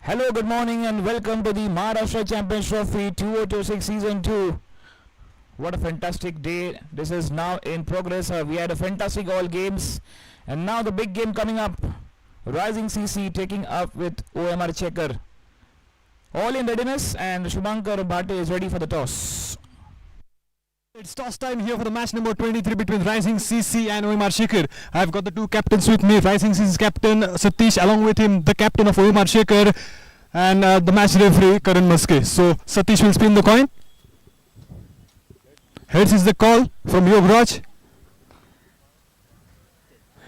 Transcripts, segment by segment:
Hello, good morning, and welcome to the Maharashtra Champions Trophy 2026 Season 2. What a fantastic day. This is now in progress. We had a fantastic all games, and now the big game coming up. Rising CC taking up with OMR Checker. All in readiness, and Shubhankar Bhate is ready for the toss. It's toss time here for the match number 23 between Rising CC and OMR Checker. I've got the two captains with me. Rising CC's captain Satish, along with him the captain of OMR Checker, and the match referee Karan Maske. So Satish will spin the coin. Heads is the call from Yograj.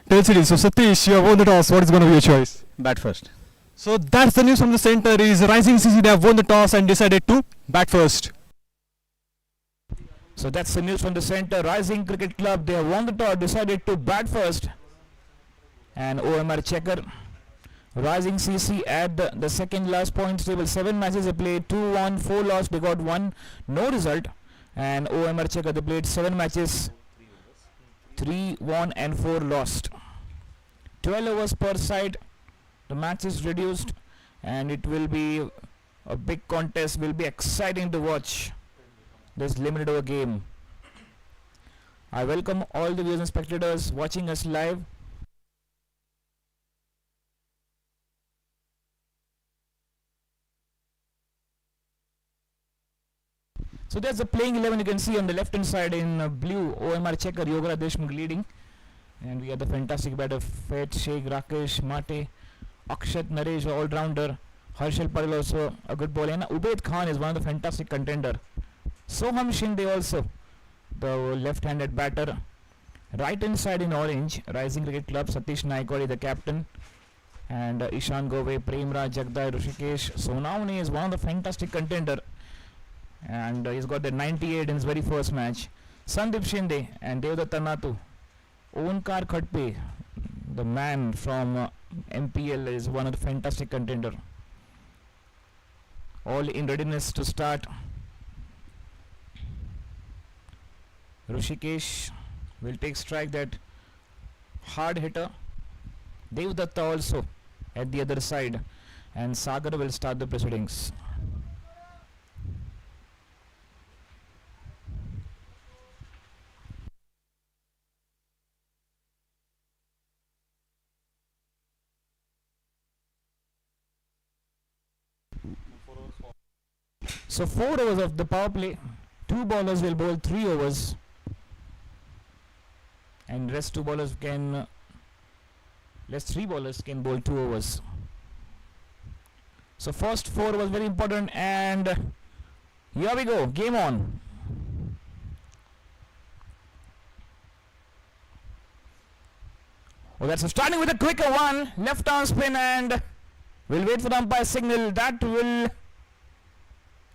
Tails it is. So Satish, you have won the toss. What is going to be your choice? Bat first. So that's the news from the center. Is Rising CC, they have won the toss and decided to bat first. So that's the news from the center. Rising Cricket Club, they have won the toss, decided to bat first. And OMR Checker. Rising CC at the second last points table. 7 matches they played, 2 won, 4 lost. They got 1, no result. And OMR Checker, they played 7 matches, 3 won and 4 lost. 12 overs per side. The match is reduced, and it will be a big contest. Will be exciting to watch this limited over game. I welcome all the viewers and spectators watching us live. So there's the playing 11 you can see on the left hand side in blue. OMR Checker, Yogra Deshmukh leading, and we have the fantastic batter Fate, Sheikh, Rakesh, Mate, Akshat, Naresh, all rounder. Harshal Patel also a good bowler, and Ubaid Khan is one of the fantastic contender. Soham Shinde also the left-handed batter. Right hand side in orange, Rising Cricket Club, Satish Naikwadi the captain, and Ishan Gove, Premraj, Jagdai, Rishikesh. Sonawane is one of the fantastic contender, and he's got the 98 in his very first match. Sandeep Shinde and Devdatta Natu. Onkar Khatpe, the man from MPL, is one of the fantastic contender. All in readiness to start. Rishikesh will take strike, that hard hitter. Devdatta also at the other side, and Sagar will start the proceedings. So 4 overs of the power play. 2 bowlers will bowl 3 overs, and rest 3 bowlers can bowl 2 overs. So first 4 was very important, and here we go, game on. Oh, that's starting with a quicker one, left arm spin, and we'll wait for the umpire signal. That will,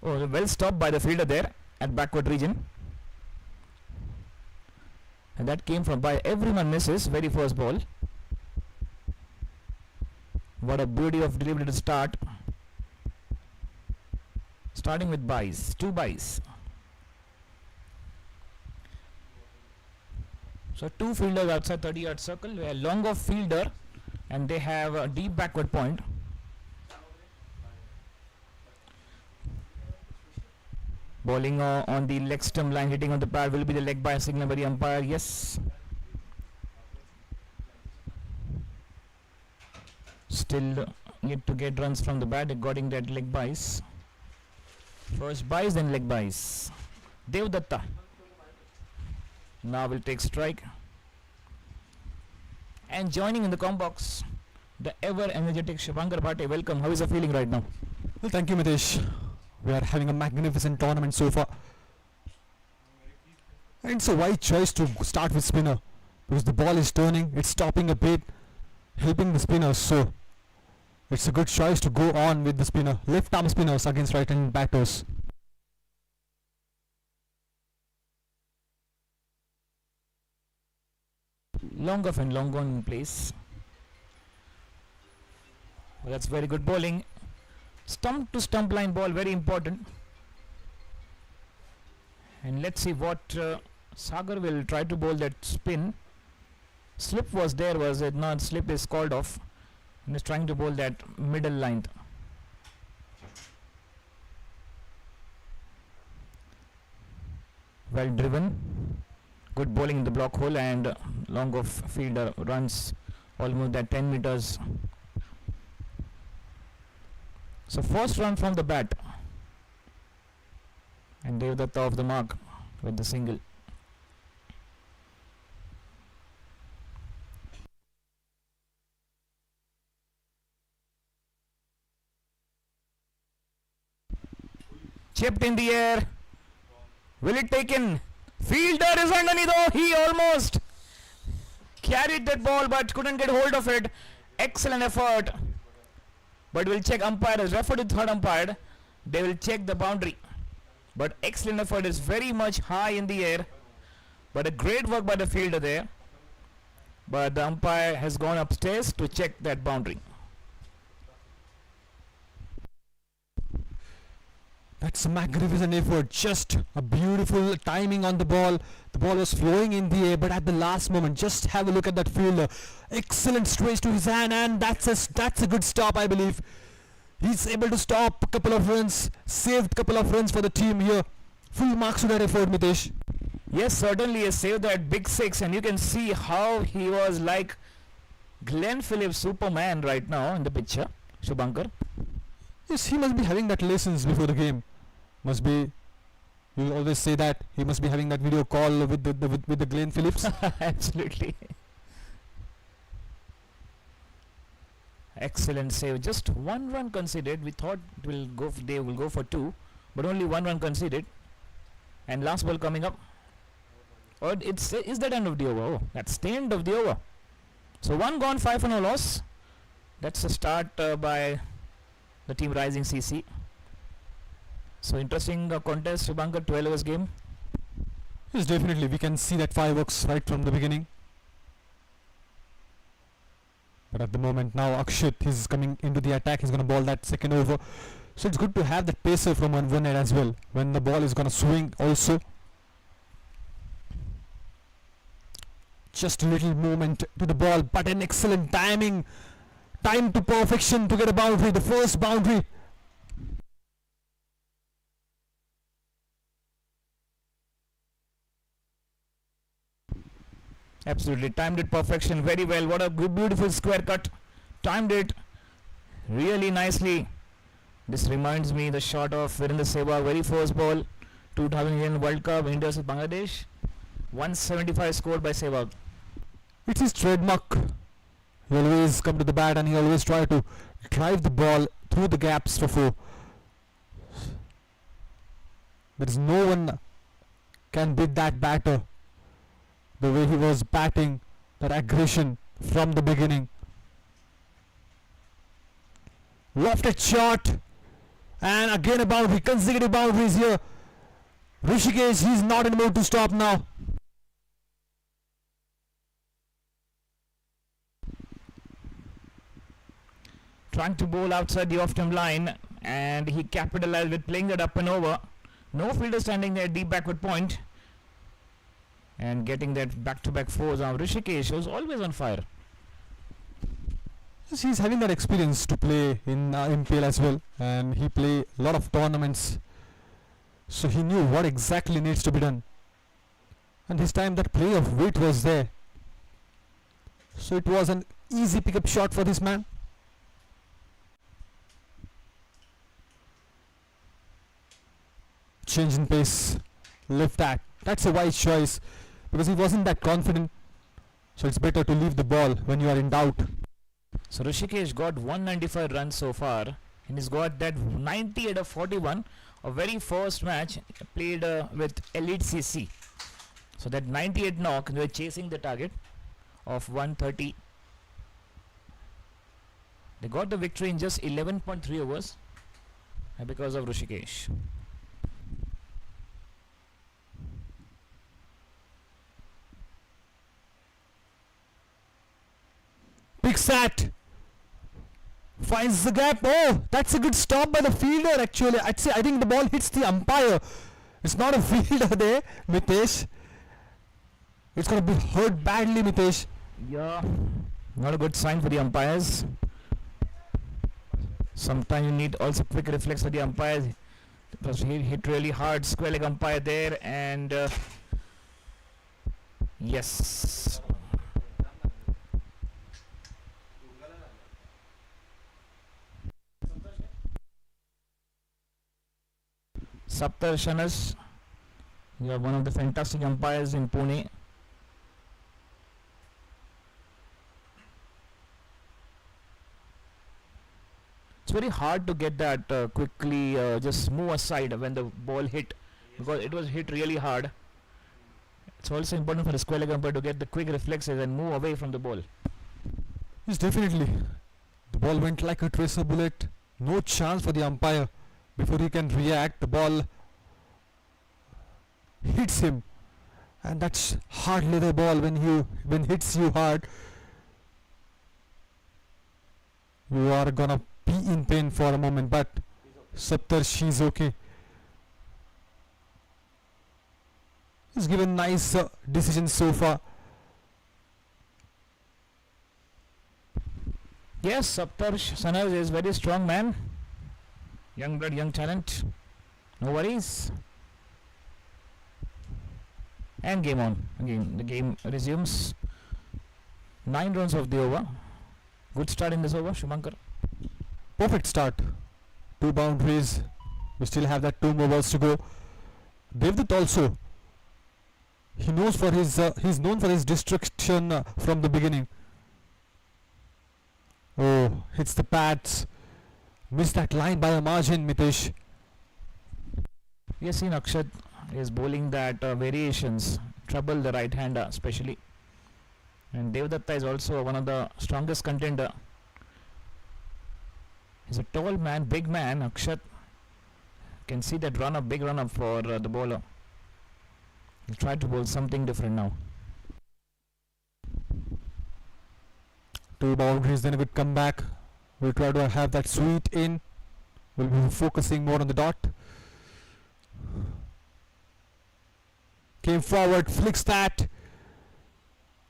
oh, well stopped by the fielder there at backward region, and that came from by everyone misses very first ball. What a beauty of delivery to start, starting with byes, 2 byes. So 2 fielders outside 30-yard circle, a long off fielder, and they have a deep backward point. Bowling on the leg stump line, hitting on the pad will be the leg by signal by the umpire. Yes. Still yet to get runs from the bat, according that leg buys. First buys, then leg buys. Devdatta now will take strike. And joining in the com box, the ever energetic Shubhankar Bhate. Welcome. How is the feeling right now? Well, thank you, Mitesh. We are having a magnificent tournament so far, and it's a wise choice to start with spinner, because the ball is turning, it's stopping a bit, helping the spinners. So it's a good choice to go on with the spinner, left arm spinners against right hand batters. Long off and long on in place. Well, that's very good bowling. Stump to stump line ball, very important. And let's see what Sagar will try to bowl that spin. Slip was there, was it not? Slip is called off, and is trying to bowl that middle line. well driven. Good bowling in the block hole, and long off fielder runs almost at 10 meters. So first run from the bat, and Devdatta off the mark with the single. Chipped in the air. Will it take in? Fielder is underneath. Oh, he almost carried that ball but couldn't get hold of it. Excellent effort. But we'll check. Umpire has referred to third umpire. They will check the boundary. But excellent effort, is very much high in the air. But a great work by the fielder there. But the umpire has gone upstairs to check that boundary. That's a magnificent effort, just a beautiful timing on the ball. The ball was flowing in the air, but at the last moment, just have a look at that fielder. Excellent stretch to his hand, and that's a good stop, I believe. He's able to stop a couple of runs, saved a couple of runs for the team here. Full marks to that effort, Mitesh. Yes, certainly he saved that big six, and you can see how he was like Glenn Phillips Superman right now in the picture, Shubhankar. Yes, he must be having that lessons before the game. Must be. You will always say that he must be having that video call with the Glenn Phillips. Absolutely. Excellent save. Just one run conceded. We thought they will go for two, but only one run conceded. And last ball coming up. Oh, is that end of the over? Oh, that's the end of the over. So one gone, 5 for no loss. That's a start by the team Rising CC. So interesting contest, Shubhankar, 12 overs game. Yes, definitely. We can see that fireworks right from the beginning. But at the moment now, Akshat is coming into the attack. He's going to ball that second over. So it's good to have that pacer from one end as well, when the ball is going to swing also. Just a little movement to the ball, but an excellent timing. Time to perfection to get a boundary, the first boundary. Absolutely timed it perfection, very well. What a good, beautiful square cut. Timed it really nicely. This reminds me the shot of Virendra Sehwag, very first ball, 2011 World Cup, India vs Bangladesh. 175 scored by Sehwag. It's his trademark. He always come to the bat and he always try to drive the ball through the gaps for four. There is no one can beat that batter. The way he was batting, that aggression from the beginning. Lofted shot, and again a boundary, consecutive boundaries here. Rishikesh, he's not in the mood to stop now. Trying to bowl outside the off-stump line, and he capitalized with playing that up and over. No fielder standing there, deep backward point, and getting that back-to-back fours. Now Rishikesh was always on fire. Yes, he's having that experience to play in MPL as well, and he play a lot of tournaments, so he knew what exactly needs to be done. And this time that play of weight was there, so it was an easy pickup shot for this man. Change in pace, left that. That's a wise choice, because he wasn't that confident, so it's better to leave the ball when you are in doubt. So Rishikesh got 195 runs so far, and he's got that 90 out of 41, a very first match played with Elite CC. So that 98 knock, they were chasing the target of 130. They got the victory in just 11.3 overs because of Rishikesh. Big sat finds the gap. Oh, that's a good stop by the fielder actually. I think the ball hits the umpire. It's not a fielder there, Mitesh. It's going to be hurt badly, Mitesh. Yeah, not a good sign for the umpires. Sometimes you need also quick reflex for the umpires. was hit really hard. Square leg umpire there, and yes. Saptar Shanas, you are one of the fantastic umpires in Pune. It's very hard to get that quickly, just move aside when the ball hit, because it was hit really hard. It's also important for the square leg umpire to get the quick reflexes and move away from the ball. Yes, definitely. The ball went like a tracer bullet. No chance for the umpire. Before he can react, the ball hits him, and that's hard leather ball. When hits you hard, you are gonna be in pain for a moment. But Saptar, she's okay. He's given nice decisions so far. Yes, Saptar Shanas is very strong man. Young blood, young talent. No worries. And game on. Again, the game resumes. 9 runs of the over. Good start in this over, Shumankar. Perfect start. 2 boundaries. We still have that 2 more balls to go. Devdutt also. He's known for his destruction from the beginning. Oh, hits the pads. Missed that line by a margin, Mitesh. We have seen Akshat is bowling that variations, trouble the right hander especially. And Devdutt is also one of the strongest contender. He's a tall man, big man. Akshat can see that run up, big run up for the bowler. He'll try to bowl something different now. 2 boundaries, then a good comeback. We'll try to have that sweep in. We'll be focusing more on the dot. Came forward, flicks that.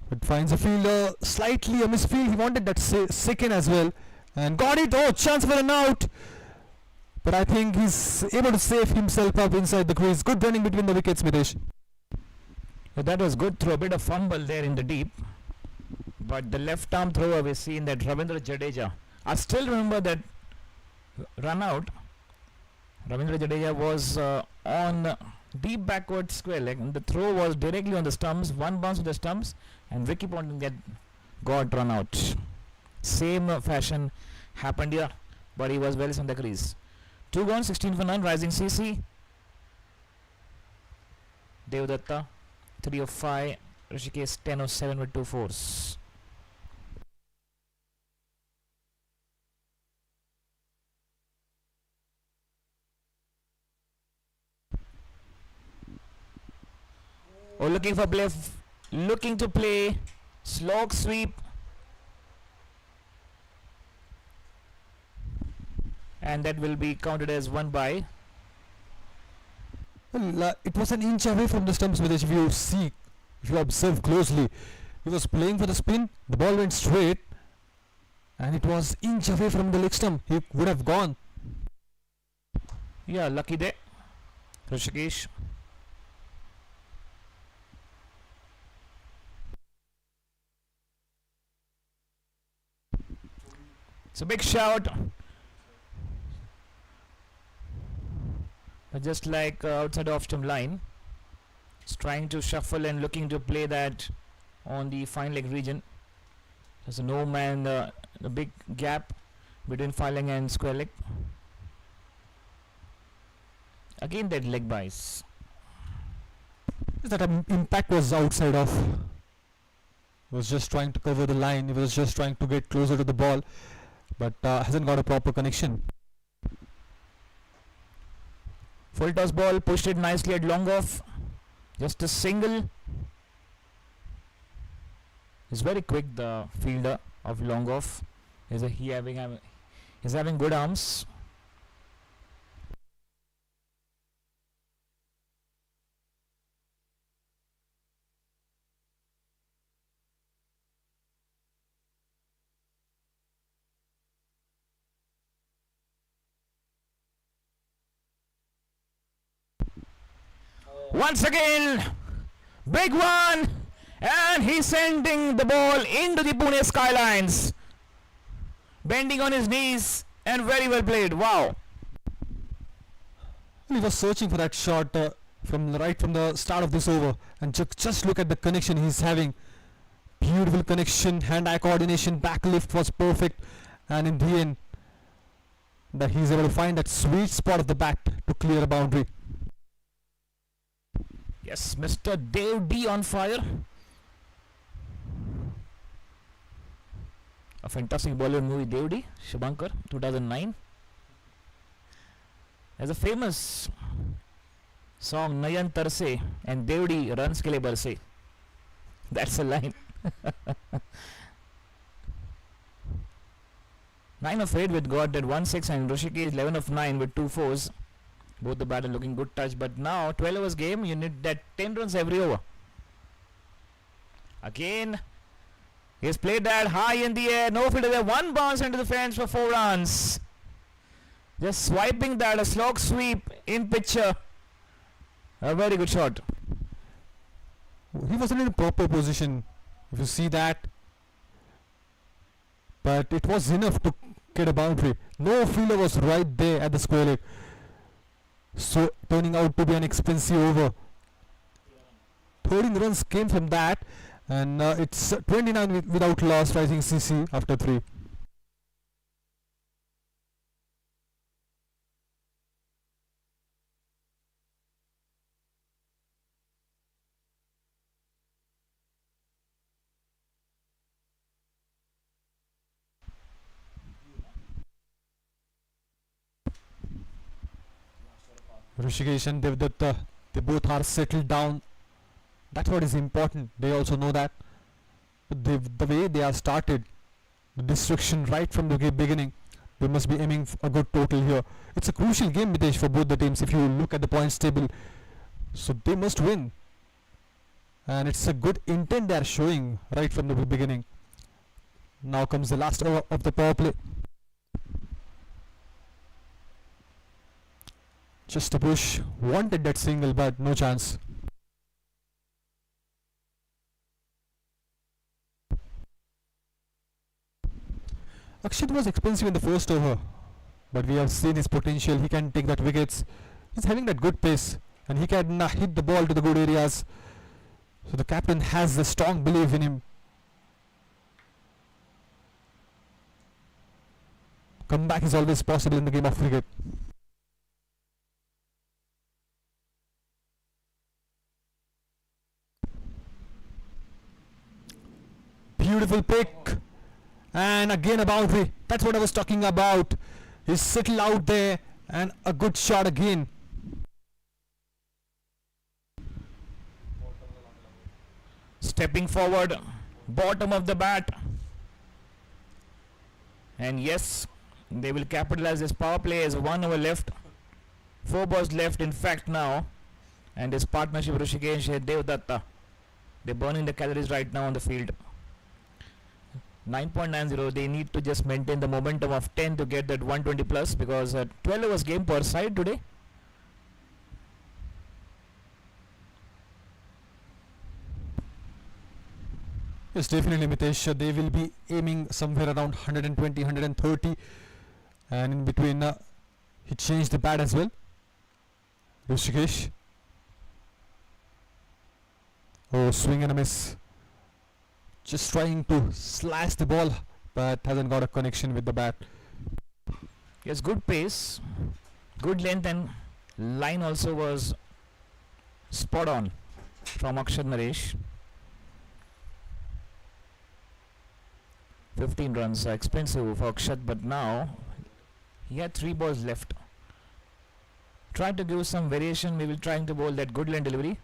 But finds a fielder, slightly a misfield. He wanted that second as well. And got it. Oh, chance for an out. But I think he's able to save himself up inside the crease. Good running between the wickets, Mitesh. So that was good throw, a bit of fumble there in the deep. But the left arm thrower, we've seen that Ravindra Jadeja. I still remember that run out. Ravindra Jadeja was on deep backward square leg, and the throw was directly on the stumps. One bounce to the stumps, and Ricky Ponting got run out. Same fashion happened here, but he was well in the crease. 2 gone, 16 for none. Rising CC. Devdutt 3 of 5. Rishikesh 10 of 7 with 2 fours. Oh, looking for play, looking to play slog sweep, and that will be counted as 1 by. Well, it was an inch away from the stumps, Mitesh. If you observe closely, he was playing for the spin. The ball went straight, and it was inch away from the leg stump. He would have gone. Yeah, lucky there, Rishikesh. It's a big shout, but just like outside off stump line, it's trying to shuffle and looking to play that on the fine leg region. There's a no man, a big gap between fine leg and square leg. Again that leg buys. That impact was outside off. He was just trying to cover the line. He was just trying to get closer to the ball, but hasn't got a proper connection. Full toss ball, pushed it nicely at long off. Just a single. He's very quick, the fielder of long off. He's having good arms. Once again, big one, and he's sending the ball into the Pune skylines. Bending on his knees, and very well played. Wow. He was searching for that shot from the start of this over, and just look at the connection he's having. Beautiful connection, hand-eye coordination, back lift was perfect, and in the end, that he's able to find that sweet spot of the bat to clear a boundary. Yes, Mr. Dave D on fire. A fantastic Bollywood movie, Dave D, Shubhankar, 2009. There's a famous song, Nayan Tarse and Dave D runs ke liye barse. That's a line. 9 of 8 with God at 1-6 and Rishikesh 11 of 9 with 2 fours. Both the batters looking good touch, but now 12 overs game, you need that 10 runs every over. Again, he's played that high in the air, no fielder there, one bounce into the fence for 4 runs. Just swiping that, a slog sweep in picture. A very good shot. He wasn't in a proper position, if you see that, but it was enough to get a boundary. No fielder was right there at the square leg, so turning out to be an expensive over. 13 runs came from that, and it's 29 without loss, rising CC after 3. Rishikesh and Devdatta, they both are settled down. That's what is important. They also know that. But the way they are started, the destruction right from the beginning, they must be aiming a good total here. It's a crucial game, Mitesh, for both the teams if you look at the points table. So they must win. And it's a good intent they are showing right from the beginning. Now comes the last over of the power play. Just a push, wanted that single but no chance. Akshat was expensive in the first over, but we have seen his potential. He can take that wickets. He's having that good pace and he can hit the ball to the good areas. So the captain has the strong belief in him. Comeback is always possible in the game of cricket. Beautiful pick, and again a boundary. That's what I was talking about. He's settled out there, and a good shot again. Stepping forward, bottom of the bat, and yes, they will capitalize this power play as 1 over left, 4 balls left in fact now, and this partnership Rishikesh and Devdatta, they're burning the calories right now on the field. 9.90, they need to just maintain the momentum of 10 to get that 120 plus, because 12 overs game per side today. Yes, definitely, Mitesh. They will be aiming somewhere around 120, 130, and in between he changed the bat as well. Rishikesh. Oh, swing and a miss. Just trying to slash the ball, but hasn't got a connection with the bat. Yes, good pace, good length, and line also was spot on from Akshat Naresh. 15 runs, expensive for Akshat, but now he had 3 balls left. Tried to give some variation, maybe trying to bowl that good line delivery.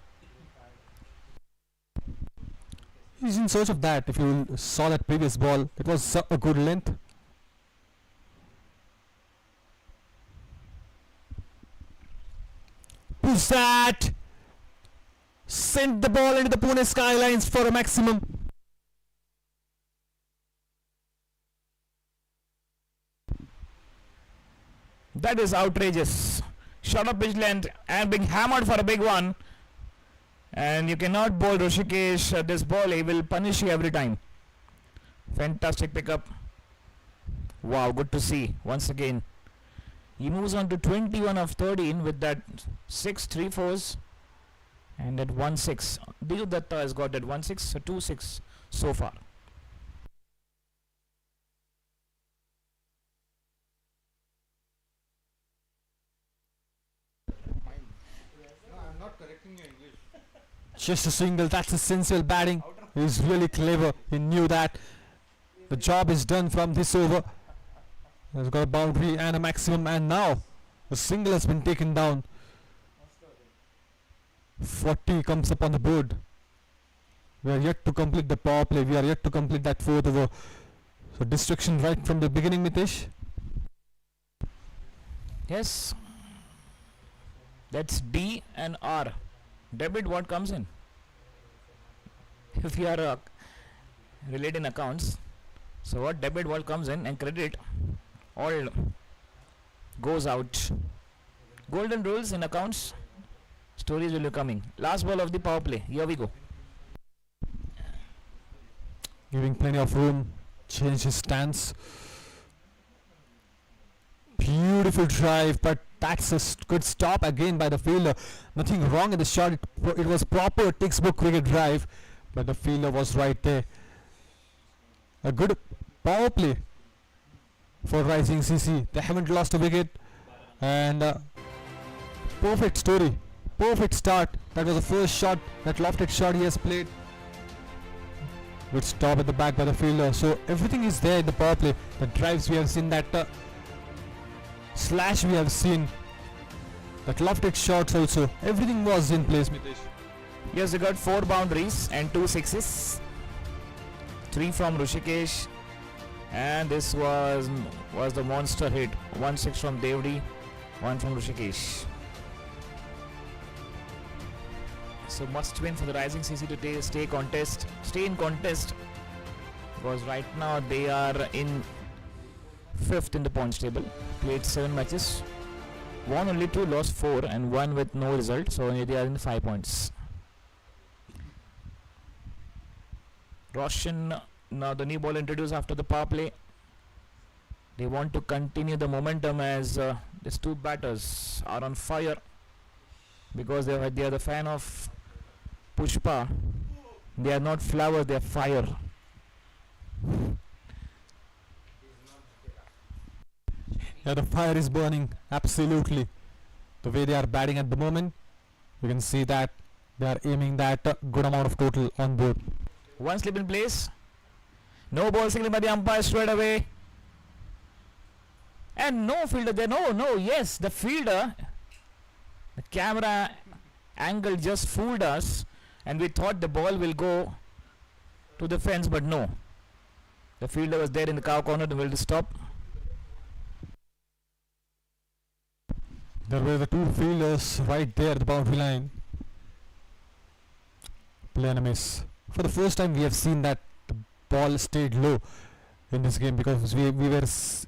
He's in search of that. If you saw that previous ball, it was a good length. Push that! Sent the ball into the Pune skylines for a maximum. That is outrageous. Short of pitch length and being hammered for a big one. And you cannot bowl Rishikesh this ball, he will punish you every time. Fantastic pickup. Wow, good to see once again. He moves on to 21 of 13 with that 6 3-4s and at 1-6. Dev Datta has got that 1-6, so 2-6 so far. Just a single, that's essential batting. He's really clever. He knew that the job is done from this over. He's got a boundary and a maximum, and now a single has been taken down. 40 comes up on the board. We are yet to complete the power play. We are yet to complete that fourth over. So distraction right from the beginning, Mitesh. Yes, that's D and R. Debit what comes in. If you are relating accounts, so what debit what comes in and credit all goes out. Golden rules in accounts. Stories will be coming. Last ball of the power play. Here we go. Giving plenty of room. Change his stance. Beautiful drive, but that's a good stop again by the fielder. Nothing wrong in the shot. It was proper textbook cricket drive, but the fielder was right there. A good power play for Rising CC. They haven't lost a wicket, and perfect story, perfect start. That was the first shot, that lofted shot he has played. Good stop at the back by the fielder. So everything is there in the power play. The drives we have seen, that slash we have seen, that lofted shots also. Everything was in place, Mitesh. Yes, they got 4 boundaries and 2 sixes. 3 from Rishikesh, and this was the monster hit. 1-6 from Devdi, 1 from Rishikesh. So must win for the Rising CC to stay in contest, because right now they are in 5th in the points table. Played 7 matches, won only 2, lost 4, and 1 with no result. So they are in 5 points. Roshan, now the new ball introduced after the power play. They want to continue the momentum as these 2 batters are on fire, because they are the fan of Pushpa. They are not flowers, they are fire. Yeah, the fire is burning, absolutely. The way they are batting at the moment, you can see that they are aiming that good amount of total on board. One slip in place. No ball signal by the umpire straight away. And no fielder there. No, yes, the fielder. The camera angle just fooled us, and we thought the ball will go to the fence, but no. The fielder was there in the cow corner to will to stop. There were the 2 fielders right there at the boundary line. Play and a miss. For the first time we have seen that the ball stayed low in this game, because we were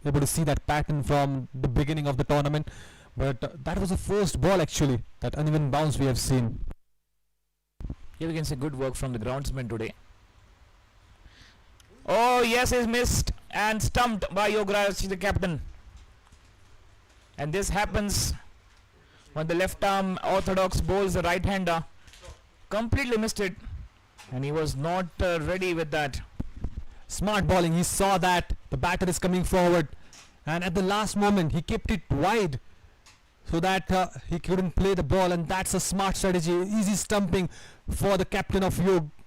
able to see that pattern from the beginning of the tournament, but that was the first ball actually, that uneven bounce we have seen. Here we can see good work from the groundsman today. Oh yes, he's missed and stumped by Yogaraj, the captain. And this happens when the left arm orthodox bowls the right hander. Completely missed it, and he was not ready with that. Smart bowling. He saw that the batter is coming forward, and at the last moment he kept it wide so that he couldn't play the ball, and that's a smart strategy. Easy stumping for the captain of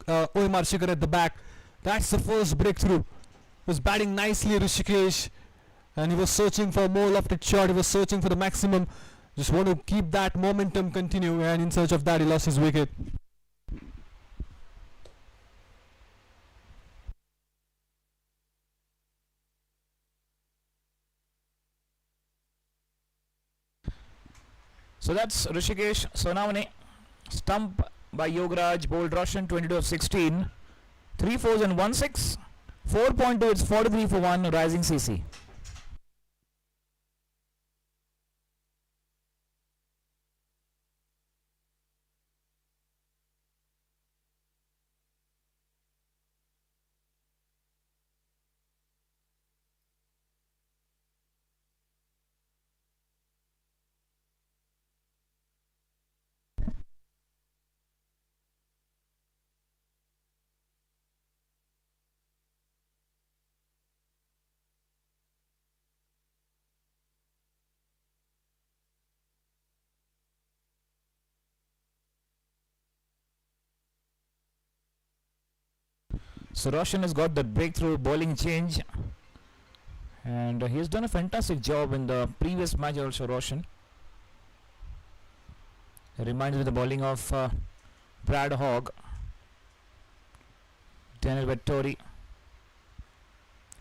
OMR Checkers at the back. That's the first breakthrough. He was batting nicely, Rishikesh, and he was searching for more lofted shot. He was searching for the maximum. Just want to keep that momentum continue, and in search of that he lost his wicket. So that's Rishikesh Sonavane. Stump by Yogaraj, bowled Roshan, 22 of 16. 3 4s and 1 6. 4.2, it's 43 for 1, Rising CC. So Roshan has got the breakthrough bowling change, and he's done a fantastic job in the previous match also. Roshan reminds me of the bowling of Brad Hogg, Daniel Vettori,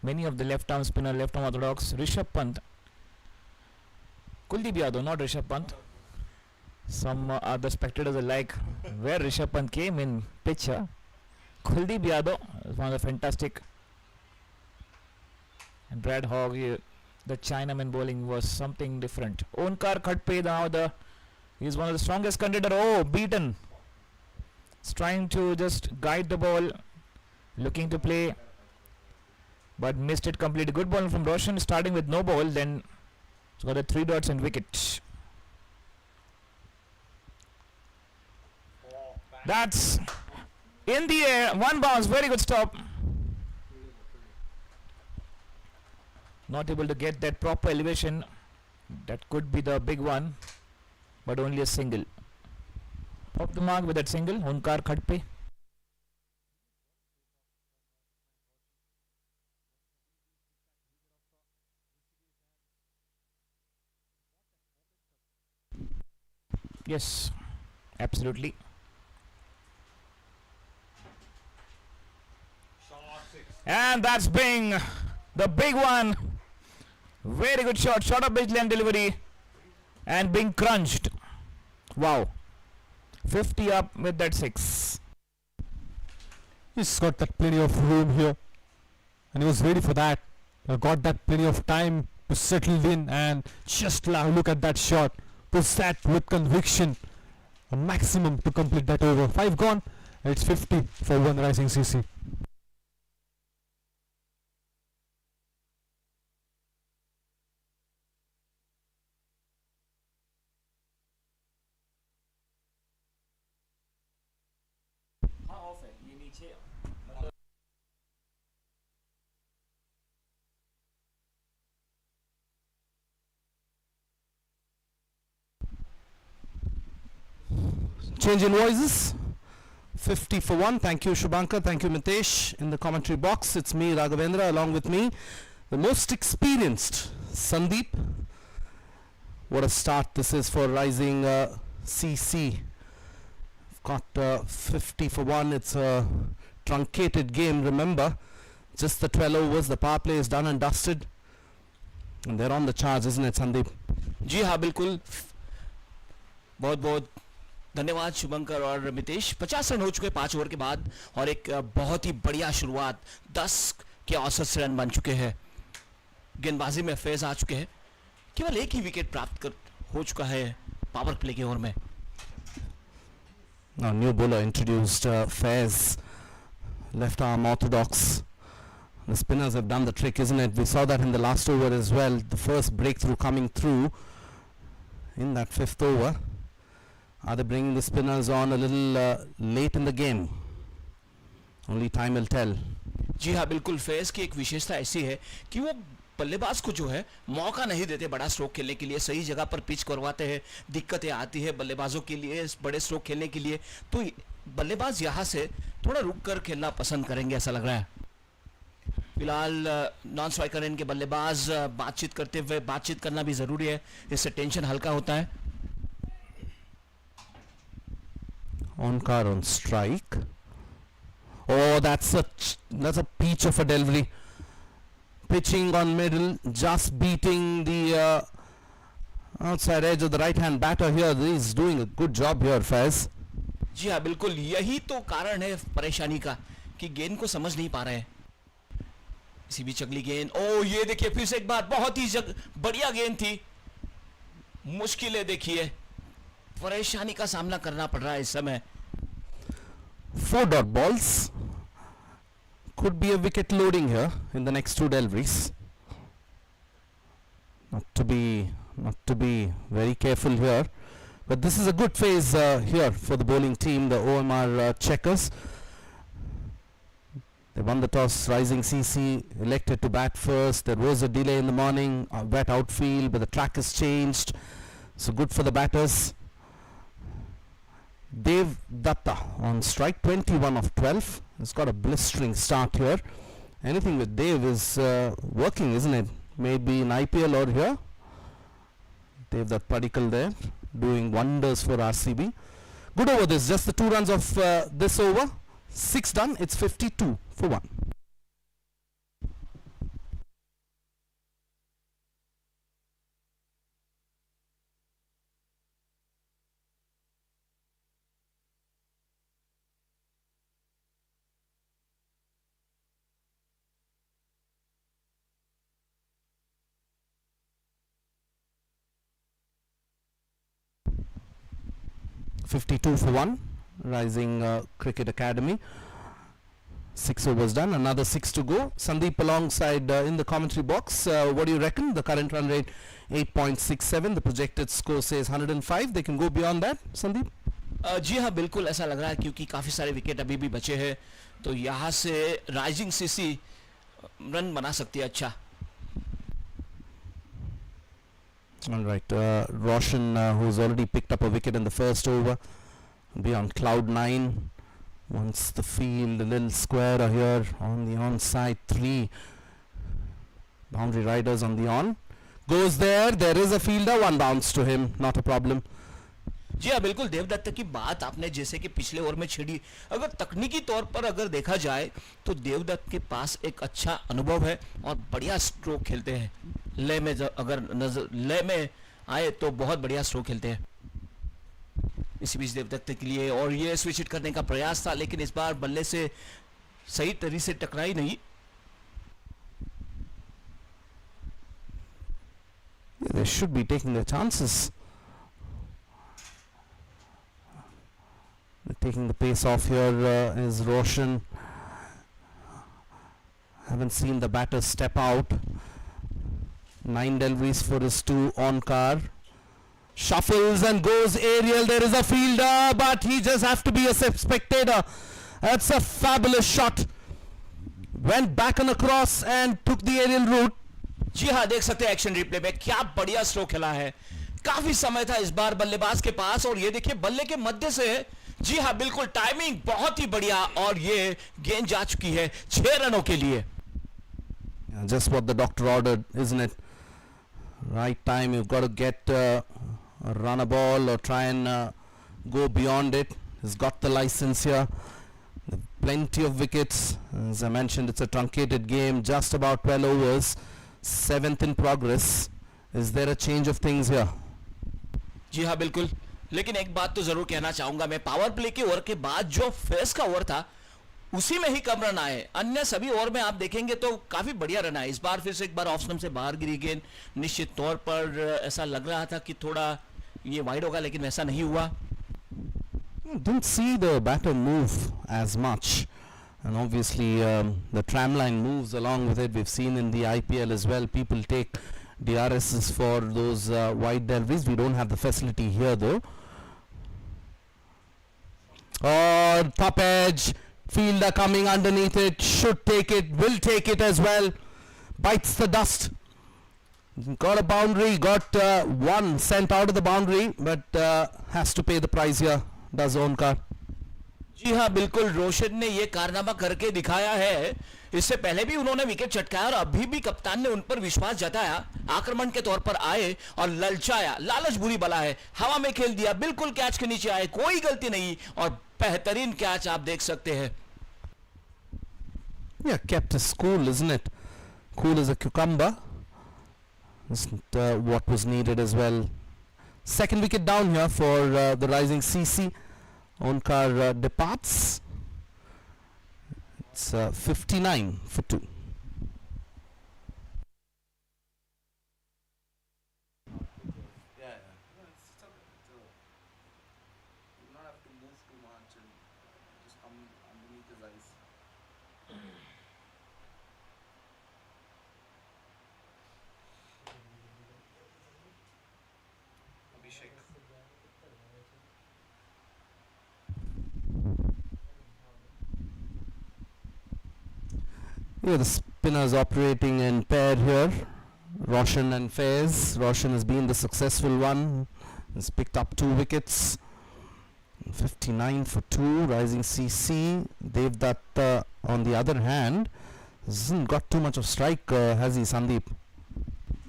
many of the left arm spinner, left arm orthodox, Rishabh Pant, Kuldeep Yadav, not Rishabh Pant. Some other spectators are like, where Rishabh Pant came in picture. Kuldeep Yadav is one of the fantastic. And Brad Hogg, the Chinaman bowling was something different. Onkar Khadpe now he's one of the strongest contender. Oh, beaten. He's trying to just guide the ball, looking to play, but missed it completely. Good ball from Roshan, starting with no ball, then he's got the 3 dots and wicket. That's in the air, 1 bounce, very good stop. Not able to get that proper elevation. That could be the big one, but only a single. Off the mark with that single, Onkar Khadpe. Yes, absolutely. And that's being the big one. Very good shot. Shot of Bijli and delivery. And being crunched. Wow. 50 up with that 6. He's got that plenty of room here. And he was ready for that. Got that plenty of time to settle in, and just look at that shot. Push that with conviction. A maximum to complete that over. 5 gone. It's 50 for one Rising CC. Change in voices. 50 for 1. Thank you, Shubhankar. Thank you, Mitesh. In the commentary box, it's me, Raghavendra, along with me, the most experienced, Sandeep. What a start this is for Rising CC. Got 50 for 1. It's a truncated game, remember. Just the 12 overs. The power play is done and dusted. And they're on the charge, isn't it, Sandeep? जी हाँ बिल्कुल बहुत बहुत धन्यवाद शुभंकर और Mitesh 50 run हो चुके 5 over के बाद और एक बहुत ही बढ़िया शुरुआत 10 के औसत से रन बन चुके हैं गेंदबाजी में फेज आ चुके हैं केवल एक ही विकेट प्राप्त हो चुका है पावर प्ले के ओवर में Now new bowler introduced Faiz, left arm orthodox. The spinners have done the trick, isn't it? We saw that in the last over as well. The first breakthrough coming through in that 5th over. Are they bringing the spinners on a little late in the game? Only time will tell. जी हाँ बिल्कुल phase की एक विशेषता ऐसी है कि वो बल्लेबाज को जो है मौका नहीं देते बड़ा स्ट्रोक खेलने के लिए सही जगह पर पिच करवाते हैं दिक्कतें आती है बल्लेबाजों के लिए बड़े स्ट्रोक खेलने के लिए तो बल्लेबाज यहाँ से थोड़ा रुक कर खेलना पसंद करेंगे ऐसा लग रहा है फिलहाल नॉन स्ट्राइकर इनके बल्लेबाज बातचीत करते हुए बातचीत करना भी जरूरी है इससे टेंशन हल्का होता है Onkar on strike. Oh, that's a peach of a delivery. Pitching on middle, just beating the outside edge of the right hand batter here. He's doing a good job here, Faiz. जी हाँ बिल्कुल यही तो कारण है परेशानी का कि गेंद को समझ नहीं पा रहे हैं इसी बीच अगली गेंद ओ ये देखिए फिर से एक बार बहुत ही बढ़िया गेंद थी मुश्किलें देखिए परेशानी का सामना करना पड़ रहा है इस समय 4 dot balls. Could be a wicket loading here in the next 2 deliveries. Not to be very careful here, but this is a good phase here for the bowling team, the OMR Checkers. They won the toss. Rising CC elected to bat first. There was a delay in the morning, wet outfield, but the track has changed, so good for the batters. Dev Datta on strike, 21 of 12, has got a blistering start here. Anything with Dev is working, isn't it? Maybe in IPL or here. Dev that particle there, doing wonders for RCB. Good over this, just the 2 runs of this over. 6 done, it's 52 for 1. (52 for 1), Rising Cricket Academy. 6 overs done, another 6 to go. Sandeep alongside in the commentary box. What do you reckon? The current run rate 8.67. The projected score says 105. They can go beyond that, Sandeep? जी हाँ, बिल्कुल ऐसा लग रहा है क्योंकि काफ़ी सारे wicket अभी भी बचे हैं, तो यहाँ से राइजिंग सीसी रन बना सकती है अच्छा. All right, Roshan, who's already picked up a wicket in the first over, be on cloud 9. Once the field a little square here on the onside, 3 boundary riders on the on. Goes there, there is a fielder, 1 bounce to him, not a problem. जी हाँ, बिल्कुल देवदत्त की बात आपने जैसे कि पिछले over में छेड़ी. अगर तकनीकी तौर पर अगर देखा जाए तो देवदत्त के पास एक अच्छा अनुभव है और बढ़िया स्ट्रोक खेलते हैं. लय में अगर लय में आए तो बहुत बढ़िया स्ट्रोक खेलते हैं. इसी बीच देवदत्त के लिए और ये स्विच हिट करने का प्रयास था, लेकिन इस बार बल्ले से सही तरीके से टकराई नहीं. They should be taking their chances. Taking the pace off here is Roshan. Haven't seen the batter step out. 9 deliveries for his 2 on car. Shuffles and goes aerial. There is a fielder, but he just have to be a spectator. That's a fabulous shot. Went back and across and took the aerial route. जी हाँ, देख सकते हैं action replay में क्या बढ़िया stroke खेला है. काफी समय था इस बार बल्लेबाज के पास और ये देखिए बल्ले के मध्य से. जी हाँ, बिल्कुल टाइमिंग बहुत ही बढ़िया और ये गेंद जा चुकी है 6 रनों के लिए. Just what the doctor ordered, isn't it? Right time, you've got to get run a ball or try and go beyond it. He's got the license here. Plenty of wickets. As I mentioned, it's a truncated game, just about 12 overs. 7th in progress. Is there a change of things here? जी हाँ, बिल्कुल. लेकिन एक बात तो जरूर कहना चाहूंगा मैं, पावर प्ले के ओवर के बाद जो फेस का ओवर था उसी में ही कम रन आए. अन्य सभी ओवर में आप देखेंगे तो काफी बढ़िया रन आए. इस बार फिर से एक बार ऑफ स्टंप से बाहर गिरी गेंद. निश्चित तौर पर ऐसा लग रहा था कि थोड़ा ये वाइड होगा, लेकिन वैसा नहीं हुआ. Didn't see the batter move as much, and obviously the tram line moves along with it. We've seen in the IPL as well, people take DRSs for those wide deliveries. We don't have the facility here though. Or top edge, fielder coming underneath it, should take it, will take it as well. Bites the dust. Got a boundary, got 1 sent out of the boundary, but has to pay the price here. Does Omkar. जी हाँ, बिल्कुल रोशन ने ये कारनामा करके दिखाया है. इससे पहले भी उन्होंने विकेट चटकाया और अभी भी कप्तान ने उन पर विश्वास जताया. आक्रमण के तौर पर आए और ललचाया. लालच बुरी बला है. हवा में खेल दिया, बिल्कुल कैच के नीचे आए, कोई गलती नहीं और बेहतरीन कैच आप देख सकते हैं. Yeah, kept us cool, isn't it? Cool as a cucumber. Isn't what was needed as well. Second wicket down here for the rising CC. Omkar departs. It's 59 for 2. Yeah, the spinners operating in pair here. Roshan and Faiz. Roshan has been the successful one. Has picked up 2 wickets. 59 for 2. Rising CC. Devdutt on the other hand hasn't got too much of strike, has he, Sandeep?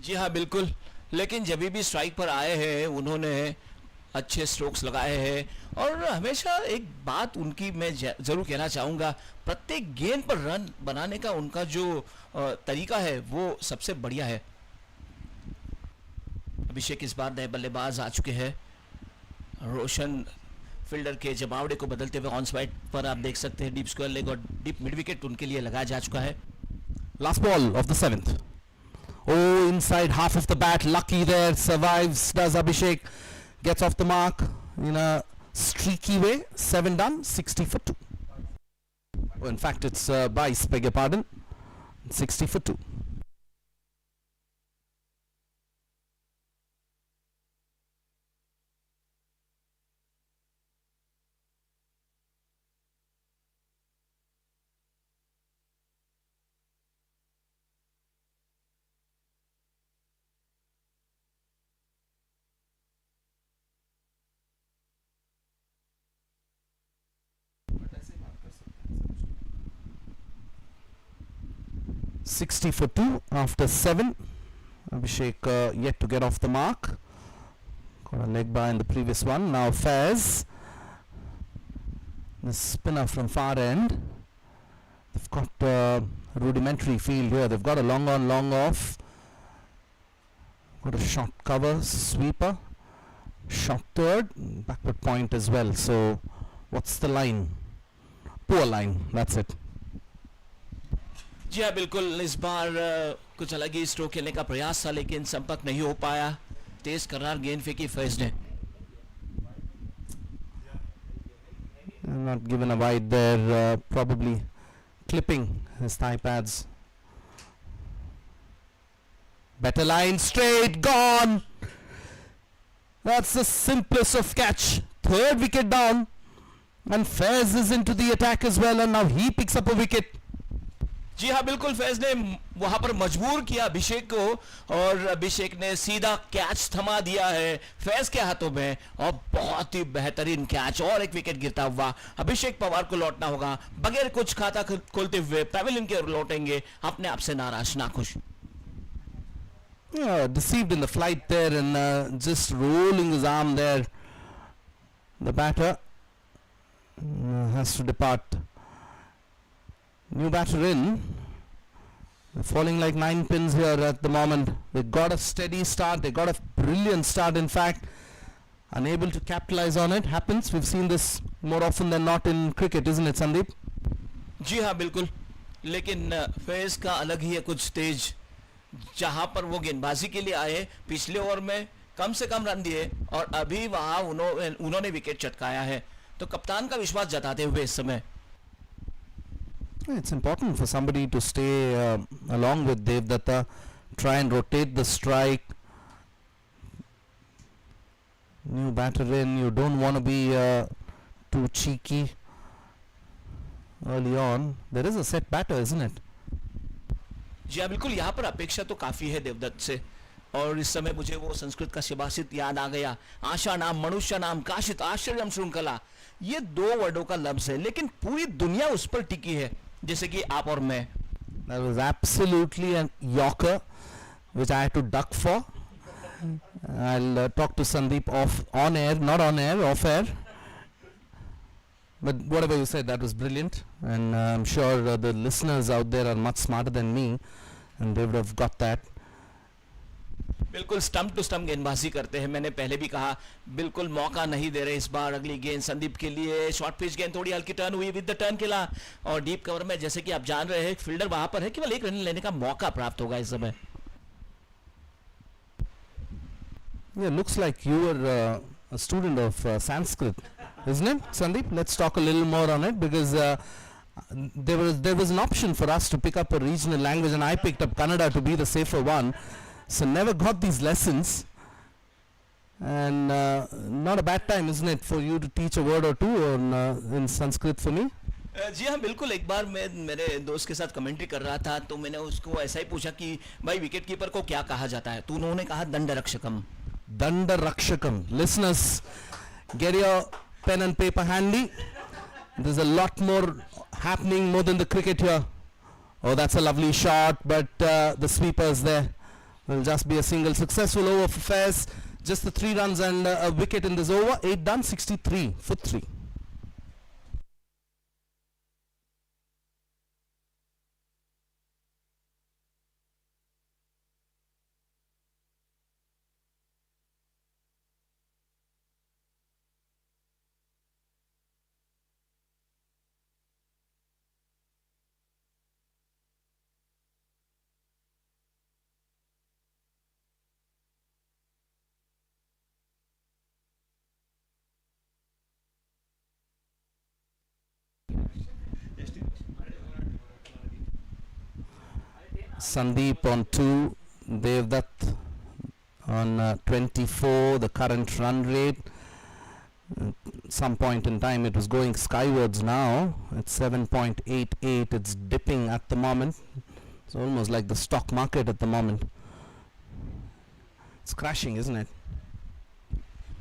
जी हाँ बिल्कुल, लेकिन जब भी strike पर आए हैं उन्होंने अच्छे स्ट्रोक्स लगाए हैं और हमेशा एक बात उनकी मैं ज़रूर कहना चाहूँगा, प्रत्येक गेंद पर रन बनाने का उनका जो तरीका है वो सबसे बढ़िया है। अभिषेक इस बार नए बल्लेबाज आ चुके हैं। रोशन फील्डर के जमावड़े को बदलते हुए ऑन स्पाइट पर आप देख सकते हैं डीप स्क्वायर लेग और डीप मिड विकेट उनके लिए लगाया जा चुका है। Last ball of the 7th. Oh, inside half of the bat, lucky there, survives, does Abhishek, gets off the mark in a streaky way. 7 done, 60 for 2. Oh, in fact, it's Bice, beg your pardon, 60 for 2. $60 for 2 after 7. Abhishek yet to get off the mark. Got a leg by in the previous one. Now Faz, the spinner from far end. They've got rudimentary field here. They've got a long on, long off. Got a short cover, sweeper, short third, backward point as well. So what's the line? Poor line, that's it. जी हाँ बिल्कुल, इस बार कुछ अलग ही stroke खेलने का प्रयास था लेकिन संपर्क नहीं हो पाया। तेज करार गेंद फेंकी फैज ने। Not given a wide there, probably clipping his thigh pads. Better line, straight, gone. That's the simplest of catch. Third wicket down and Fez is into the attack as well and now he picks up a wicket. जी हाँ बिल्कुल, फैज ने वहां पर मजबूर किया अभिषेक को और अभिषेक ने सीधा कैच थमा दिया है फैज के हाथों में और बहुत ही बेहतरीन कैच और एक विकेट गिरता हुआ। अभिषेक पवार को लौटना होगा, बगैर कुछ खाता खोलते हुए पैवेलियन के लौटेंगे, अपने आप से नाराज नाखुश। Yeah, deceived in the flight there and just rolling his arm there. The batter has to depart. New batter in. They're falling like 9 pins here at the moment. They got a steady start. They got a brilliant start in fact. Unable to capitalize on it. Happens. We've seen this more often than not in cricket, isn't it, Sandeep? जी हाँ बिल्कुल, लेकिन फैज का अलग ही है कुछ तेज। जहां पर वो गेंदबाजी के लिए आए, पिछले ओवर में कम से कम रन दिए और अभी वहां उन्होंने विकेट चटकाया है, तो कप्तान का विश्वास जताते हुए इस समय It's important for somebody to stay along with Devdutt, try and rotate the strike. New batter in, you don't want to be too cheeky early on. There is a set batter, isn't it? जी हाँ बिल्कुल, यहाँ पर अपेक्षा तो काफी है देवदत्त से और इस समय मुझे वो संस्कृत का सुभाषित याद आ गया, आशा नाम मनुष्य नाम काशित आश्चर्यम श्रृंखला। ये 2 वर्डों का लफ्ज है लेकिन पूरी दुनिया उस पर टिकी है, जैसे कि आप और मैं। That was absolutely a yorker which I had to duck for. I'll talk to Sandeep on air, not on air, off air. But whatever you said, that was brilliant, and I'm sure the listeners out there are much smarter than me, and they would have got that. बिल्कुल stump to stump गेंदबाजी करते हैं, मैंने पहले भी कहा, बिल्कुल मौका नहीं दे रहे इस बार। अगली गेंद संदीप के लिए, शॉर्ट पिच गेंद थोड़ी हल्की टर्न हुई विद द टर्न किला और डीप कवर में, जैसे कि आप जान रहे हैं फील्डर वहां पर है, केवल 1 रन लेने का मौका प्राप्त होगा इस समय। Yeah, looks like you were a student of Sanskrit, isn't it, Sandeep? Let's talk a little more on it because there was an option for us to pick up a regional language and I picked up Kannada to be the safer one. So never got these lessons and not a bad time, isn't it, for you to teach a word or two on, in Sanskrit for me? जी हाँ बिल्कुल, एक बार मैं मेरे दोस्त के साथ commentary कर रहा था तो मैंने उसको ऐसा ही पूछा कि भाई विकेट कीपर को क्या कहा जाता है, तो उन्होंने कहा दंड रक्षकम। Danda Rakshakam. Listeners, get your pen and paper handy. There's a lot more happening, more than the cricket here. Oh, that's a lovely shot, but the sweepers there will just be a single. Successful over for Fairs. Just the 3 runs and a wicket in this over. 8 done, 63 for 3. Sandeep on 2, Devdutt on 24, the current run rate. Some point in time it was going skywards, now it's 7.88, it's dipping at the moment. It's almost like the stock market at the moment. It's crashing, isn't it?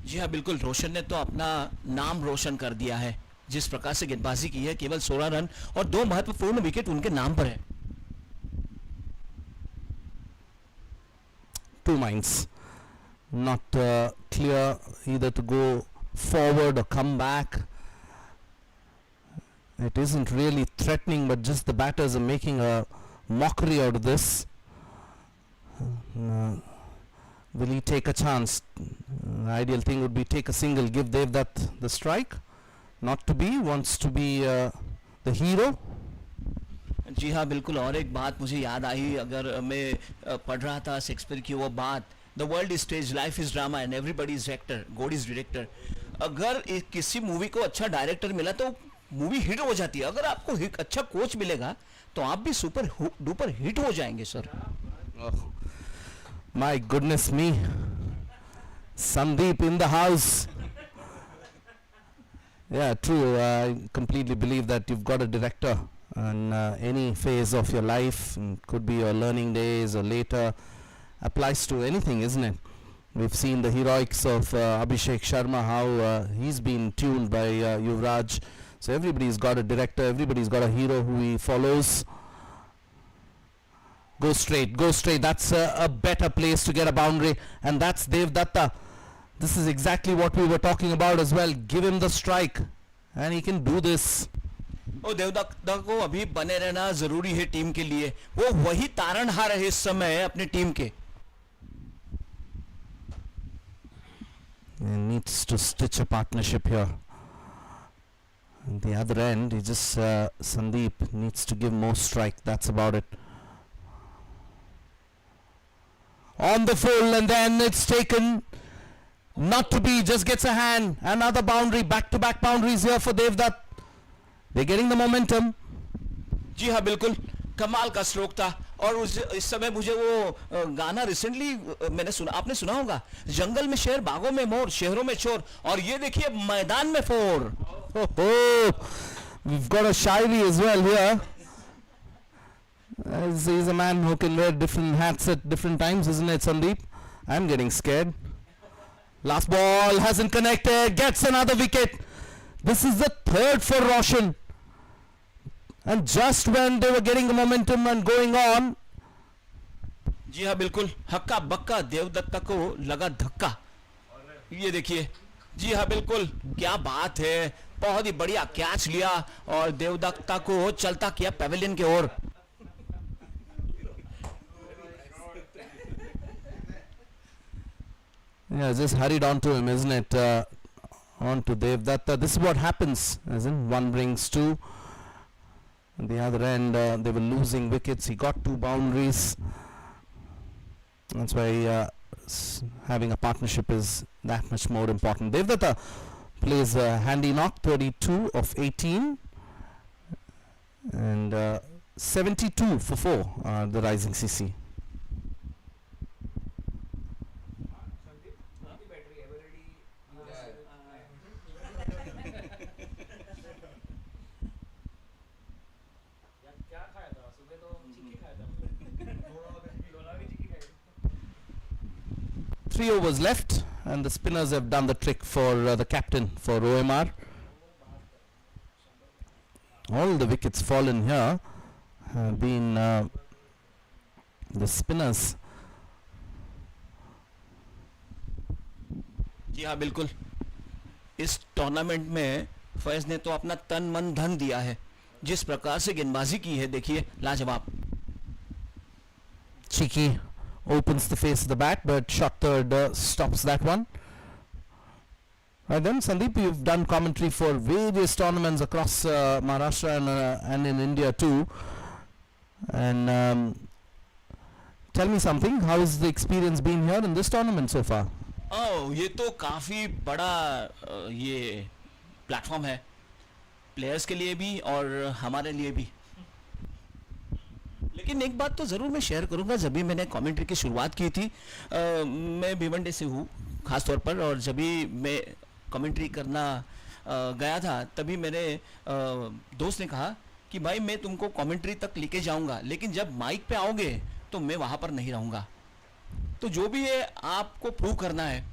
जी हाँ बिल्कुल, रोशन ने तो अपना नाम रोशन कर दिया है। जिस प्रकार से गेंदबाजी की है, केवल 16 रन और 2 महत्वपूर्ण विकेट उनके नाम पर है। 2 minds, not clear either to go forward or come back. It isn't really threatening, but just the batters are making a mockery out of this. Will he take a chance? The ideal thing would be take a single, give Devdutt the strike. Not to be, wants to be the hero. जी हाँ बिल्कुल, और एक बात मुझे याद आई, अगर मैं पढ़ रहा था शेक्सपियर की वो बात, the world is stage, life is drama and everybody is actor, God is director. अगर किसी मूवी को अच्छा डायरेक्टर मिला तो मूवी हिट हो जाती है, अगर आपको अच्छा कोच मिलेगा तो आप भी सुपर डुपर हिट हो जाएंगे sir. My goodness me, Sandeep in the house. Yeah, true. I completely believe that you've got a director on any phase of your life. Could be your learning days or later. Applies to anything, isn't it? We've seen the heroics of Abhishek Sharma, how he's been tuned by Yuvraj. So everybody's got a director, everybody's got a hero who he follows. Go straight, go straight. That's a better place to get a boundary, and that's Devdutt. This is exactly what we were talking about as well. Give him the strike, and he can do this. और देवदत्त को अभी बने रहना जरूरी है team के लिए, वो वही तारणहार है इस समय अपनी टीम के। He needs to stitch a partnership here. On the other end, he just Sandeep needs to give more strike. That's about it. On the full, and then it's taken. Not to be, just gets a hand. Another boundary, back-to-back boundaries here for Devdutt. They're getting the momentum. जी हाँ बिल्कुल, कमाल का stroke था। और इस समय मुझे वो गाना रिसेंटली मैंने सुना, आपने सुना होगा, जंगल में शेर, बागों में मोर, शहरों में चोर, और ये देखिए मैदान में four. Oh, we've got a shairi as well here. He's a man who can wear different hats at different times, isn't it, Sandeep? I'm getting scared. Last ball hasn't connected, gets another wicket. This is the 3rd for Roshan. And just when they were getting the momentum and going on. जी हाँ बिल्कुल, हक्का बक्का, देवदत्त को लगा धक्का। ये देखिए, जी हाँ बिल्कुल, क्या बात है, बहुत ही बढ़िया कैच लिया और देवदत्त को चलता किया पेविलियन की ओर। Yeah, just hurried on to him, isn't it? On to Devdutt. This is what happens, as in one brings 2. On the other end, they were losing wickets. He got 2 boundaries. That's why having a partnership is that much more important. Devdutt plays a handy knock, 32 of 18. And 72 for 4, the rising CC. Three overs left, and the spinners have done the trick for the captain for OMR. All the wickets fallen here have been the spinners. जी हाँ बिल्कुल, इस tournament में फैज ने तो अपना तन मन धन दिया है, जिस प्रकार से गेंदबाजी की है देखिए, लाजवाब. Cheeky opens the face of the bat, but shot third stops that one. Right then, Sandeep, you've done commentary for various tournaments across Maharashtra and in India too. And tell me something, how has the experience been here in this tournament so far? ये तो काफ़ी बड़ा ये platform है, players के लिए भी और हमारे लिए भी. लेकिन एक बात तो ज़रूर मैं शेयर करूंगा, जब भी मैंने कमेंट्री की शुरुआत की थी, मैं भिवंडी से हूँ ख़ास तौर पर, और जब भी मैं कमेंट्री करना गया था तभी मेरे दोस्त ने कहा कि भाई मैं तुमको कमेंट्री तक लेके जाऊंगा, लेकिन जब माइक पे आओगे तो मैं वहाँ पर नहीं रहूँगा. तो जो भी है आपको प्रूव करना है,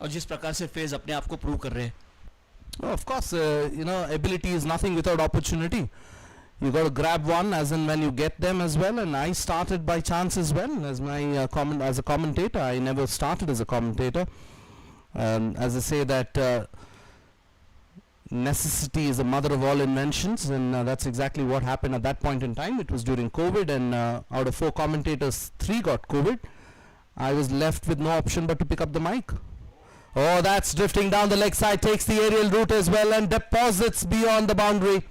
और जिस प्रकार से फेज अपने आप को प्रूव कर रहे हैं. Of course, ability is nothing without opportunity. You got to grab one as and when you get them as well. And I started by chance as well as my as a commentator. I never started as a commentator. As I say that necessity is the mother of all inventions, and that's exactly what happened at that point in time. It was during COVID, and out of 4 commentators, 3 got COVID. I was left with no option but to pick up the mic. Oh, that's drifting down the leg side, takes the aerial route as well and deposits beyond the boundary.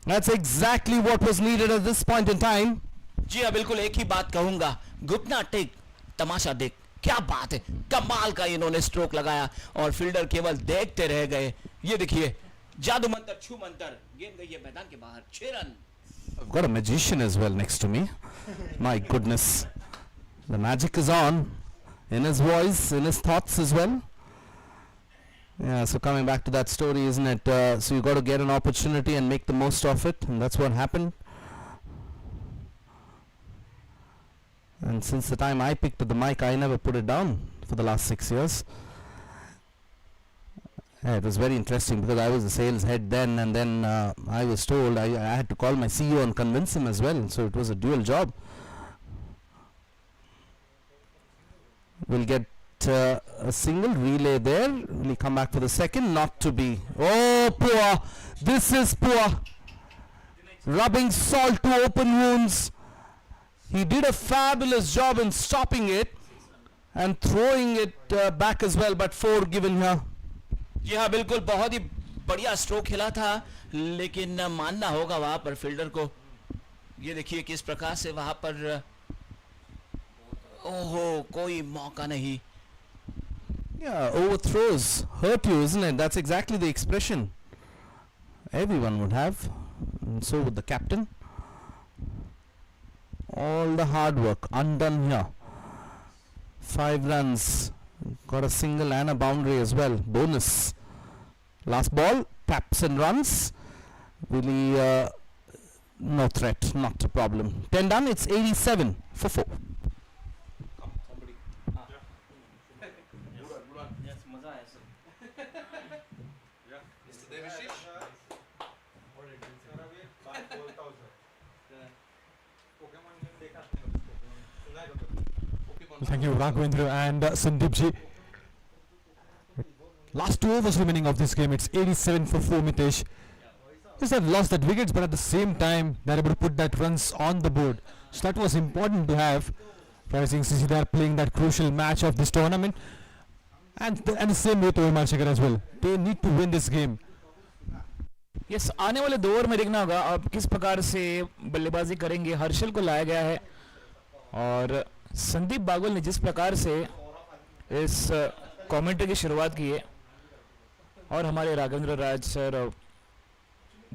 That's exactly what was needed at this point in time. जी हाँ बिल्कुल, एक ही बात कहूँगा, घुटना take तमाशा देख, क्या बात है, कमाल का इन्होंने स्ट्रोक लगाया और फील्डर केवल देखते रह गए. ये देखिए, जादू मंतर छू मंतर, गेंद गई है मैदान के बाहर, 6 run. I've got a magician as well next to me. My goodness, the magic is on in his voice, in his thoughts as well. Yeah, so coming back to that story, isn't it? So you got to get an opportunity and make the most of it, and that's what happened. And since the time I picked up the mic, I never put it down for the last 6 years. Yeah, it was very interesting because I was the sales head then, and then I was told I had to call my CEO and convince him as well. So it was a dual job. We'll get a single relay there. Will he come back for the second? Not to be. Oh, poor. This is poor. Rubbing salt to open wounds. He did a fabulous job in stopping it and throwing it back as well, but 4 given here. जी हाँ बिल्कुल, बहुत ही बढ़िया stroke खेला था, लेकिन मानना होगा वहाँ पर फील्डर को. ये देखिए किस प्रकार से वहाँ पर, ओहो, कोई मौका नहीं. Yeah, overthrows hurt you, isn't it? That's exactly the expression everyone would have, and so would the captain. All the hard work undone here. 5 runs, got a single and a boundary as well. Bonus. Last ball, taps and runs. Really, no threat, not a problem. 10 done. It's 87 for 4. Thank you, Raghavendra and Sandeep ji. Last 2 overs remaining of this game. It's 87 for 4, Mitesh. Yes, they've lost that wickets, but at the same time, they're able to put that runs on the board. So that was important to have. Rising CC, they're playing that crucial match of this tournament. And the same with OMR Checkers as well. They need to win this game. Yes, आने वाले 2 over में देखना होगा अब किस प्रकार से बल्लेबाजी करेंगे. हर्षल को लाया गया है और संदीप बागुल ने जिस प्रकार से इस कमेंट्री की शुरुआत की है, और हमारे राघवेंद्र राज सर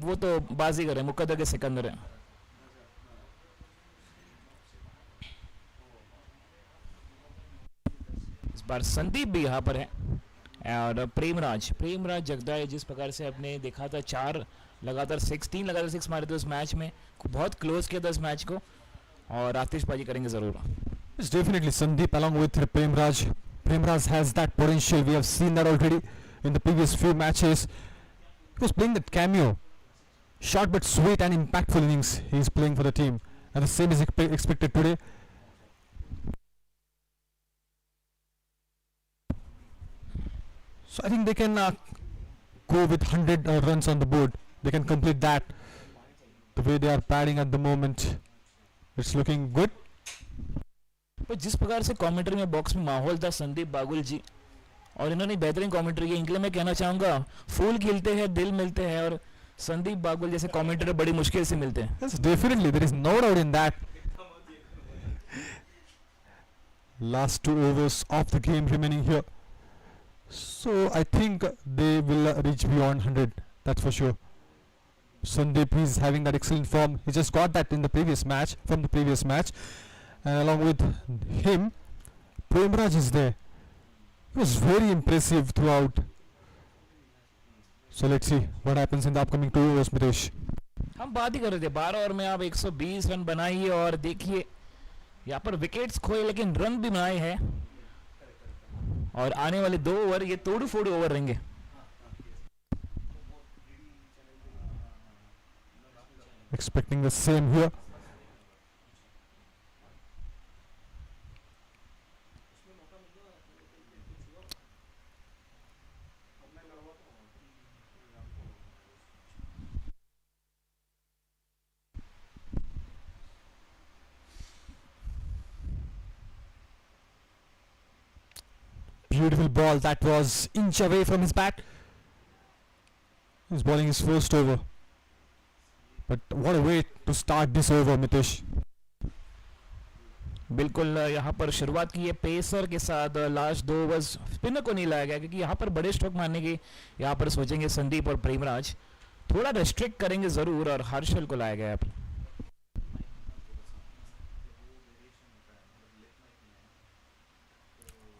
वो तो बाजीगर है, मुकद्दर के सिकंदर है. इस बार संदीप भी यहाँ पर है और प्रेमराज जगदाय जिस प्रकार से आपने देखा था 4 लगातार 6 लगातार 6 मारे थे उस मैच में, बहुत क्लोज किया था इस मैच को, और आतिशबाजी करेंगे जरूर. It's definitely Sandeep along with Premraj Premraj has that potential. We have seen that already in the previous few matches. He was playing that cameo. Short but sweet and impactful innings he is playing for the team. And the same is expected today. So I think they can go with 100 runs on the board. They can complete that. The way they are batting at the moment, it's looking good. पर जिस प्रकार से commentary में box में माहौल था संदीप बागुल जी और इन्होंने बेहतरीन कमेंट्री की, इनके लिए मैं कहना चाहूँगा फूल खिलते हैं दिल मिलते हैं और संदीप बागुल जैसे कमेंटेटर बड़ी मुश्किल से मिलते हैं. Yes, definitely, there is no doubt in that. Last 2 overs of the game remaining here. So I think they will reach beyond 100, that's for sure. Sandeep is having that excellent form. He just got that in the previous match, from the previous match. And along with him, Premraj is there. He was very impressive throughout. So let's see what happens in the upcoming 2 overs, Mitesh. हम बात ही कर रहे थे 12 over में आप 120 run बनाइए और देखिए यहाँ पर विकेट्स खोए लेकिन रन भी बनाए हैं और आने वाले 2 ओवर ये तोड़ू फोड़ू ओवर रहेंगे. Expecting the same here. Beautiful ball that was inch away from his bat. He's bowling his first over. But what a way to start this over, Mitesh. बिल्कुल यहाँ पर शुरुआत की है पेसर के साथ. लास्ट 2 ओवर्स स्पिनर को नहीं लाया गया क्योंकि यहाँ पर बड़े स्ट्रोक मारने की यहाँ पर सोचेंगे संदीप और प्रेमराज. थोड़ा रेस्ट्रिक्ट करेंगे जरूर और हर्षल को लाया गया है.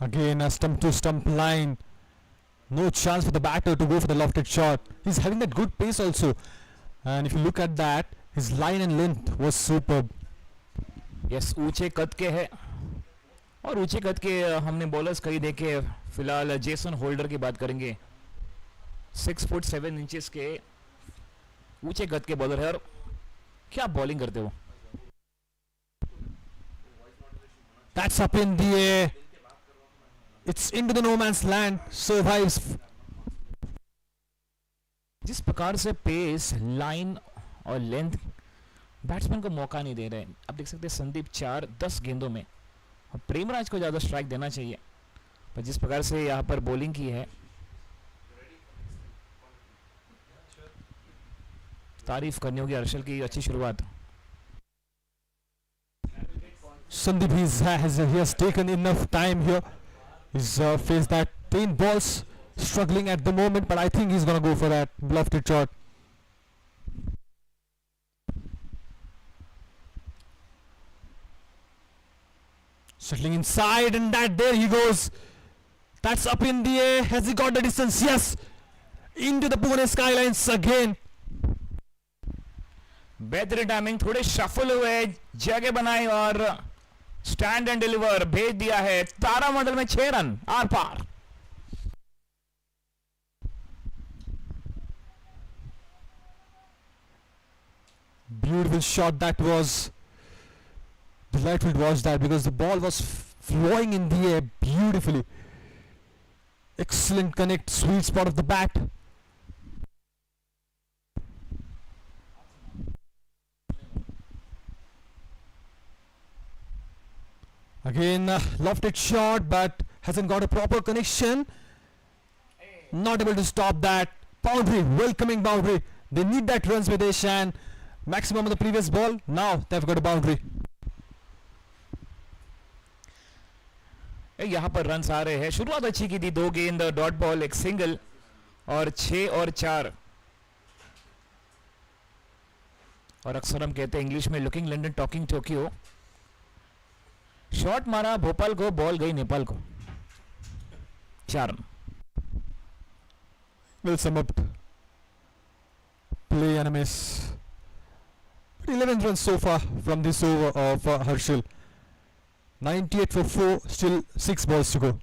Again a stump to stump line. No chance for the batter to go for the lofted shot. He's having that good pace also. And if you look at that, his line and length was superb. Yes ऊंचे कद के है और ऊंचे कद के हमने bowlers कई देखे. फिलहाल जेसन होल्डर की बात करेंगे. 6 फुट 7 इंचेस के ऊंचे कद के बॉलर है और क्या बॉलिंग करते हो. That's up in the air. It's into the no man's land. Survives. जिस प्रकार से पेस लाइन और लेंथ बैट्समैन को मौका नहीं दे रहे हैं. आप देख सकते हैं संदीप 4-10 गेंदों में और प्रेमराज को ज़्यादा स्ट्राइक देना चाहिए. पर जिस प्रकार से यहाँ पर बॉलिंग की है तारीफ करनी होगी हर्षल की अच्छी शुरुआत. Sandeep he has taken enough time here. He's faced that 10 balls, struggling at the moment, but I think he's gonna go for that lofted shot. Settling inside, and there he goes. That's up in the air. Has he got the distance? Yes. Into the Pune skylines again. बेहतरीन timing. थोड़े shuffle हुए जगह बनाई और stand and deliver भेज दिया है. तारामंडल में 6 रन आर पार. Beautiful shot that was. Delightful to watch that because the ball was flowing in the air beautifully. Excellent connect, sweet spot of the bat. Again, lofted shot, but hasn't got a proper connection. Not able to stop that. Boundary, welcoming boundary. They need that runs with and maximum of the previous ball. Now they've got a boundary. यहाँ पर run आ रहे हैं. शुरुआत अच्छी की थी. 2 गेंद dot ball 1 single और 6 और 4. और अक्सर हम कहते हैं इंग्लिश में looking London talking Tokyo. Shot मारा भोपाल को, बॉल गई नेपाल को. 4 run. Will sum up play and a miss. 11 runs so far from this over of Harshal. 98 for 4, still 6 balls to go.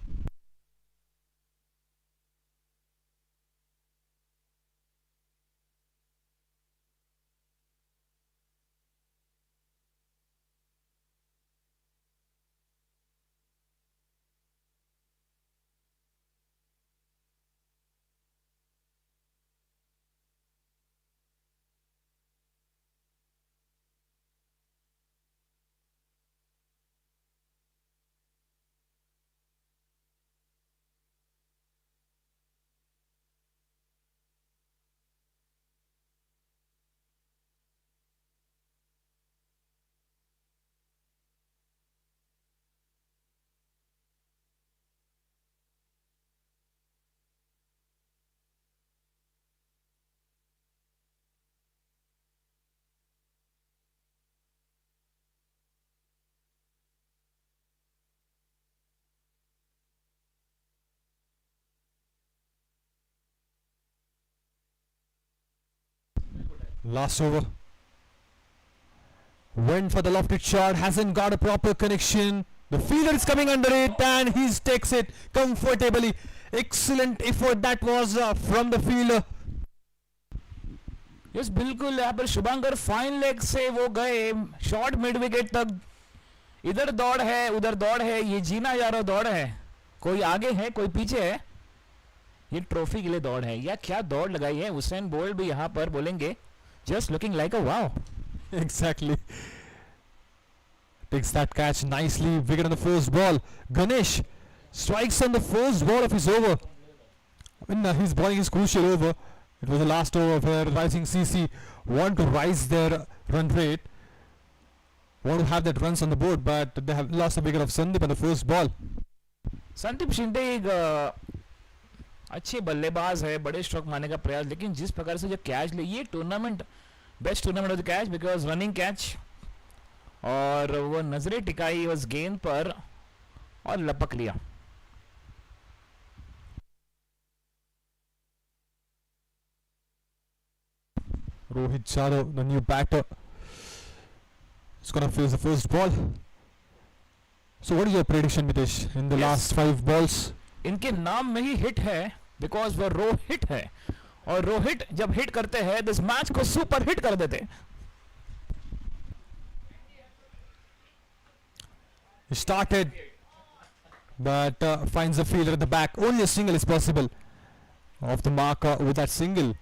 Last over. Went for the lofted shot, hasn't got a proper connection. The fielder is coming under it and he takes it comfortably. Excellent effort that was from the fielder. Yes बिल्कुल, यहाँ पर शुभंकर fine leg से वो गए short mid wicket तक. इधर दौड़ है उधर दौड़ है, ये जीना जा रहा दौड़ है. कोई आगे है कोई पीछे है, ये ट्रॉफी के लिए दौड़ है. या क्या दौड़ लगाई है. हुसैन बोल्ट भी यहाँ पर बोलेंगे just looking like a wow. Exactly. Takes that catch nicely. Wicket on the first ball. Ganesh strikes on the first ball of his over. When his bowling is crucial over. It was the last over where Rising CC want to rise their run rate. Want to have that runs on the board, but they have lost the wicket of Sandeep on the first ball. Sandeep Shinde एक अच्छे बल्लेबाज है, बड़े stroke मारने का प्रयास, लेकिन जिस प्रकार से जो कैच ले, ये tournament best tournament of the catch because running catch, और वो नजरें टिकाई उस गेंद पर और लपक लिया. Rohit Yadav, the new batter, is going to face the first ball. So what is your prediction, Mitesh, in the last 5 balls? इनके नाम में ही हिट है बिकॉज वो रोहित है, और रोहित जब हिट करते हैं तो इस मैच को सुपर हिट कर देते. He started, but finds the fielder at the back. Only a single is possible. Off the mark with that single.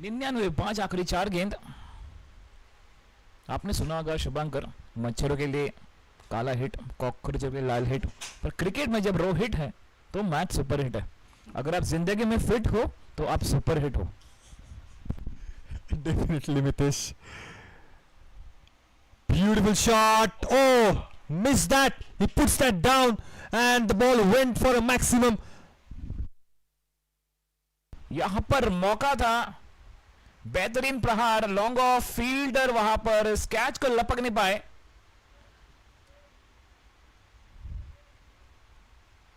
निन्यानवे 5 आखिरी 4 गेंद. आपने सुना होगा शुभंकर, मच्छरों के लिए काला हिट, कॉकरोचों के लिए लाल हिट, पर क्रिकेट में जब रो हिट है तो मैच सुपर हिट है. अगर आप जिंदगी में फिट हो तो आप सुपर हिट हो. Definitely, Mitesh. Beautiful shot. Oh, missed that. He puts that down and the ball went for a maximum. यहां पर मौका था, बेहतरीन प्रहार, लॉन्ग ऑफ, फील्डर वहां पर इस कैच को लपक नहीं पाए.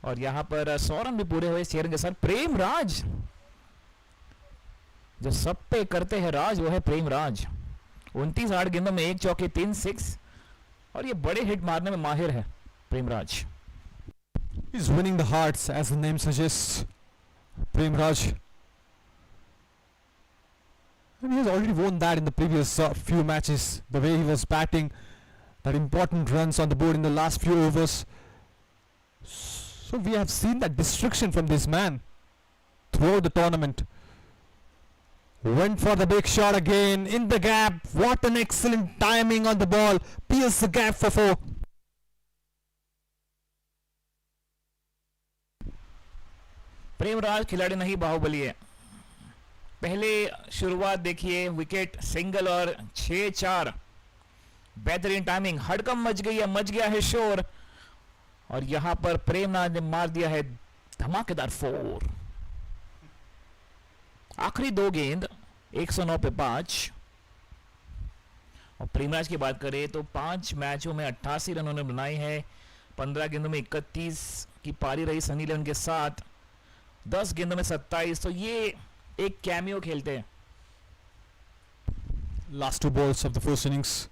और यहां पर 100 रन भी पूरे हुए शेयर के साथ. प्रेम राज, जो सब पे करते हैं राज, वो है प्रेम राज. 29 8 गेंदों में 1 चौके 3 6, और ये बड़े हिट मारने में माहिर है प्रेम राज. He's winning the hearts, as the name suggests. Prem Raj. And he has already won that in the previous few matches. The way he was batting, that important runs on the board in the last few overs. So we have seen that destruction from this man throughout the tournament. Went for the big shot again in the gap. What an excellent timing on the ball. Pierce the gap for 4. Premraj खिलाड़ी नहीं, बाहुबली है. पहले शुरुआत देखिए, wicket single और 6-4. बेहतरीन timing, हड़कम much गई है, मच गया है शोर, और यहां पर प्रेमराज ने मार दिया है धमाकेदार 4. आखिरी 2 गेंद 109 पे 5. और प्रेमराज की बात करें तो 5 मैचों में 88 रन उन्होंने बनाए हैं. 15 गेंदों में 31 की पारी रही सनी लियोन के साथ. 10 गेंदों में 27. तो ये एक कैमियो खेलते हैं. Last 2 balls of the first innings.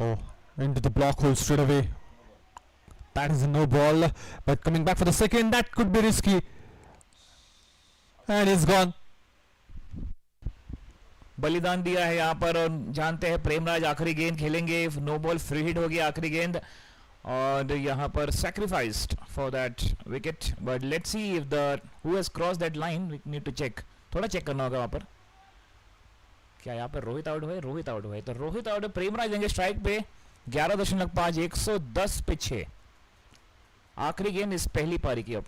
Oh, into the block hole straight away. That is a no ball. But coming back for the second, that could be risky. And it's gone. बलिदान दिया है यहाँ पर, और जानते हैं प्रेमराज आखिरी गेंद खेलेंगे. नो बॉल, फ्री हिट होगी आखिरी गेंद, और यहाँ पर sacrificed for that wicket. But let's see if the who has crossed that line. We need to check. थोड़ा चेक करना होगा वहाँ पर. क्या यहाँ पर रोहित आउट हुए? रोहित आउट हुए, तो रोहित आउट. प्रेमराज देंगे स्ट्राइक पे 11.5, 110 पे 6. आखिरी गेंद इस पहली पारी की. अब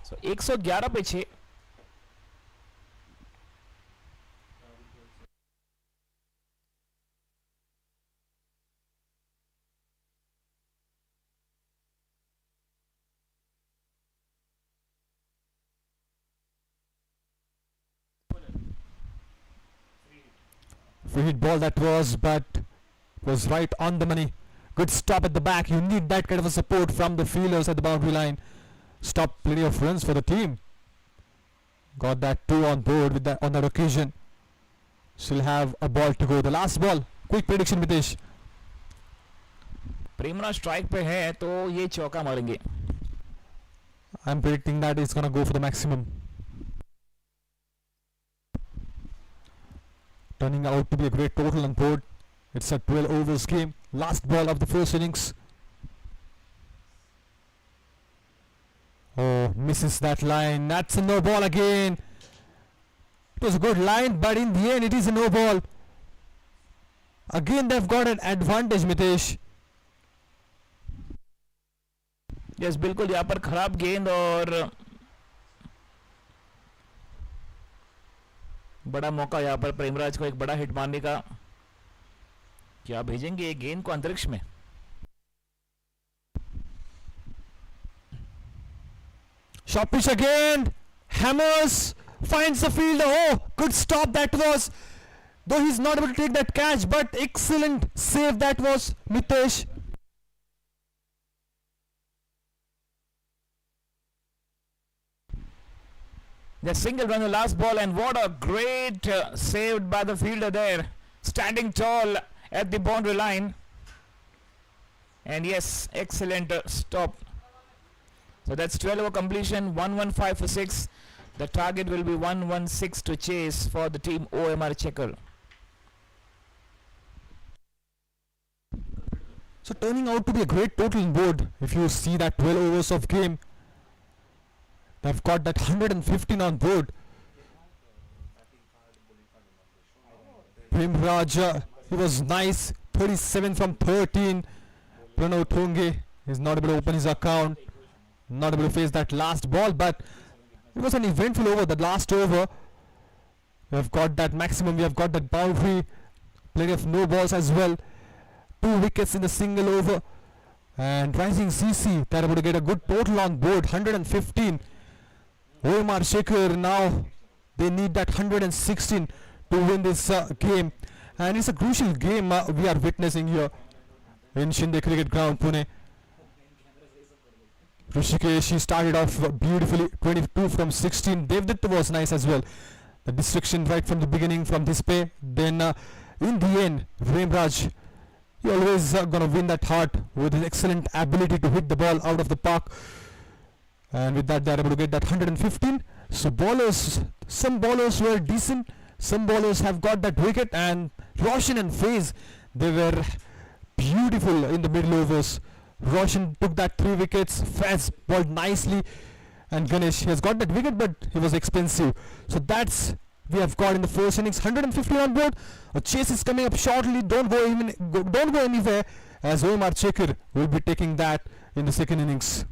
So 111 पे 6. Free hit ball that was right on the money. Good stop at the back. You need that kind of a support from the fielders at the boundary line. Stop plenty of runs for the team. Got that 2 on board with that on that occasion. Still have a ball to go. The last ball. Quick prediction, Mitesh. Premraj strike पे है तो ये चौका मारेंगे. I'm predicting that it's gonna go for the maximum. Turning out to be a great total on board. It's a 12 overs game. Last ball of the first innings. Oh, misses that line. That's a no ball again. It was a good line, but in the end it is a no ball. Again they've got an advantage, Mitesh. Yes बिल्कुल यहाँ पर खराब गेंद और बड़ा मौका यहाँ पर प्रेमराज को एक बड़ा हिट मारने का. क्या भेजेंगे ये गेंद को अंतरिक्ष में? Short pitch again. Hammers. Finds the fielder. Oh, good stop that was. Though he's not able to take that catch, but excellent save that was, Mitesh. The single run the last ball, and what a great saved by the fielder there, standing tall at the boundary line. And yes, excellent stop. So that's 12 over completion, 115 for 6. The target will be 116 to chase for the team OMR Checker. So turning out to be a great total on board. If you see that 12 overs of game, they've got that 115 on board. Prem Raja, he was nice, 37 from 13. Pranav Thonge is not able to open his account, not able to face that last ball, but it was an eventful over, the last over. We have got that maximum, we have got that boundary, plenty of no balls as well. 2 wickets in the single over. And Rising CC, they're able to get a good total on board, 115. OMR Checker now, they need that 116 to win this game. And it's a crucial game we are witnessing here in Shinde Cricket Ground, Pune. Rishikesh, he started off beautifully, 22 from 16. Devdatta was nice as well. The distraction right from the beginning from this play. Then in the end, Premraj, he always gonna win that heart with his excellent ability to hit the ball out of the park. And with that, they are able to get that 115. So bowlers, some bowlers were decent. Some bowlers have got that wicket, and Roshan and Faiz, they were beautiful in the middle overs. Roshan took that 3 wickets. Faiz bowled nicely, and Ganesh has got that wicket, but he was expensive. So that's we have got in the first innings. 150 on board. A chase is coming up shortly. Don't go anywhere, as OMR Checker will be taking that in the second innings.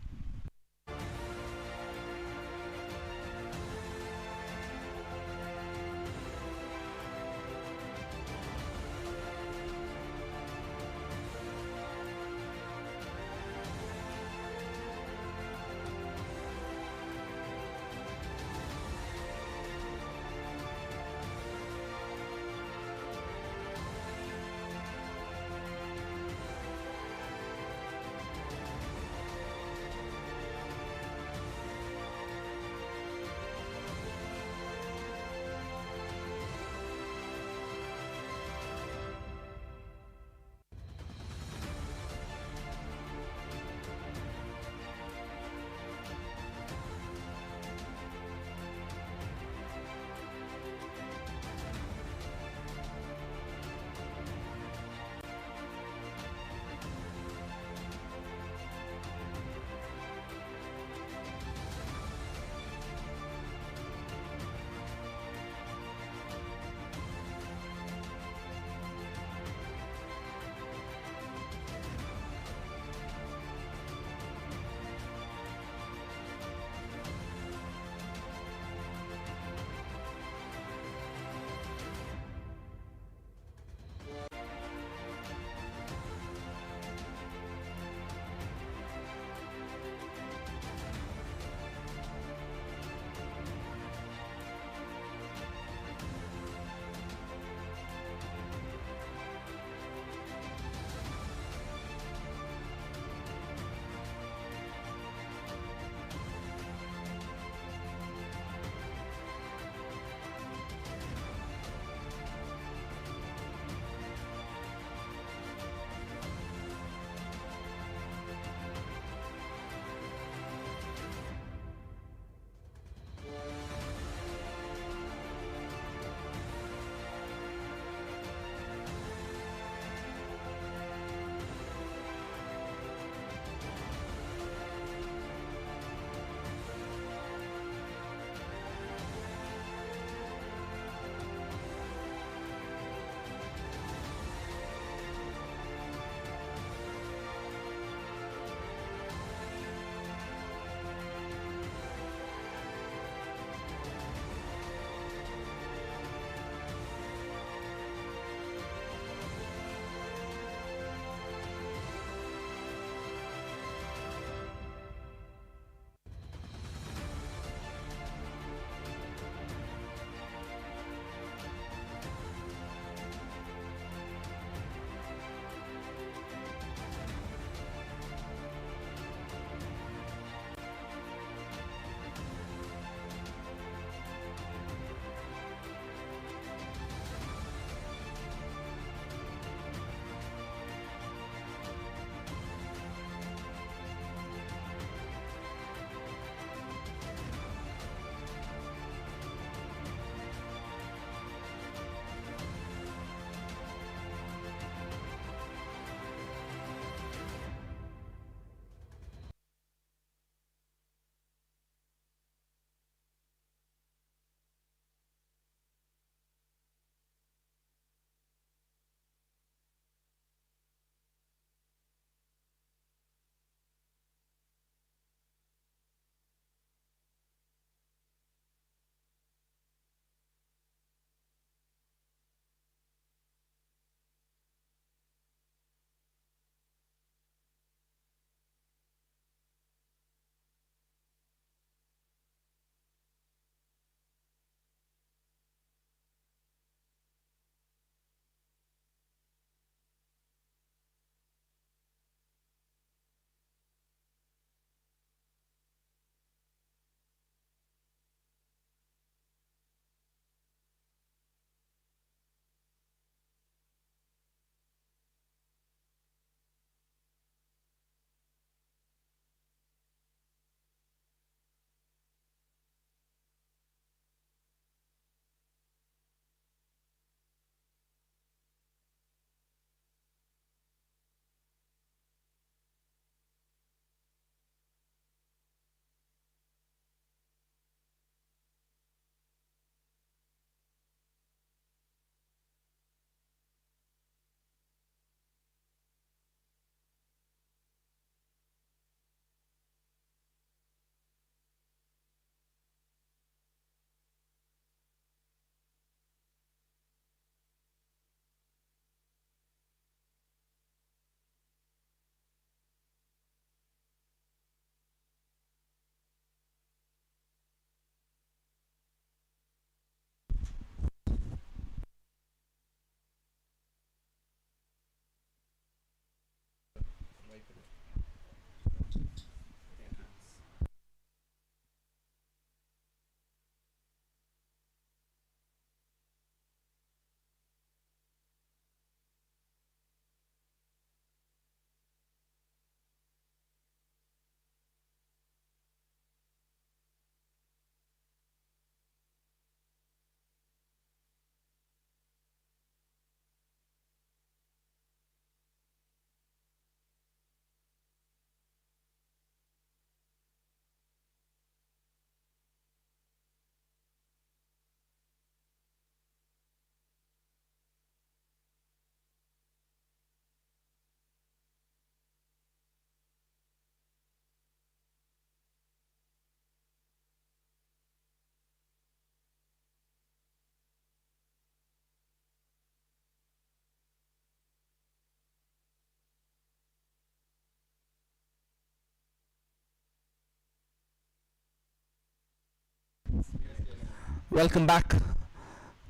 Welcome back.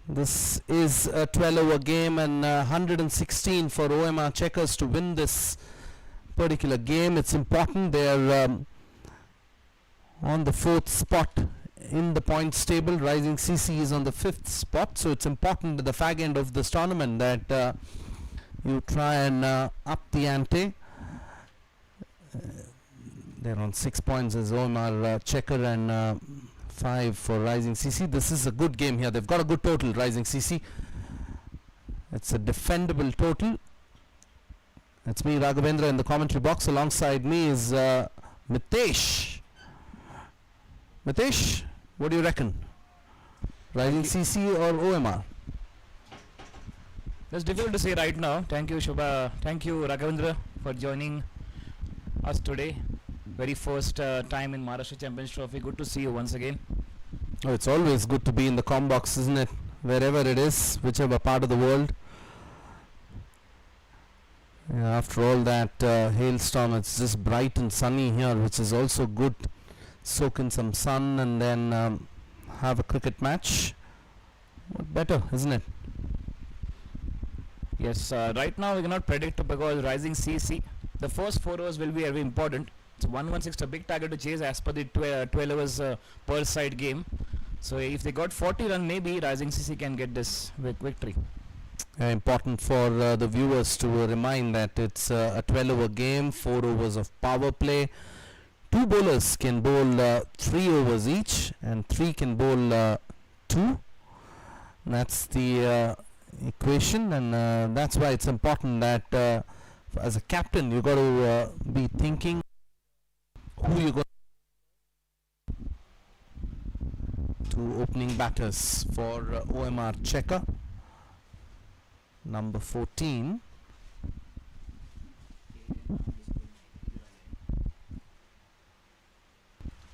This is a 12-over game and 116 for OMR Checkers to win this particular game. It's important. They're on the 4th spot in the points table. Rising CC is on the 5th spot, so it's important at the fag end of this tournament that you try and up the ante. They're on 6 points as OMR Checker and 5 for Rising CC. This is a good game here. They've got a good total, Rising CC. It's a defendable total. That's me, Raghavendra, in the commentary box. Alongside me is Mitesh. Mitesh, what do you reckon? Rising CC or OMR? That's difficult to say right now. Thank you, Shubha. Thank you, Raghavendra, for joining us today. Very first time in Maharashtra Champions Trophy. Good to see you once again. Oh, it's always good to be in the com box, isn't it? Wherever it is, whichever part of the world. Yeah, after all that hailstorm, it's just bright and sunny here, which is also good. Soak in some sun and then have a cricket match. What better, isn't it? Yes, right now we cannot predict because Rising CC, the first 4 overs will be very important. It's 116, a big target to chase as per the 12 overs per side game. So if they got 40 runs, maybe Rising CC can get this victory. Important for the viewers to remind that it's a 12-over game, 4 overs of power play. 2 bowlers can bowl 3 overs each and 3 can bowl 2. That's the equation, and that's why it's important that as a captain you got to be thinking who you got to opening batters for OMR Checker. Number 14.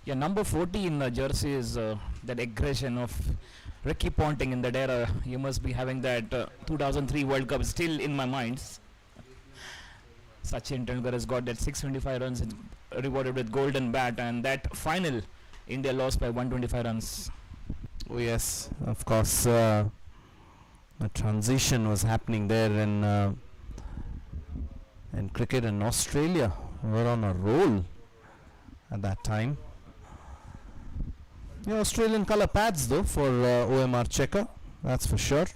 Yeah, number 14 jersey is that aggression of Ricky Ponting in that era. You must be having that 2003 World Cup still in my mind. Sachin Tendulkar has got that 625 runs and rewarded with golden bat, and that final India lost by 125 runs. Oh yes, of course. A transition was happening there in cricket, and Australia were on a roll at that time. Yeah, Australian colour pads though for OMR Checker, that's for sure.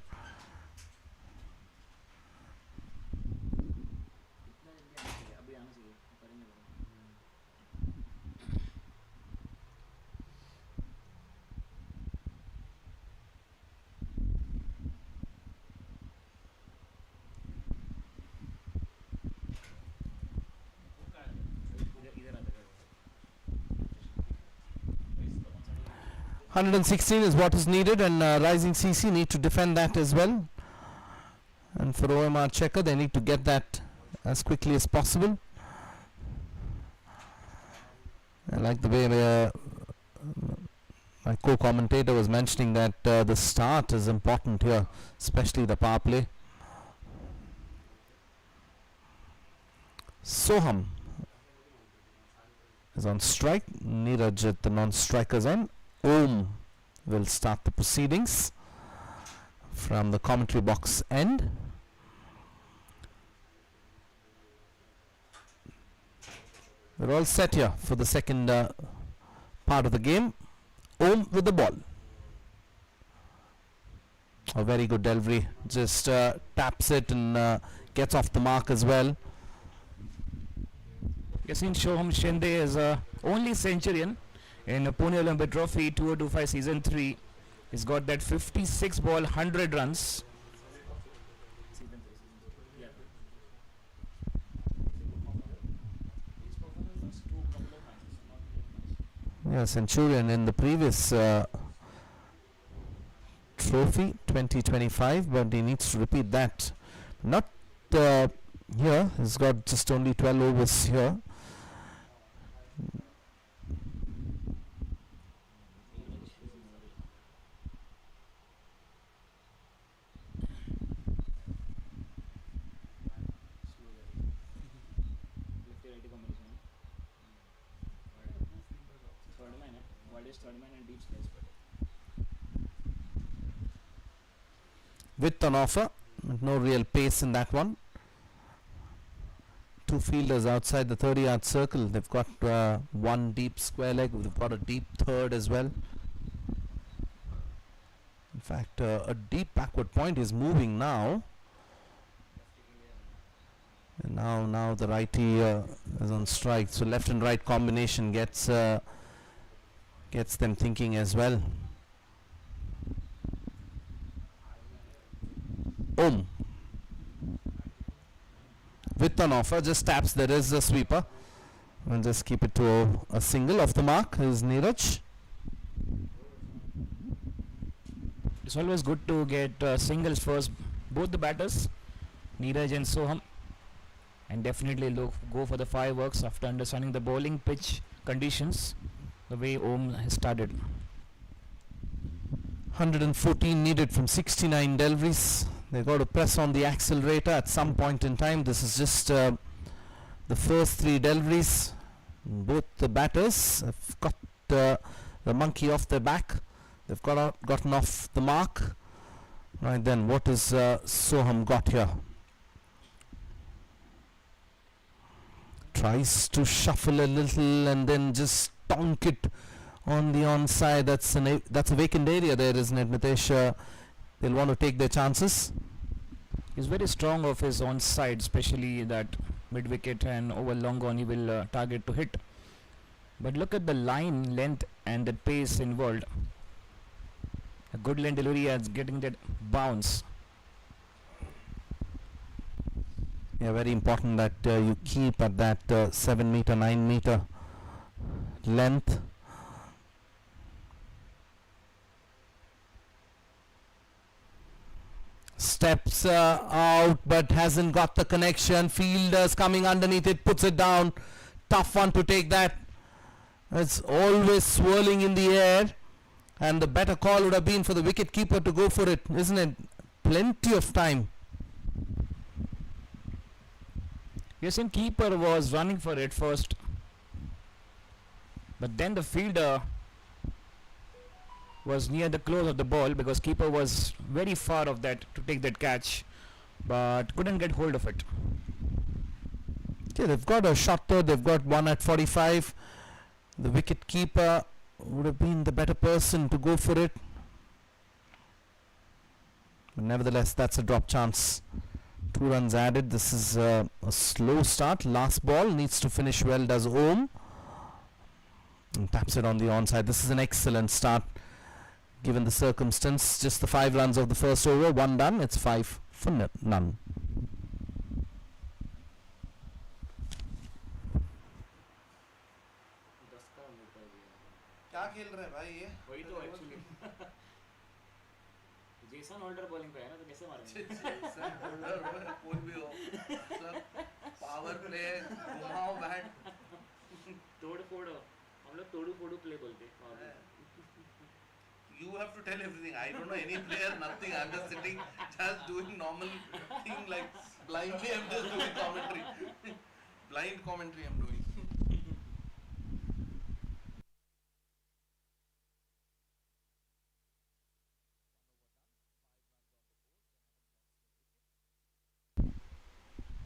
.116 is what is needed, and Rising CC need to defend that as well. And for OMR Checker, they need to get that as quickly as possible. I like the way my co-commentator was mentioning that the start is important here, especially the power play. Soham is on strike. Neeraj at the non-strikers end. Om will start the proceedings from the commentary box end. We're all set here for the second part of the game. Om with the ball. A very good delivery. Just taps it and gets off the mark as well. Yasin Shoham Shende is only centurion in Pune Olympic Trophy 2025 season 3. He's got that 56 ball 100 runs. Yeah, centurion in the previous trophy 2025, but he needs to repeat that. Not here. He's got just only 12 overs here. Width on offer, but no real pace in that one. Two fielders outside the 30-yard circle. They've got one deep square leg. They've got a deep third as well. In fact, a deep backward point is moving now. And now the righty is on strike. So left and right combination gets them thinking as well. Om with an offer, just taps. There is a sweeper. We'll just keep it to a single. Off the mark is Neeraj. It's always good to get singles first, both the batters, Neeraj and Soham, and definitely go for the fireworks after understanding the bowling pitch conditions, the way Om has started. 114 needed from 69 deliveries. They got to press on the accelerator at some point in time. This is just the first 3 deliveries. Both the batters have got the monkey off their back. They've gotten off the mark. Right then, what is Soham got here? Tries to shuffle a little and then just tonk it on the onside. That's a vacant area there, isn't it, Mitesh? They'll want to take their chances. He's very strong of his onside, especially that mid wicket and over long on he will target to hit. But look at the line length and the pace involved. A good line delivery as getting that bounce. Yeah, very important that you keep at that 7 meter, 9 meter length. Steps out but hasn't got the connection. Fielders coming underneath it, puts it down. Tough one to take that. It's always swirling in the air, and the better call would have been for the wicket keeper to go for it, isn't it? Plenty of time. Yes, and keeper was running for it first, but then the fielder was near the close of the ball because keeper was very far of that to take that catch, but couldn't get hold of it. Okay, they've got a shot there. They've got one at 45. The wicket keeper would have been the better person to go for it, but nevertheless that's a drop chance. 2 runs added. This is a slow start. Last ball needs to finish well, does Om, and taps it on the onside. This is an excellent start given the circumstance. Just the 5 runs of the first over, 1 done. It's 5 for none. क्या खेल रहे हैं भाई ये? वही तो actually Jason holder bowling पे है ना, तो कैसे मारेंगे? कोई भी हो सर, पावर प्ले, घुमाओ बैट, तोड़ फोड़, हम लोग तोड़ू फोड़ू प्ले बोलते हैं. you have to tell everything. I don't know any player, nothing. I'm just sitting, just doing normal thing like blindly. I'm just doing commentary. Blind commentary I'm doing.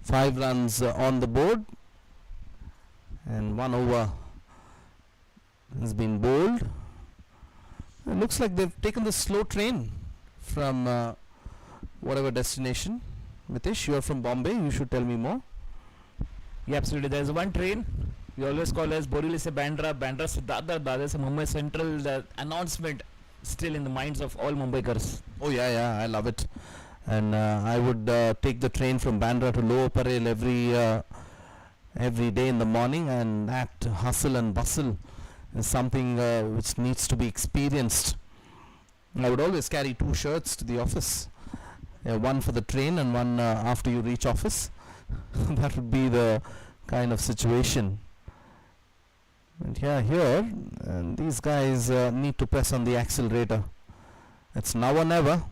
Five runs on the board, And 1 over has been bowled. It looks like they've taken the slow train from whatever destination. Mitesh, you are from Bombay, you should tell me more. Yeah, absolutely. There's one train. We always call as Borivali se Bandra, Bandra se Dadar, Dadar se Mumbai Central. The announcement still in the minds of all Mumbaikars. Oh yeah, I love it. And I would take the train from Bandra to Lower Parel every day in the morning, and that hustle and bustle is something which needs to be experienced. I would always carry 2 shirts to the office, one for the train and one after you reach office. That would be the kind of situation. And here these guys need to press on the accelerator. It's now or never.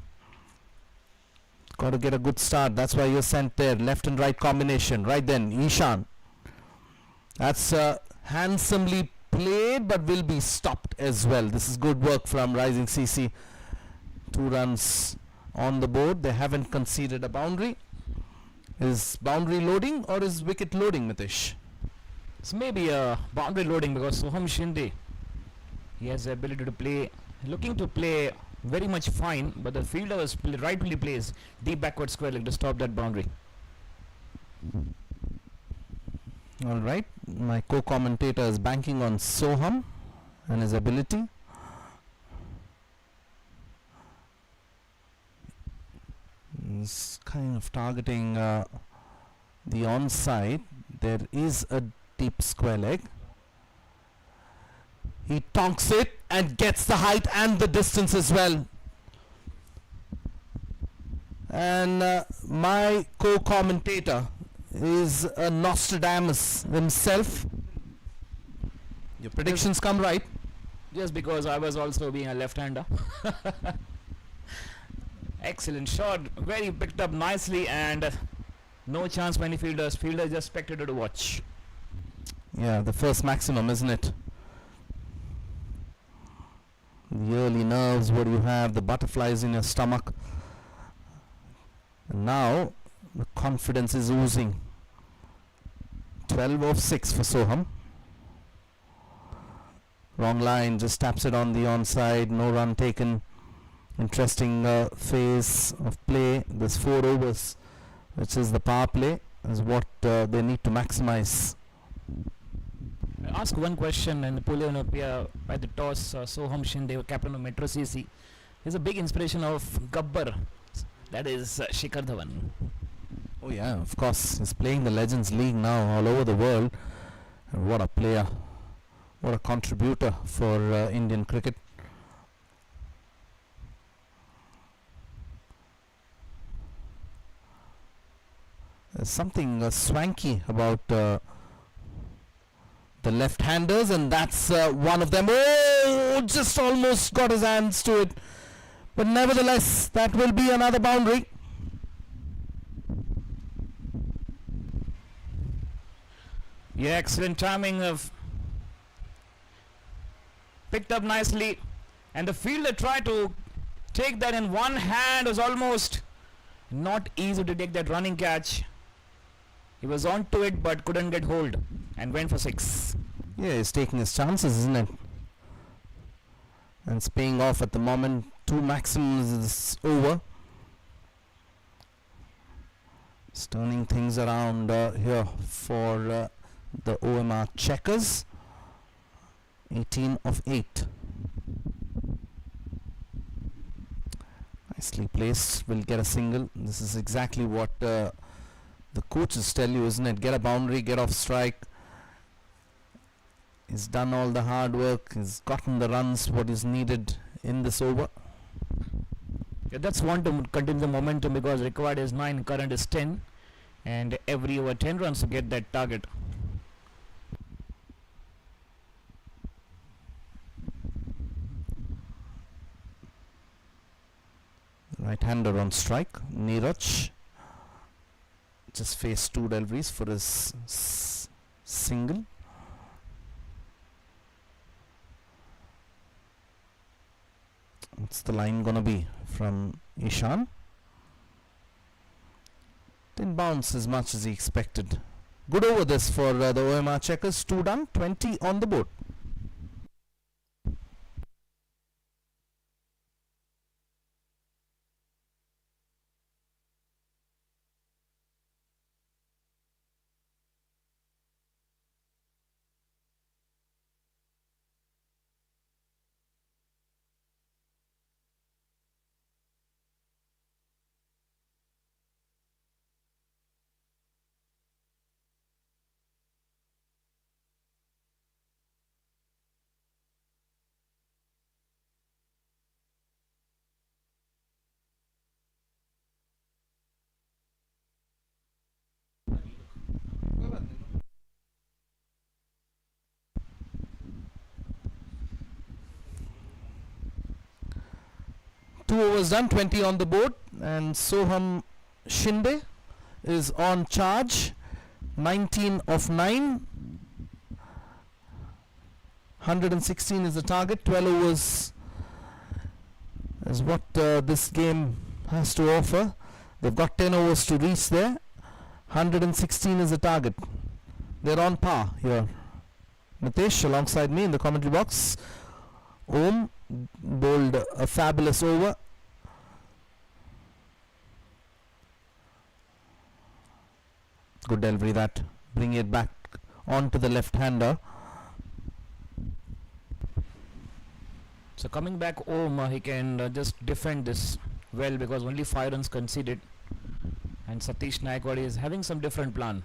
Got to get a good start. That's why you're sent there. Left and right combination. Right then, Ishan. That's handsomely played, but will be stopped as well. This is good work from Rising CC. 2 runs on the board. They haven't conceded a boundary. Is boundary loading or is wicket loading, Mitesh? It's maybe a boundary loading because Soham Shinde, he has the ability to play, looking to play very much fine, but the fielder was rightfully plays deep backward square leg to stop that boundary. Alright, my co-commentator is banking on Soham and his ability. He's kind of targeting the onside. There is a deep square leg. He tonks it and gets the height and the distance as well. And my co-commentator is a Nostradamus himself. Your predictions come right. Just because I was also being a left-hander. Excellent shot, very picked up nicely, and no chance for any fielders. Fielder just spectator to watch. Yeah, the first maximum, isn't it? The early nerves, what do you have? The butterflies in your stomach. And now the confidence is oozing. 12 of 6 for Soham. Wrong line, just taps it on the onside, no run taken. Interesting phase of play. There's 4 overs, which is the power play, is what they need to maximize. I ask one question, and by the toss, Soham Shinde, captain of Metro CC, is a big inspiration of Gabbar. That is Shikhar Dhawan. Oh yeah, of course. He's playing the Legends League now all over the world. And what a player. What a contributor for Indian cricket. There's something swanky about the left-handers, and that's one of them. Oh, just almost got his hands to it. But nevertheless, that will be another boundary. Yeah, excellent timing of picked up nicely, and the fielder tried to take that in one hand. Was almost not easy to take that running catch. He was on to it but couldn't get hold and went for 6. Yeah, he's taking his chances, isn't it? And it's paying off at the moment. 2 maximums is over. It's turning things around here for the OMR Checkers. 18 of 8. Nicely placed. Will get a single. This is exactly what the coaches tell you, isn't it? Get a boundary, get off strike. He's done all the hard work. He's gotten the runs what is needed in this over. Yeah, that's one to continue the momentum, because required is 9, current is 10, and every over 10 runs to get that target. Right-hander on strike. Neeraj just faced 2 deliveries for his single. What's the line gonna be from Ishan? Didn't bounce as much as he expected. Good over this for the OMR Checkers. 2 done, 20 on the board. Two overs done, 20 on the board, and Soham Shinde is on charge. 19 of 9. 116 is the target. 12 overs is what this game has to offer. They've got 10 overs to reach there. 116 is the target. They're on par here. Nitesh alongside me in the commentary box. Om bowled a fabulous over. Good delivery that. Bring it back onto the left-hander. So coming back home, he can just defend this well because only 5 runs conceded. And Satish Naikwadi is having some different plan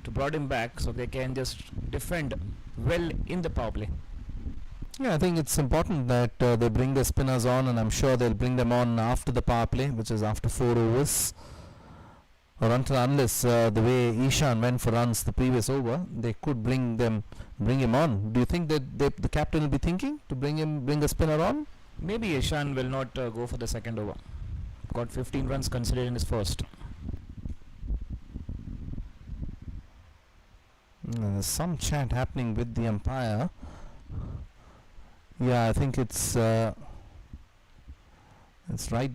to brought him back so they can just defend well in the power play. Yeah, I think it's important that they bring the spinners on, and I'm sure they'll bring them on after the power play, which is after 4 overs. Or unless the way Ishan went for runs the previous over, they could bring him on. Do you think that the captain will be thinking to bring the spinner on? Maybe Ishan will not go for the second over. Got 15 runs considered in his first. There's some chat happening with the umpire. Yeah, I think it's right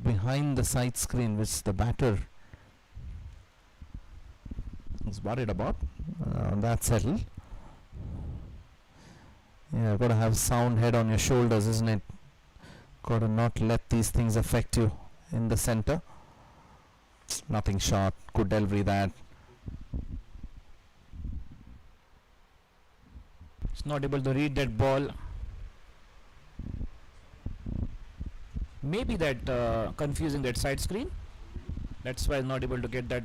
behind the side screen, which the batter is worried about. That's settled. Yeah, got to have sound head on your shoulders, isn't it? Got to not let these things affect you in the center. Nothing short. Good delivery that. It's not able to read that ball. Maybe that confusing that side screen. That's why not able to get that.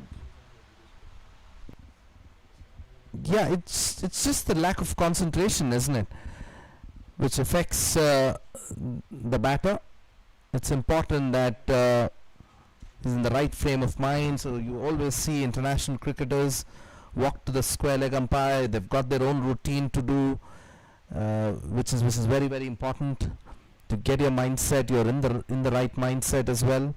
Yeah, it's just the lack of concentration, isn't it, which affects the batter. It's important that he's in the right frame of mind. So you always see international cricketers walk to the square leg umpire. They've got their own routine to do, which is very, very important to get your mindset. You're in the right mindset as well.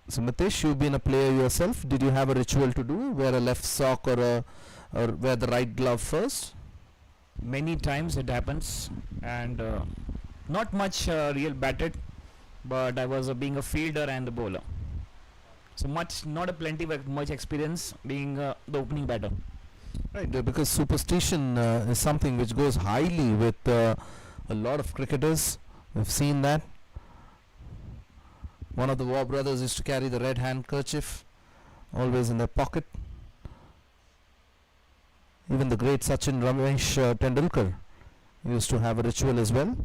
So Mitesh, you've been a player yourself. Did you have a ritual to do? Wear a left sock or wear the right glove first? Many times it happens, and not much real batted, but I was being a fielder and the bowler. So not a plenty but much experience being the opening batter. Right, because superstition is something which goes highly with a lot of cricketers. We've seen that. One of the War brothers used to carry the red handkerchief always in their pocket. Even the great Sachin Ramesh Tendulkar used to have a ritual as well.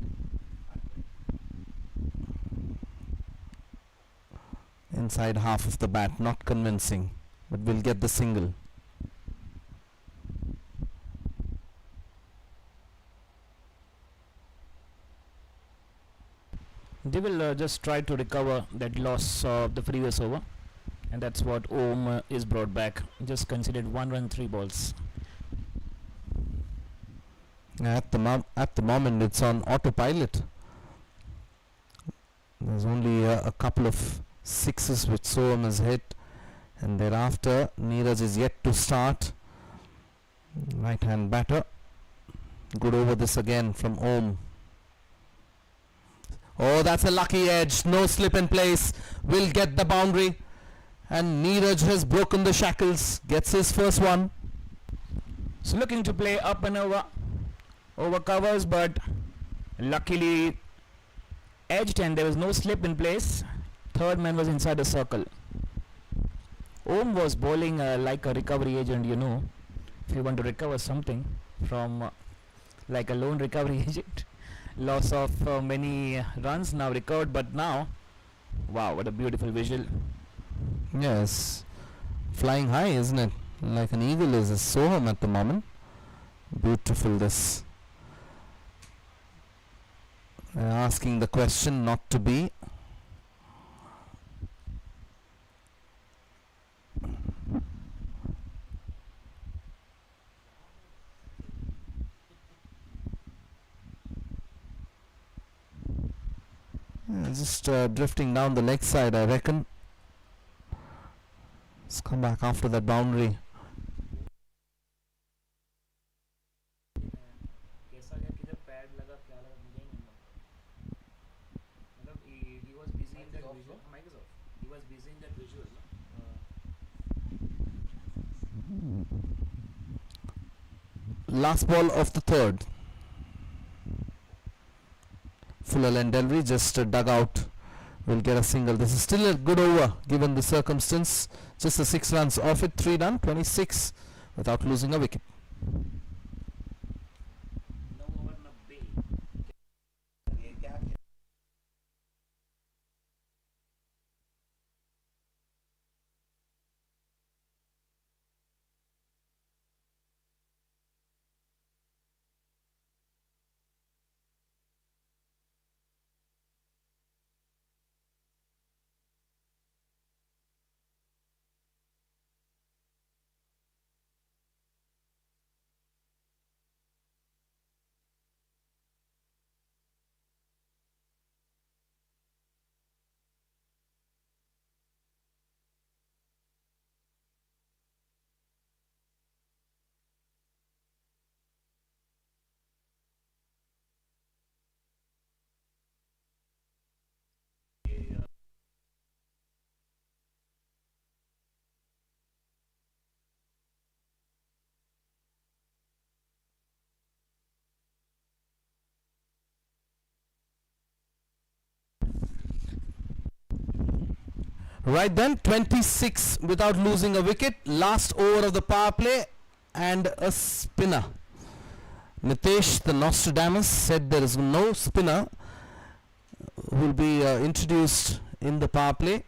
Inside half of the bat, not convincing, but we'll get the single. They will just try to recover that loss of the previous over, and that's what Om is brought back. Just considered 1 run 3 balls. At the moment it's on autopilot. There's only a couple of sixes which Soham has hit, and thereafter Neeraj is yet to start. Right hand batter. Good over this again from Om. Oh, that's a lucky edge. No slip in place. Will get the boundary. And Neeraj has broken the shackles, gets his first one. So looking to play up and over covers, but luckily edged and there was no slip in place. Third man was inside the circle. Om was bowling like a recovery agent, you know. If you want to recover something from like a lone recovery agent, loss of many runs, now recovered, but now, wow, what a beautiful visual. Yes, flying high, isn't it? Like an eagle is a Soham at the moment. Beautiful this. Asking the question not to be. Just drifting down the leg side, I reckon. Let's come back after that boundary. Last ball of the third. Fuller and Delry just dug out. Will get a single. This is still a good over given the circumstance. Just the 6 runs off it. 3 done. 26 without losing a wicket. Right then, 26 without losing a wicket. Last over of the power play and a spinner. Mitesh, the Nostradamus, said there is no spinner who will be introduced in the power play.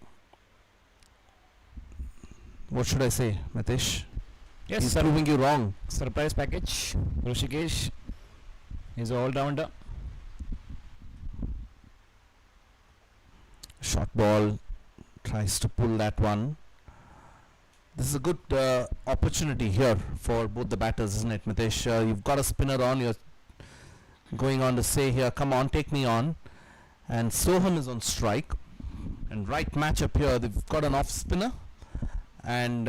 What should I say, Mitesh? Yes, He's sir. proving you wrong. Surprise package. Rishikesh is an all-rounder. Short ball, tries to pull that one. This is a good opportunity here for both the batters, isn't it, Mitesh? You've got a spinner on, you're going on to say here, come on, take me on. And Soham is on strike. And right matchup here, they've got an off spinner. And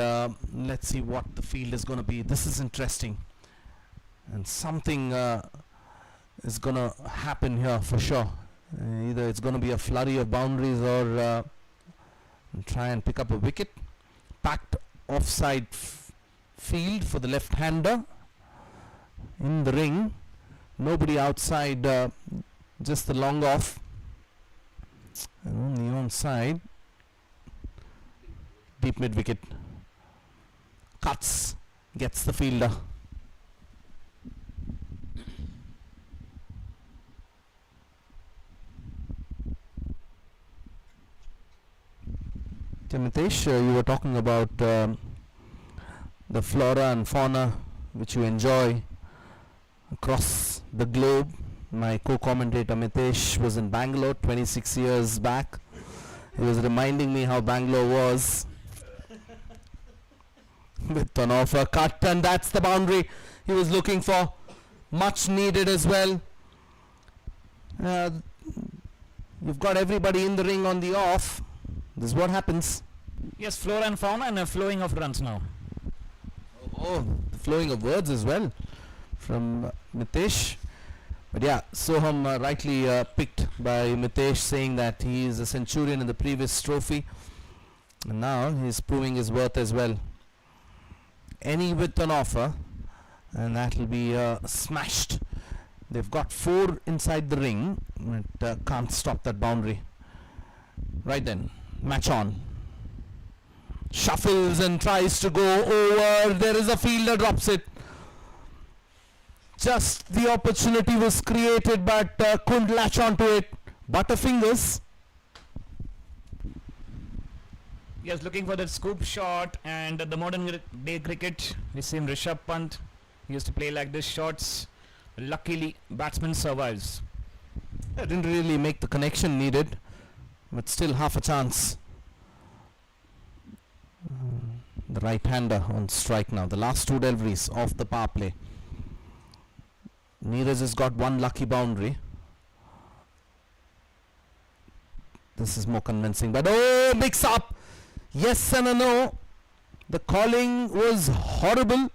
let's see what the field is going to be. This is interesting. And something is going to happen here for sure. Either it's going to be a flurry of boundaries or try and pick up a wicket. Packed offside field for the left-hander in the ring. Nobody outside, just the long off. And on the onside, deep mid wicket. Cuts, gets the fielder. Mitesh, you were talking about the flora and fauna which you enjoy across the globe. My co-commentator Mitesh was in Bangalore 26 years back. He was reminding me how Bangalore was with an offer cut, and that's the boundary he was looking for. Much needed as well. You've got everybody in the ring on the off. This is what happens. Yes, flora and fauna and a flowing of runs now. Oh, the flowing of words as well from Mitesh. But yeah, Soham rightly picked by Mitesh, saying that he is a centurion in the previous trophy. And now he's proving his worth as well. Any width on offer, and that will be smashed. They've got 4 inside the ring, but can't stop that boundary. Right then, match on. Shuffles and tries to go over. There is a fielder, drops it. Just the opportunity was created, but couldn't latch onto it. Butterfingers. Yes, looking for that scoop shot, and the modern day cricket, we see Rishabh Pant. He used to play like this shots. Luckily, batsman survives. I didn't really make the connection needed, but still half a chance. The right-hander on strike now. The last 2 deliveries of the power play. Neeraj has got 1 lucky boundary. This is more convincing, but oh, mix up. Yes and a no. The calling was horrible,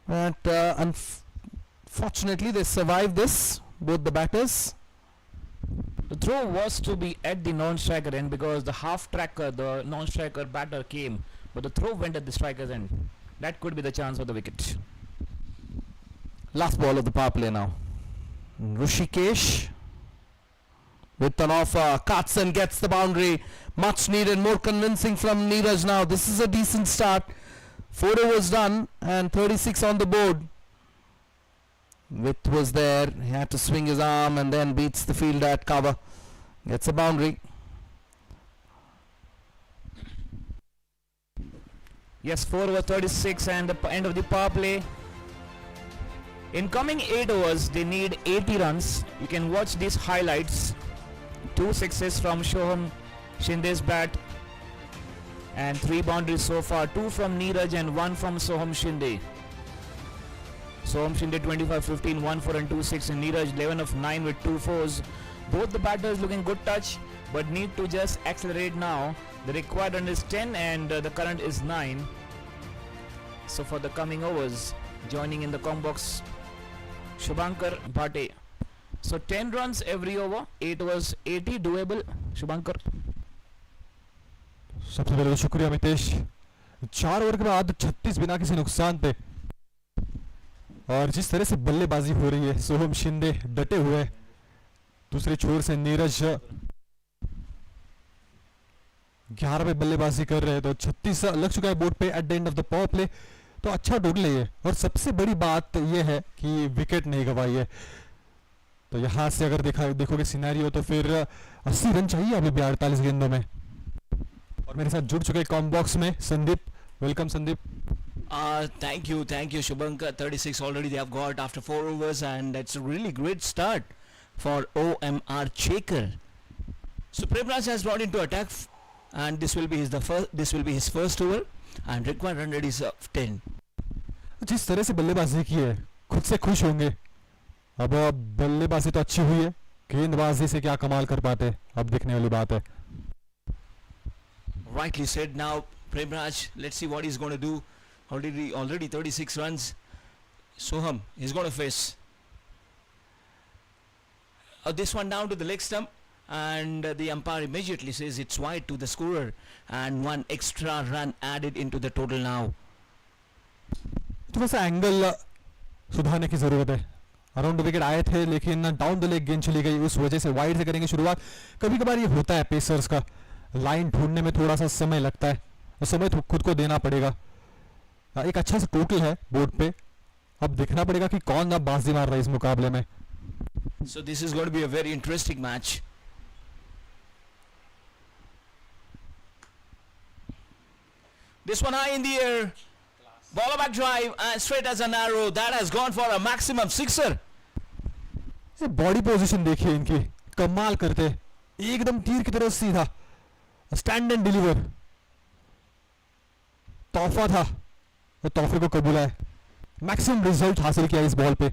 but unfortunately they survived this, both the batters. The throw was to be at the non-striker end because the half-tracker, the non-striker batter came, but the throw went at the striker's end. That could be the chance for the wicket. Last ball of the power play now. Rishikesh with an offer, cuts and gets the boundary. Much needed, more convincing from Neeraj now. This is a decent start. 4 overs done and 36 on the board. Width was there. He had to swing his arm and then beats the fielder at cover. Gets a boundary. Yes, 4 over 36 and the end of the power play. In coming 8 overs, they need 80 runs. You can watch these highlights. 2 sixes from Soham Shinde's bat and 3 boundaries so far. 2 from Neeraj and 1 from Soham Shinde. Soham Shinde 25-15, 1 4 and 2 6, and Neeraj 11 of 9 with 2 fours. Both the batters looking good touch, but need to just accelerate now. The required run is 10 and the current is 9. So for the coming overs, joining in the com box, Shubhankar Bhate. So 10 runs every over, 8 overs 80, doable. Shubhankar. सबसे पहले तो शुक्रिया Mitesh. 4 over के बाद 36 बिना किसी नुकसान पे, और जिस तरह से बल्लेबाजी हो रही है, सोहम शिंदे डटे हुए, दूसरे छोर से नीरज 11 पे बल्लेबाजी कर रहे हैं, तो 36 लग चुका है बोर्ड पे at the end of the power play. तो अच्छा टोटल है ये, और सबसे बड़ी बात ये है कि विकेट नहीं गवाई है. तो यहाँ से अगर देखोगे सिनेरियो, तो फिर 80 रन चाहिए अभी 48 गेंदों में. और मेरे साथ जुड़ चुके कॉम बॉक्स में Sandeep. Welcome Sandeep. Thank you, Shubhankar. 36 already they have got after 4 overs, and that's a really great start for OMR Checker. So Premraj has brought into attack, and this will be his first over, and required run rate is 10. जिस तरह से बल्लेबाजी की है, खुद से खुश होंगे. अब बल्लेबाजी तो अच्छी हुई है, गेंदबाजी से क्या कमाल कर पाते, अब देखने वाली बात है. Rightly said. Now Premraj, let's see what he's going to do. Already 36 runs. Soham is going to face this one down to the leg stump, and the umpire immediately says it's wide to the scorer, and 1 extra run added into the total now. थोड़ा सा angle सुधारने की जरूरत है. Around the wicket आए थे, लेकिन down the leg गेंद चली गई, उस वजह से वाइड से करेंगे शुरुआत. कभी कभार ये होता है पेसर्स का, लाइन ढूंढने में थोड़ा सा समय लगता है, और समय खुद को देना पड़ेगा. एक अच्छा सा टोटल है बोर्ड पे, अब देखना पड़ेगा कि कौन अब बाजी मार रहा है इस मुकाबले में. So this is going to be a very interesting match. This one high in the air, ball back drive and straight as an arrow. That has gone for a maximum sixer. ये body position देखिए इनकी, कमाल करते, एकदम तीर की तरह सीधा, स्टैंड एंड डिलीवर. तोहफा था, वो तोहफे को कबूला है. मैक्सिमम रिजल्ट हासिल किया इस बॉल पे.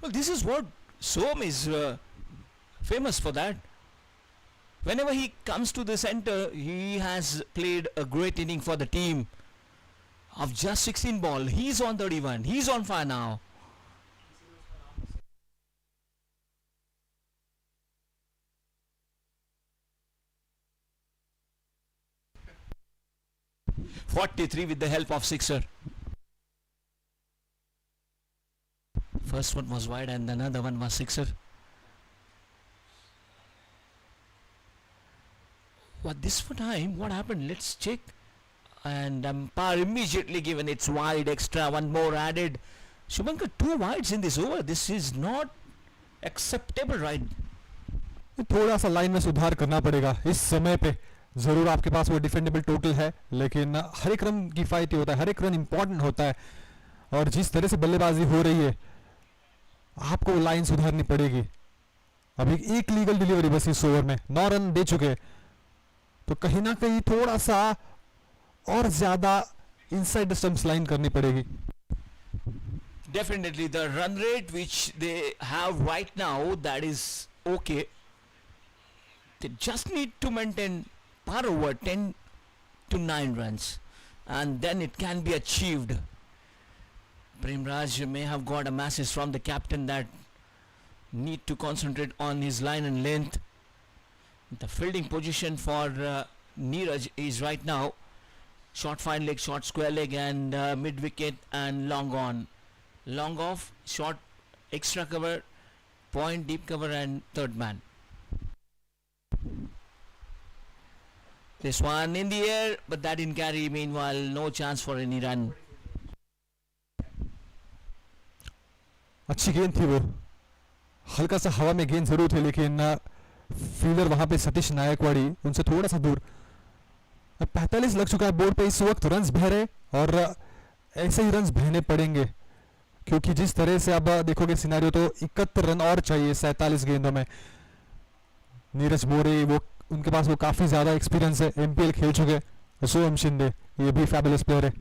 Well, this is what Soham is famous for, that whenever he comes to the center, he has played a great inning for the team. Of just 16 ball, he's on 31, he's on fire now. 43 with the help of sixer. First one was wide and another one was sixer. But this time, what happened? Let's check. And umpire immediately given it's wide extra. One more added. Shubhankar, 2 wides in this over. This is not acceptable, right? थोड़ा सा line में सुधार करना पड़ेगा इस समय पे. जरूर आपके पास वो डिफेंडेबल टोटल है, लेकिन हर एक रन की फाइट ही होता है, हर एक रन इंपॉर्टेंट होता है. और जिस तरह से बल्लेबाजी हो रही है, आपको लाइन सुधारनी पड़ेगी. अभी एक लीगल डिलीवरी बस इस ओवर में, 9 रन दे चुके, तो कहीं ना कहीं थोड़ा सा और ज्यादा इनसाइड द स्टंप्स लाइन करनी पड़ेगी. Definitely the run rate which they have right now, that is okay. They just need to maintain par over 10 to 9 runs and then it can be achieved. Premraj may have got a message from the captain that need to concentrate on his line and length. The fielding position for Neeraj is right now short fine leg, short square leg and mid wicket and long on. Long off, short extra cover, point deep cover and third man. This one in the air, but that didn't carry. Meanwhile, no chance for any run. अच्छी गेंद थी वो, हल्का सा हवा में गेंद जरूर थी, लेकिन फील्डर वहां पे सतीश नायकवाड़ी उनसे थोड़ा सा दूर. 45 लग चुका है बोर्ड पे इस वक्त. रन्स बह रहे और ऐसे ही रन्स बहने पड़ेंगे, क्योंकि जिस तरह से अब देखोगे सिनेरियो तो 71 रन और चाहिए 47 गेंदों में. नीरज मोरे वो उनके पास वो काफी ज्यादा एक्सपीरियंस है, एमपीएल खेल चुके. सोहम शिंदे ये भी फैबुलस प्लेयर है.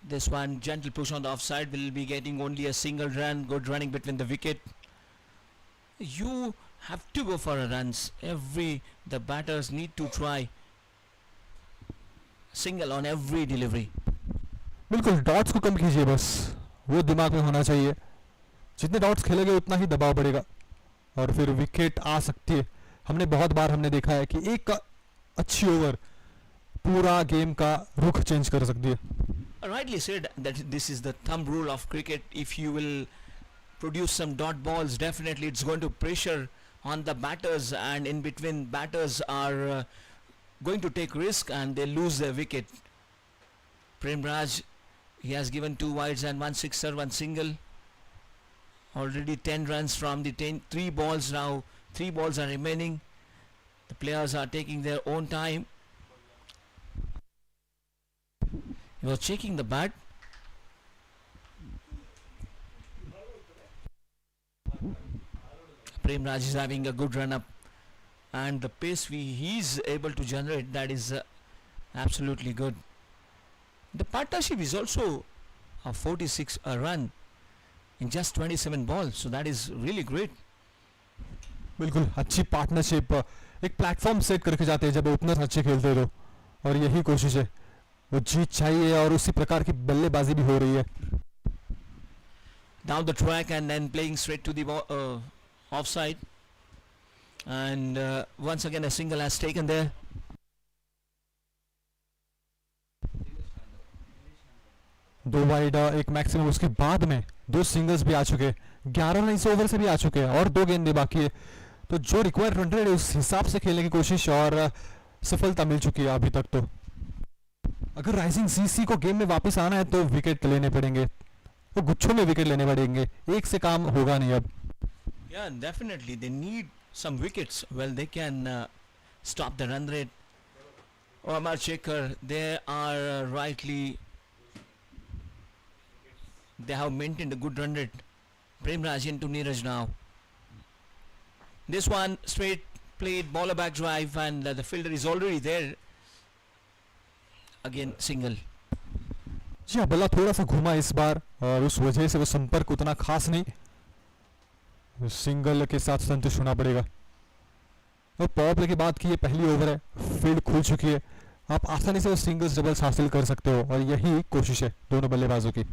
This one gentle push on the offside will be getting only a single run. Good running between the wicket. You have to go for a runs. The batters need to try single on every delivery. बिल्कुल dots को कम कीजिए, बस वो दिमाग में होना चाहिए. जितने डॉट्स खेलेंगे उतना ही दबाव बढ़ेगा और फिर विकेट आ सकती है. हमने बहुत बार देखा है कि एक अच्छी ओवर पूरा गेम का रुख चेंज कर सकती है. Rightly said that this is the thumb rule of cricket. If you will produce some dot balls, definitely it's going to pressure on the batters, and in between batters are going to take risk and they lose their wicket. Premraj, he has given 2 wides and 1 sixer, 1 single. Already 10 runs from the 3 balls now. 3 balls are remaining. The players are taking their own time. He was checking the bat. Premraj is having a good run up, and the pace he is able to generate, that is absolutely good. The partnership is also a 46 run in just 27 balls, so that is really great. बिल्कुल अच्छी partnership, एक platform set करके जाते हैं जब opener अच्छे खेलते हैं तो, और यही कोशिश है. वो जीत चाहिए और उसी प्रकार की बल्लेबाजी भी हो रही है. Down the track and then playing straight to the offside, and once again a single has taken there. दो वाइड एक मैक्सिमम, उसके बाद में 2 सिंगल्स भी आ चुके, 11 रन इस ओवर से भी आ चुके हैं और 2 गेंदें बाकी है. तो जो रिक्वायर्ड रन रेट है उस हिसाब से खेलने की कोशिश और सफलता मिल चुकी है अभी तक. तो अगर राइजिंग सीसी को गेम में वापस आना है तो विकेट लेने पड़ेंगे, तो गुच्छों में विकेट लेने पड़ेंगे, एक से काम होगा नहीं अब. Yeah, definitely they need some wickets. Well, they can stop the run rate. OMR Checker, they are they have maintained a good run rate. Premraj into Neeraj now. This one straight played, bowler back drive, and the fielder is already there. Again single. जी हाँ, बल्ला थोड़ा सा घुमा इस बार और उस वजह से वो संपर्क उतना खास नहीं. सिंगल के साथ संतुष्ट होना पड़ेगा. और पावर प्ले की बात की, ये पहली ओवर है, फील्ड खुल चुकी है, आप आसानी से वो सिंगल्स डबल्स हासिल कर सकते हो और यही कोशिश है दोनों बल्लेबाजों की.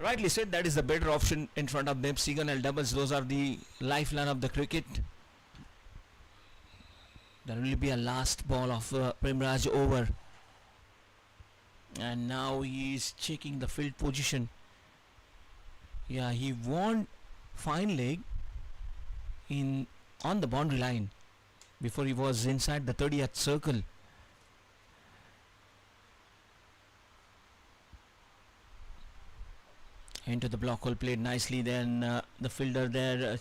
Rightly said, that is the better option in front of them. Single and doubles, those are the lifeline of the cricket. There will be a last ball of Premraj over. And now he is checking the field position. Yeah, he won fine leg in on the boundary line before he was inside the 30th circle. Into the block hole, played nicely. Then the fielder there.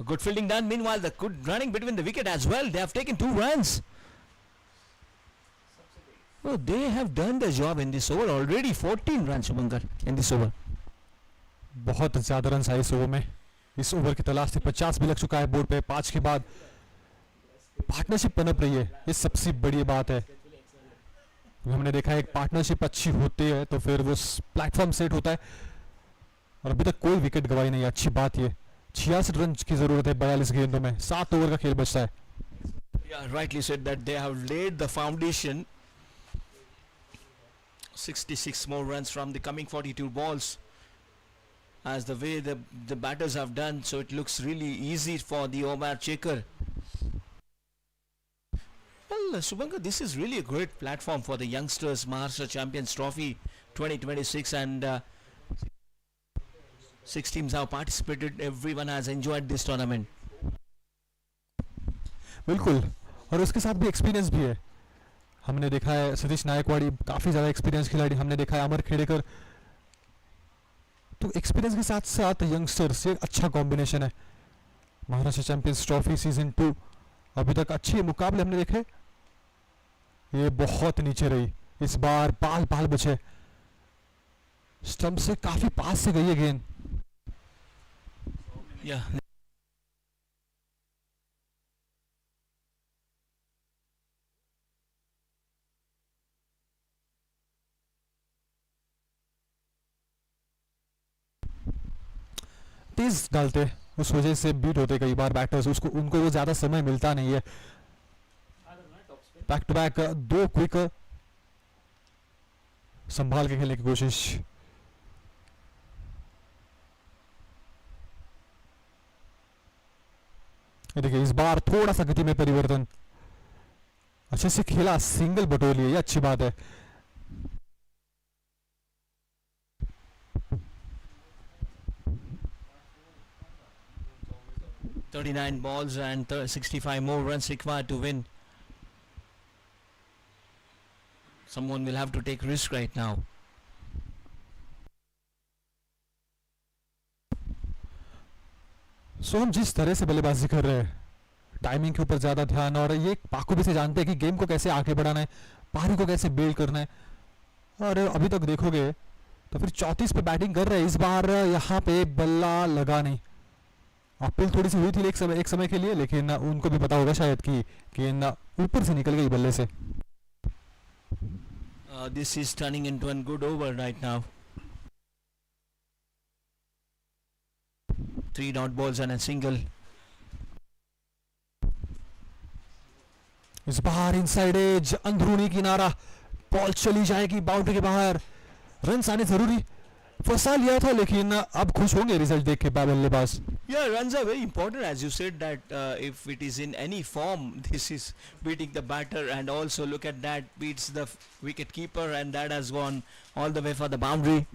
Good fielding done. Meanwhile, the good running between the wicket as well. They have taken 2 runs. Oh, they have done the job in this over already. 14 runs, Shubhankar, in this over. बहुत ज्यादा run आए इस over में. इस over की तलाश थी. 50 भी लग चुका है बोर्ड पे. 5 के बाद पार्टनरशिप पनप रही है. ये सबसे बड़ी बात है. हमने देखा है एक पार्टनरशिप अच्छी होती है तो फिर वो प्लेटफॉर्म सेट होता है. और अभी तक कोई विकेट गवाई नहीं है. अच्छी बात ये. 66 रन की जरूरत है 42 गेंदों में. 7 ओवर का खेल बचता है. Yeah, rightly said that they have laid the foundation. 66 more runs from the coming 42 balls. As the way the batters have done, so it looks really easy for the OMR Checker. Well, Shubhankar, this is really a great platform for the youngsters. Maharashtra Champions Trophy 2026, and 6 teams have participated. Everyone has enjoyed this tournament. बिल्कुल. और उसके साथ भी experience भी है. हमने देखा है सतीश नायकवाड़ी काफ़ी ज़्यादा एक्सपीरियंस खिलाड़ी. हमने देखा है अमर खेड़ेकर. तो एक्सपीरियंस के साथ साथ यंगस्टर्स ये अच्छा कॉम्बिनेशन है. महाराष्ट्र चैंपियंस ट्रॉफी सीजन 2 अभी तक अच्छे मुकाबले हमने देखे. ये बहुत नीचे रही. इस बार बाल बचे. स्टंप से काफी पास से गई है गेंद. Yeah. तेज डालते उस वजह से बीट होते कई बार बैटर्स. उनको वो ज्यादा समय मिलता नहीं है. बैक टू बैक 2 क्विक संभाल के खेलने की कोशिश. देखिए इस बार थोड़ा सा गति में परिवर्तन. अच्छे से खेला. सिंगल बटोर लिए. ये अच्छी बात है. .39 balls and 65 more runs required to win. Someone will have to take risk right now. सो हम जिस तरह से बल्लेबाजी कर रहे हैं, टाइमिंग के ऊपर ज़्यादा ध्यान, और ये बाखूबी से जानते हैं कि गेम को कैसे आगे बढ़ाना है, पारी को कैसे बिल्ड करना है. और अभी तक देखोगे तो फिर 34 पे बैटिंग कर रहे हैं. इस बार यहाँ पे बल्ला लगा नहीं. अपील थोड़ी सी हुई थी एक समय के लिए, लेकिन उनको भी पता होगा शायद कि गेंद ऊपर से निकल गई बल्ले से. This is turning into a good over right now. 3 dot balls and a single. इस बार इनसाइड एज, अंदरूनी किनारा, बॉल चली जाएगी बाउंड्री के बाहर. रन आने जरूरी. फंसा लिया था लेकिन अब खुश होंगे रिजल्ट देख के बल्लेबाज. Yeah, runs are very important, as you said that if it is in any form, this is beating the batter, and also look at that, beats the wicket keeper, and that has gone all the way for the boundary.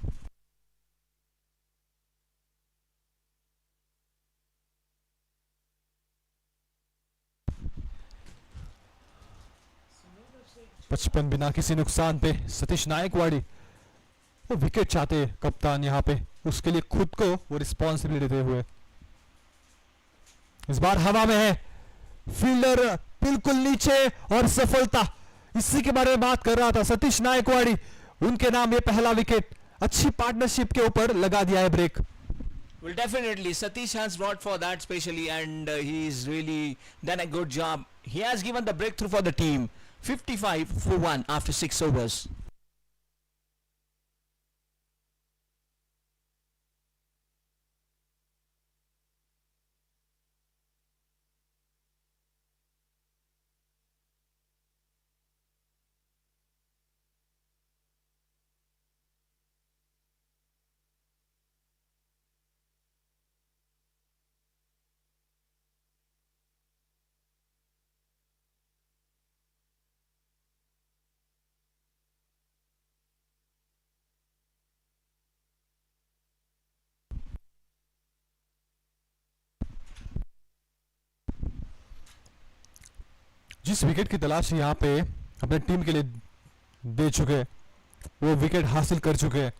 पचपन बिना किसी नुकसान पे सतीश नायकवाड़ी. वो wicket चाहते कप्तान यहाँ पे, उसके लिए खुद को वो रिस्पॉन्सिबिलिटी देते हुए. इस बार हवा में है, फील्डर बिल्कुल नीचे, और सफलता. इसी के बारे में बात कर रहा था सतीश नायकवाड़ी. उनके नाम ये पहला विकेट. अच्छी पार्टनरशिप के ऊपर लगा दिया है break. Well, definitely Satish has brought for that specially, and he's really done a good job. He has given the breakthrough for the team. 55 for 1 after 6 overs. जिस विकेट की तलाश यहाँ पे अपने टीम के लिए दे चुके हैं, वो विकेट हासिल कर चुके हैं।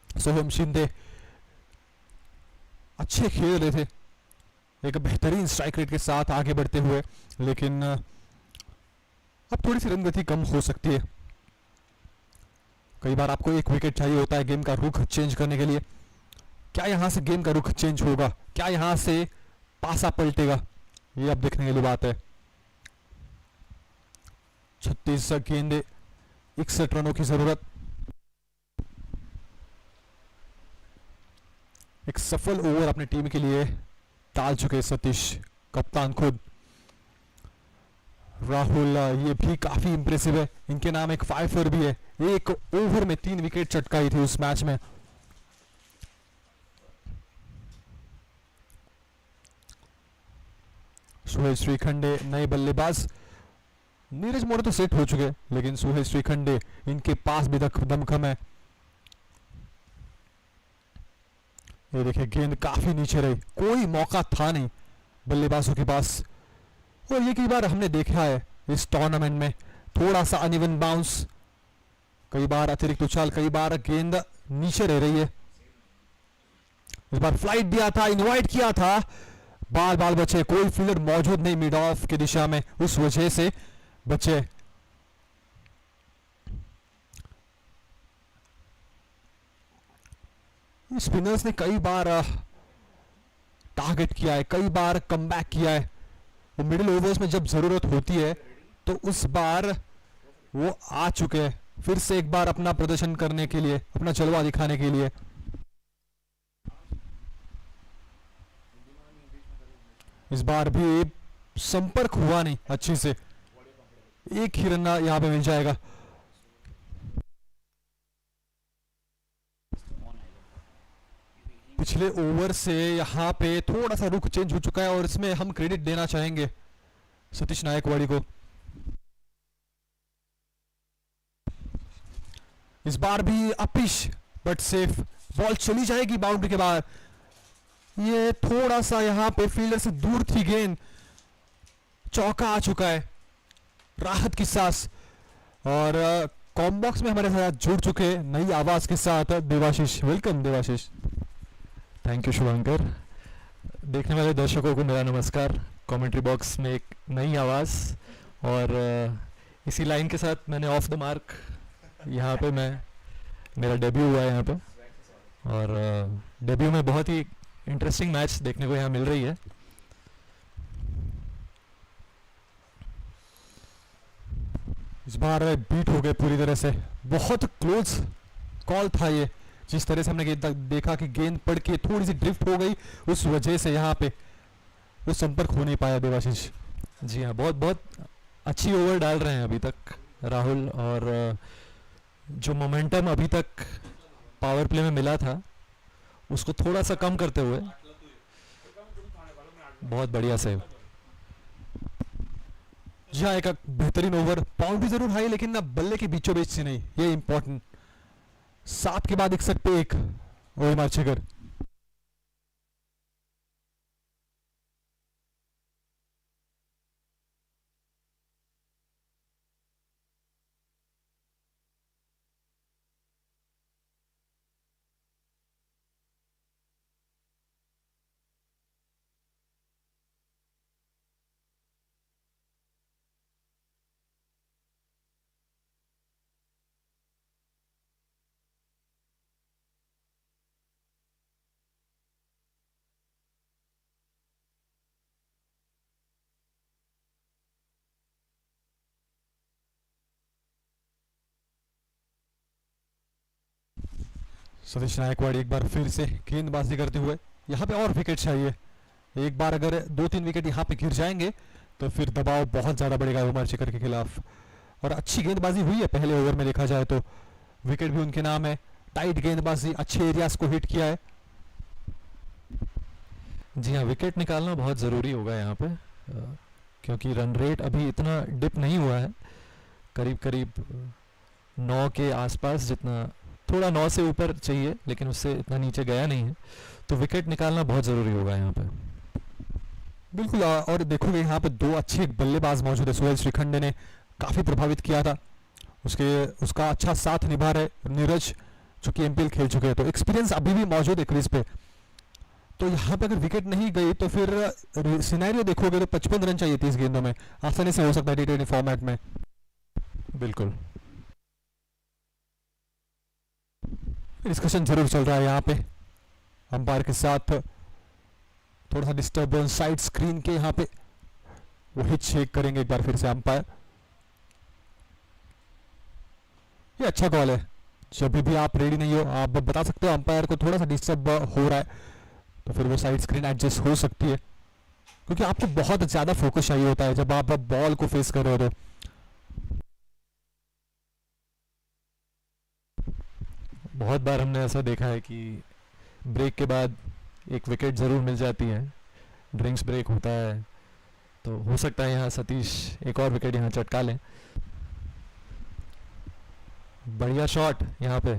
सोहम शिंदे अच्छे खेल रहे थे, एक बेहतरीन स्ट्राइक रेट के साथ आगे बढ़ते हुए, लेकिन अब थोड़ी सी रन गति कम हो सकती है। कई बार आपको एक विकेट चाहिए होता है गेम का रुख चेंज करने के लिए। क्या यहां से गेम का रुख चेंज होगा, क्या यहां से पासा पलटेगा, ये अब देखने के लिए बात है। 36 गेंदे 61 रनों की जरूरत। एक सफल ओवर अपनी टीम के लिए डाल चुके सतीश, कप्तान खुद। राहुल ये भी काफी इंप्रेसिव है, इनके नाम एक फाइफर भी है, एक ओवर में 3 विकेट चटकाई थी उस मैच में। सुहेल श्रीखंडे नए बल्लेबाज। नीरज मोरे तो सेट हो चुके, लेकिन सुहेल श्रीखंडे इनके पास भी दमखम है। ये देखिए गेंद काफी नीचे रही, कोई मौका था नहीं बल्लेबाजों के पास। और ये कई बार हमने देखा है इस टूर्नामेंट में, थोड़ा सा अनइवन बाउंस, कई बार अतिरिक्त उछाल, कई बार गेंद नीचे रह रही है। इस बार फ्लाइट दिया था, इनवाइट किया था, बाल बचे, कोई फील्डर मौजूद नहीं मिड ऑफ की दिशा में, उस वजह से बचे। स्पिनर्स ने कई बार टारगेट किया है, कई बार कमबैक किया है। वो मिडिल ओवर्स में जब जरूरत होती है तो उस बार वो आ चुके हैं फिर से एक बार अपना प्रदर्शन करने के लिए, अपना जलवा दिखाने के लिए। इस बार भी संपर्क हुआ नहीं अच्छे से, एक ही रन यहां पे मिल जाएगा। पिछले ओवर से यहाँ पे थोड़ा सा रुख चेंज हो चुका है और इसमें हम क्रेडिट देना चाहेंगे सतीश नायकवाड़ी को। इस बार भी अपिश बट सेफ, बॉल चली जाएगी बाउंड्री के बाहर। ये थोड़ा सा यहाँ पे फील्डर से दूर थी गेंद, चौका आ चुका है, राहत की सांस। और कॉम्बॉक्स में हमारे साथ जुड़ चुके नई आवाज के साथ Devashish. Welcome Devashish. Thank you Shubhankar. देखने वाले दर्शकों को मेरा नमस्कार। कमेंट्री बॉक्स में एक नई आवाज़ और इसी लाइन के साथ मैंने ऑफ द मार्क यहाँ पे मेरा डेब्यू हुआ है यहाँ पे, और डेब्यू में बहुत ही इंटरेस्टिंग मैच देखने को यहाँ मिल रही है। इस बार बीट हो गए पूरी तरह से, बहुत क्लोज कॉल था ये। जिस तरह से हमने देखा कि गेंद पड़ के थोड़ी सी ड्रिफ्ट हो गई, उस वजह से यहाँ पे वो संपर्क हो नहीं पाया देवाशीष। जी हाँ, बहुत बहुत अच्छी ओवर डाल रहे हैं अभी तक राहुल, और जो मोमेंटम अभी तक पावर प्ले में मिला था उसको थोड़ा सा कम करते हुए बहुत बढ़िया सेव। जी हाँ, एक बेहतरीन ओवर, बाउंड्री जरूर हाई लेकिन ना बल्ले के बीचों बीच से नहीं, ये इंपॉर्टेंट। 7 के बाद 61 पे 1 ओएमआर चेकर। सतीश नायकवाड़ी एक बार फिर से गेंदबाजी करते हुए, यहाँ पे और विकेट चाहिए। एक बार अगर 2-3 विकेट यहाँ पे गिर जाएंगे तो फिर दबाव बहुत ज़्यादा बढ़ेगा ओमरचेकर के खिलाफ। और अच्छी गेंदबाजी हुई है पहले ओवर में, देखा जाए तो विकेट भी उनके नाम है। टाइट गेंदबाजी, अच्छे एरियाज को हिट किया है। जी हाँ, विकेट निकालना बहुत ज़रूरी होगा यहाँ पे, क्योंकि रन रेट अभी इतना डिप नहीं हुआ है, करीब करीब 9 के आसपास, जितना थोड़ा 9 से ऊपर चाहिए लेकिन उससे इतना नीचे गया नहीं है, तो विकेट निकालना बहुत ज़रूरी होगा यहाँ पे। बिल्कुल और देखोगे यहाँ पे दो अच्छे बल्लेबाज मौजूद है। सुहेल श्रीखंडे ने काफ़ी प्रभावित किया था, उसका अच्छा साथ निभा रहे नीरज जो कि एमपीएल खेल चुके हैं, तो एक्सपीरियंस अभी भी मौजूद है क्रीज पे। तो यहाँ पे अगर विकेट नहीं गई तो फिर सिनेरियो देखोगे तो 55 रन चाहिए 30 गेंदों में, आसानी से हो सकता है टी20 फॉर्मेट में। बिल्कुल। डिस्कशन जरूर चल रहा है यहाँ पे अंपायर के साथ, थोड़ा सा डिस्टर्बेंस साइड स्क्रीन के यहाँ पे, वही चेक करेंगे एक बार फिर से अंपायर। ये अच्छा कॉल है, जब भी आप रेडी नहीं हो आप बता सकते हो अंपायर को थोड़ा सा डिस्टर्ब हो रहा है, तो फिर वो साइड स्क्रीन एडजस्ट हो सकती है, क्योंकि आपको बहुत ज़्यादा फोकस चाहिए होता है जब आप बॉल को फेस कर रहे हो। तो बहुत बार हमने ऐसा देखा है कि ब्रेक के बाद एक विकेट ज़रूर मिल जाती है, ड्रिंक्स ब्रेक होता है, तो हो सकता है यहाँ सतीश एक और विकेट यहाँ चटका लें। बढ़िया शॉट, यहाँ पे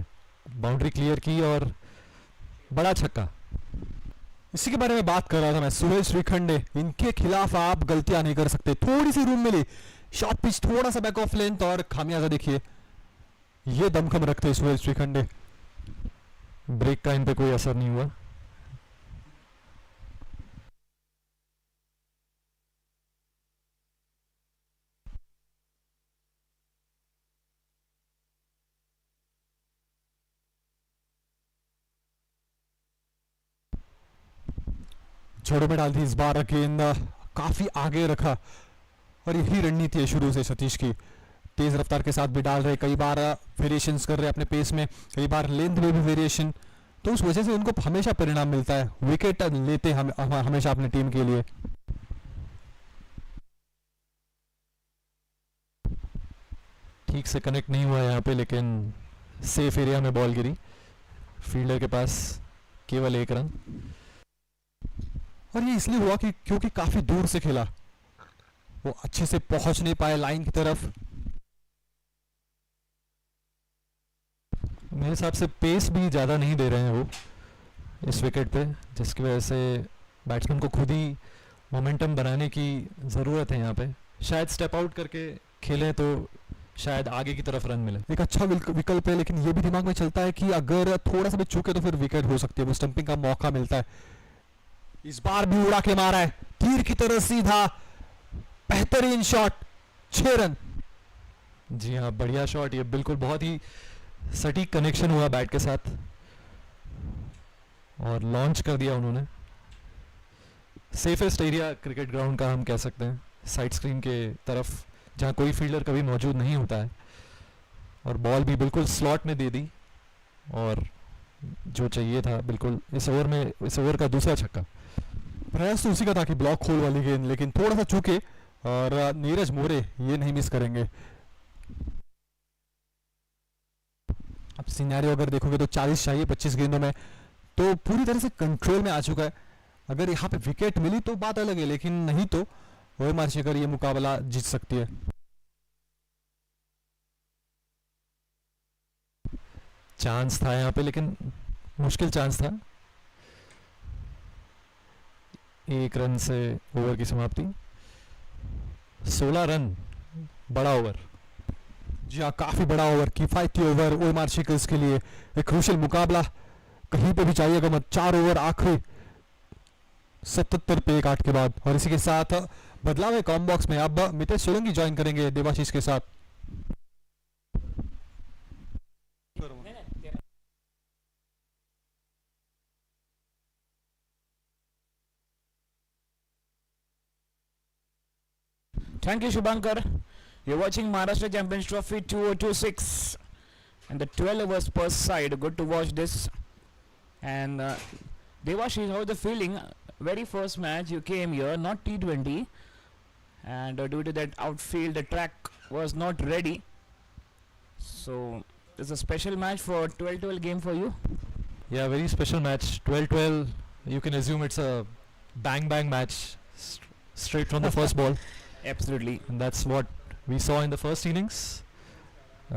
बाउंड्री क्लियर की और बड़ा छक्का। इसी के बारे में बात कर रहा था मैं, सुहेल श्रीखंडे, इनके खिलाफ आप गलतियां नहीं कर सकते। थोड़ी सी रूम मिली, शॉर्ट पिच, थोड़ा सा बैक ऑफ लेंथ और खामियाजा देखिए, ये दमखम रखते सुहेल श्रीखंडे। ब्रेक का इन पे कोई असर नहीं हुआ। जड़ों में डाल दी इस बार, गेंद काफी आगे रखा, और यही रणनीति है शुरू से सतीश की, तेज रफ्तार के साथ भी डाल रहे, कई बार वेरिएशंस कर रहे अपने पेस में, कई बार लेंथ में भी वेरिएशन, तो उस वजह से उनको हमेशा परिणाम मिलता है, विकेट लेते हमेशा अपनी टीम के लिए। ठीक से कनेक्ट नहीं हुआ यहाँ पे, लेकिन सेफ एरिया में बॉल गिरी, फील्डर के पास केवल 1 रन। और ये इसलिए हुआ कि क्योंकि काफी दूर से खेला, वो अच्छे से पहुंच नहीं पाए लाइन की तरफ। मेरे हिसाब से पेस भी ज़्यादा नहीं दे रहे हैं वो इस विकेट पे, जिसकी वजह से बैट्समैन को खुद ही मोमेंटम बनाने की ज़रूरत है यहाँ पे। शायद स्टेप आउट करके खेलें तो शायद आगे की तरफ रन मिले। एक अच्छा विकल्प है, लेकिन ये भी दिमाग में चलता है कि अगर थोड़ा सा भी चूके तो फिर विकेट हो सकती है, वो स्टंपिंग का मौका मिलता है। इस बार भी उड़ा के मारा है तीर की तरह सीधा, बेहतरीन शॉट, 6 रन। जी हाँ, बढ़िया शॉट, ये बिल्कुल बहुत ही सटीक कनेक्शन हुआ बैट के साथ और लॉन्च कर दिया उन्होंने। सेफेस्ट एरिया क्रिकेट ग्राउंड का हम कह सकते हैं, साइड स्क्रीन के तरफ जहाँ कोई फील्डर कभी मौजूद नहीं होता है, और बॉल भी बिल्कुल स्लॉट में दे दी, और जो चाहिए था बिल्कुल इस ओवर का दूसरा छक्का। प्रयास तो उसी का था कि ब्लॉक खोल वाली गेंद, लेकिन थोड़ा सा चूके, और नीरज मोरे ये नहीं मिस करेंगे। अब सिनेरियो अगर देखोगे तो 40 चाहिए 25 गेंदों में, तो पूरी तरह से कंट्रोल में आ चुका है। अगर यहाँ पे विकेट मिली तो बात अलग है, लेकिन नहीं तो ओएमआर चेकर ये मुकाबला जीत सकती है। चांस था यहाँ पे, लेकिन मुश्किल चांस था। 1 रन से ओवर की समाप्ति, 16 रन, बड़ा ओवर। जी हाँ, काफी बड़ा ओवर, किफायती ओवर ओएमआर चेकर्स के लिए, एक क्रूशियल मुकाबला, कहीं पे भी चाहिएगा मत। 4 ओवर आखिरी 77 पे 1 8 के बाद, और इसी के साथ बदलाव है कॉम बॉक्स में। अब मितेश सोलंकी ज्वाइन करेंगे देवाशीष के साथ। Thank you, Shubhankar. You're watching Maharashtra Champions Trophy 2026 and the 12 overs per side. Good to watch this. And Devashish, how is the feeling? Very first match you came here, not T20, and due to that outfield, the track was not ready. So it's a special match for 12-12 game for you. Yeah, very special match. 12-12. You can assume it's a bang match, straight from the first ball. Absolutely. And that's what we saw in the first innings,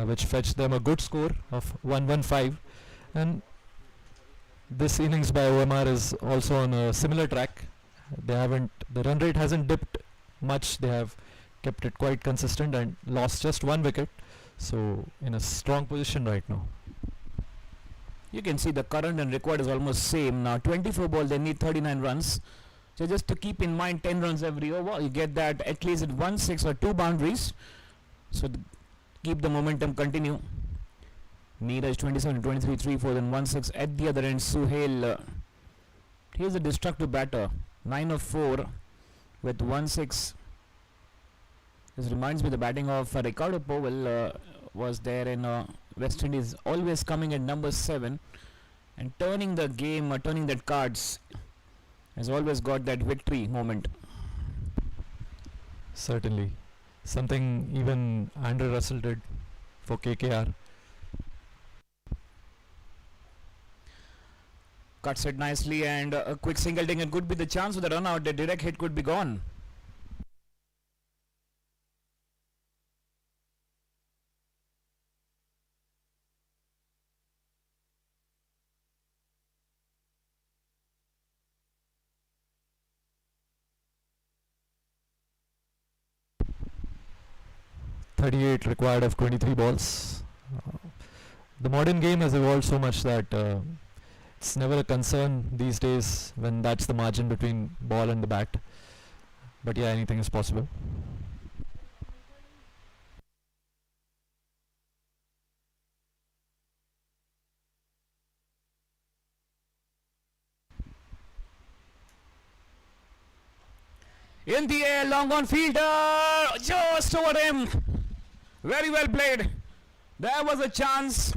which fetched them a good score of 115. And this innings by OMR is also on a similar track, The run rate hasn't dipped much. They have kept it quite consistent and lost just one wicket. So in a strong position right now. You can see the current and record is almost same. Now 24 ball, they need 39 runs. So just to keep in mind 10 runs every over, you get that at least at 1 6 or 2 boundaries. So keep the momentum continue. Neeraj 27, 23, 3, 4, then 1 6 at the other end. Suhail, he's a destructive batter. 9 of 4 with 1 6. This reminds me the batting of Ricardo Powell was there in West Indies, always coming at number 7 and turning the game, turning that cards. Has always got that victory moment. Certainly. Something even Andrew Russell did for KKR. Cuts it nicely and a quick single thing, and could be the chance for the run out. The direct hit could be gone. .38 required of 23 balls. The modern game has evolved so much that it's never a concern these days when that's the margin between ball and the bat. But yeah, anything is possible. In the air, long on fielder, just over him. Very well played. There was a chance,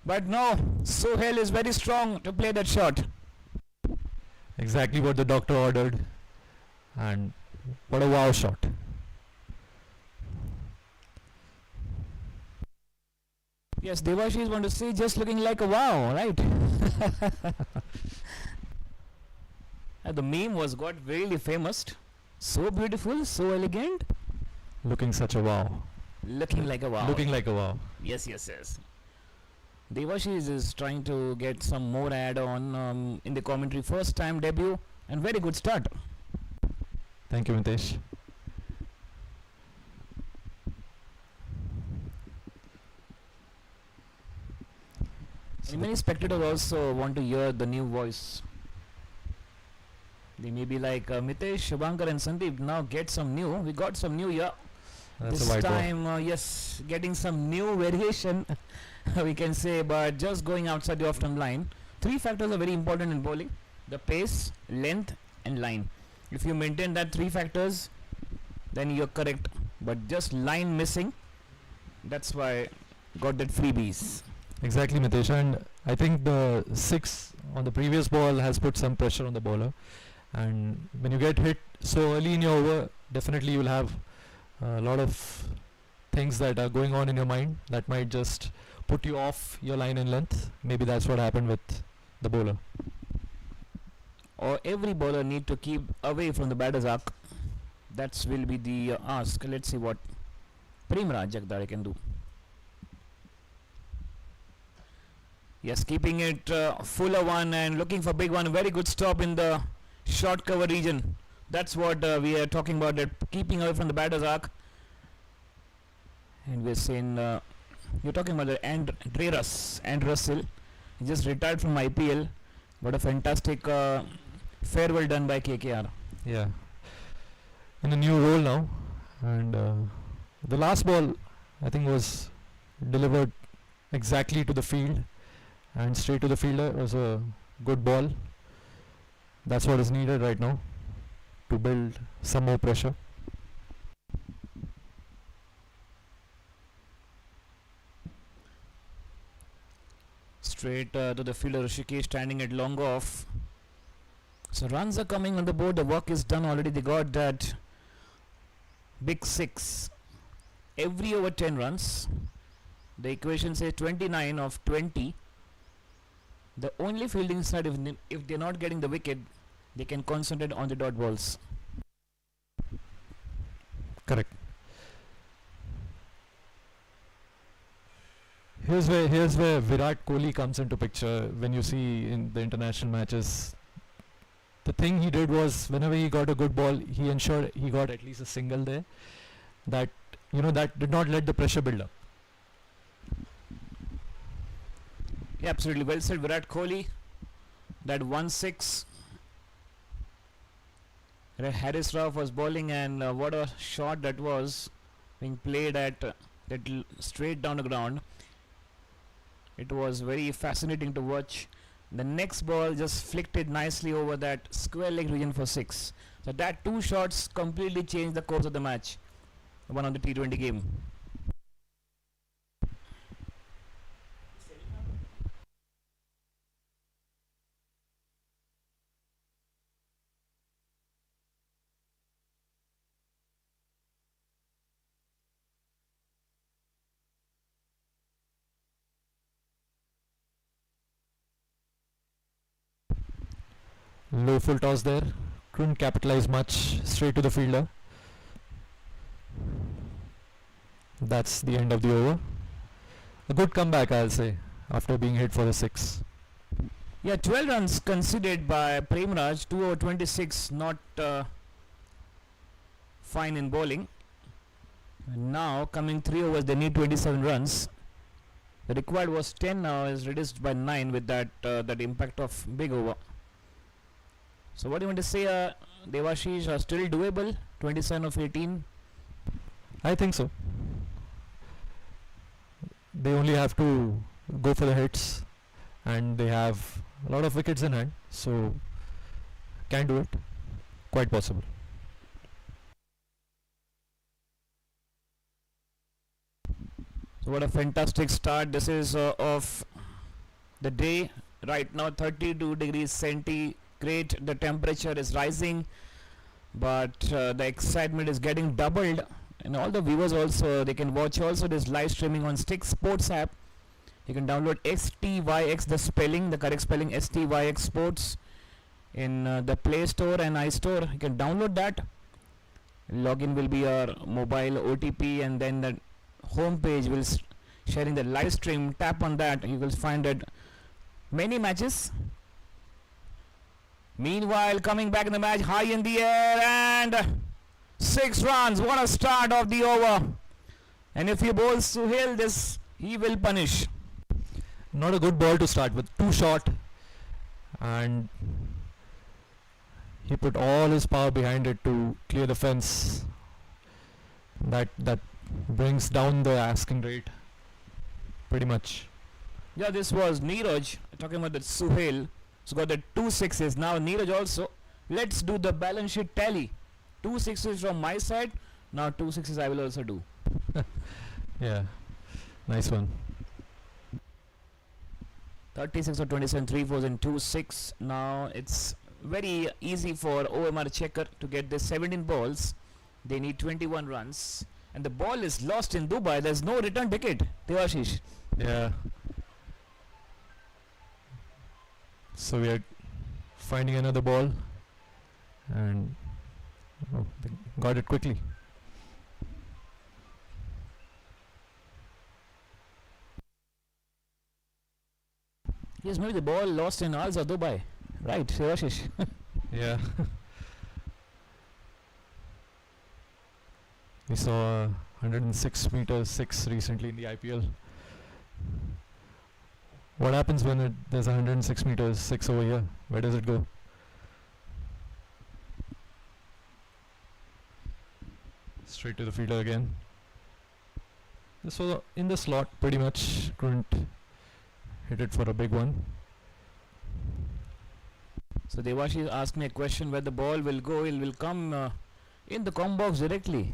but no, Suhail is very strong to play that shot. Exactly what the doctor ordered. And what a wow shot. Yes, Devashi is going to say just looking like a wow, right? The meme was got really famous. So beautiful, so elegant. Looking such a wow. Looking like a wow. Looking like a wow. Yes, yes, yes. Devashish is trying to get some more add-on in the commentary. First time debut and very good start. Thank you, Mitesh. And many spectators also want to hear the new voice. They may be like Mitesh, Shubhankar and Sandeep, now get some new. We got some new here. That's This a white ball. time, yes, getting some new variation, we can say, but just going outside the off-stump line. 3 factors are very important in bowling: the pace, length, and line. If you maintain that 3 factors, then you're correct. But just line missing, that's why got that freebies. Exactly, Mitesh. And I think the 6 on the previous ball has put some pressure on the bowler. And when you get hit so early in your over, definitely you will have a lot of things that are going on in your mind that might just put you off your line and length. Maybe that's what happened with the bowler. Or every bowler need to keep away from the batter's arc. That will be the ask. Let's see what Premraj Jagdare can do. Yes, keeping it fuller one and looking for big one. Very good stop in the short cover region. That's what we are talking about, that keeping away from the batter's arc. And we're saying you're talking about the and Russell. He just retired from IPL. What a fantastic farewell done by KKR. Yeah. In a new role now. And the last ball, I think, was delivered exactly to the field and straight to the fielder. It was a good ball. That's what is needed right now to build some more pressure. Straight to the fielder, Rishikesh standing at long off. So runs are coming on the board. The work is done already. They got that big 6 every over 10 runs. The equation says 29 of 20. The only fielding side, if they're not getting the wicket, they can concentrate on the dot balls. Correct. Here's where Virat Kohli comes into picture. When you see in the international matches, the thing he did was whenever he got a good ball, he ensured he got at least a single there. That, that did not let the pressure build up. Yeah, absolutely well said, Virat Kohli. That 1-6. Harris Rauf was bowling, and what a shot that was, being played at straight down the ground. It was very fascinating to watch. The next ball just flicked it nicely over that square leg region for 6. So that 2 shots completely changed the course of the match, one of the T20 game. Low full toss there. Couldn't capitalize much. Straight to the fielder. That's the end of the over. A good comeback, I'll say, after being hit for the 6. Yeah, 12 runs conceded by Premraj, 2 over 26, not fine in bowling. And now coming 3 overs, they need 27 runs. The required was 10, now is reduced by 9 with that impact of big over. So what do you want to say, Devashish, are still doable, 27 of 18? I think so. They only have to go for the hits, and they have a lot of wickets in hand, so can do it. Quite possible. So what a fantastic start this is of the day. Right now 32 degrees centigrade, the temperature is rising, but the excitement is getting doubled, and all the viewers also, they can watch also this live streaming on Stick Sports app. You can download STYX, the spelling, the correct spelling, STYX Sports, in the Play Store and iStore. You can download that. Login will be your mobile OTP, and then the home page will sharing the live stream. Tap on that, you will find that many matches. Meanwhile, coming back in the match, high in the air, and 6 runs. What a start of the over. And if he bowls Suhail, this he will punish. Not a good ball to start with. Too short, and he put all his power behind it to clear the fence. That brings down the asking rate pretty much. Yeah, this was Neeraj talking about that Suhail. So got the 2 6s. Now Neeraj also. Let's do the balance sheet tally. 2 6s from my side. Now 2 6s I will also do. Yeah, nice one. 36 or 27, 3 4s and 2 6. Now it's very easy for OMR Checker to get the 17 balls. They need 21 runs. And the ball is lost in Dubai. There's no return ticket. Devashish. Yeah. So we are finding another ball, and they got it quickly. Yes, maybe the ball lost in Alza, Dubai. Right, Devashish. Yeah. We saw 106 meters 6 recently in the IPL. What happens when there's 106 meters 6 over here? Where does it go? Straight to the fielder again. This was in the slot pretty much. Couldn't hit it for a big one. So Devashish asked me a question where the ball will go. It will come in the com box directly.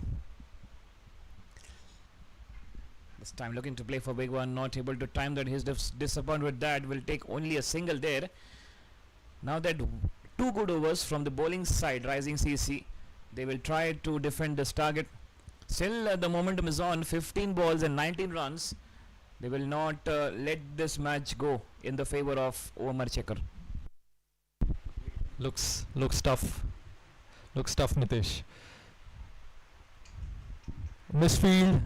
This time looking to play for big one, not able to time that. His disappointed with that, will take only a single there. Now that 2 good overs from the bowling side, Rising CC, they will try to defend this target. Still the momentum is on, 15 balls and 19 runs. They will not let this match go in the favor of OMR Checker. Looks tough. Looks tough, Mitesh. Misfield.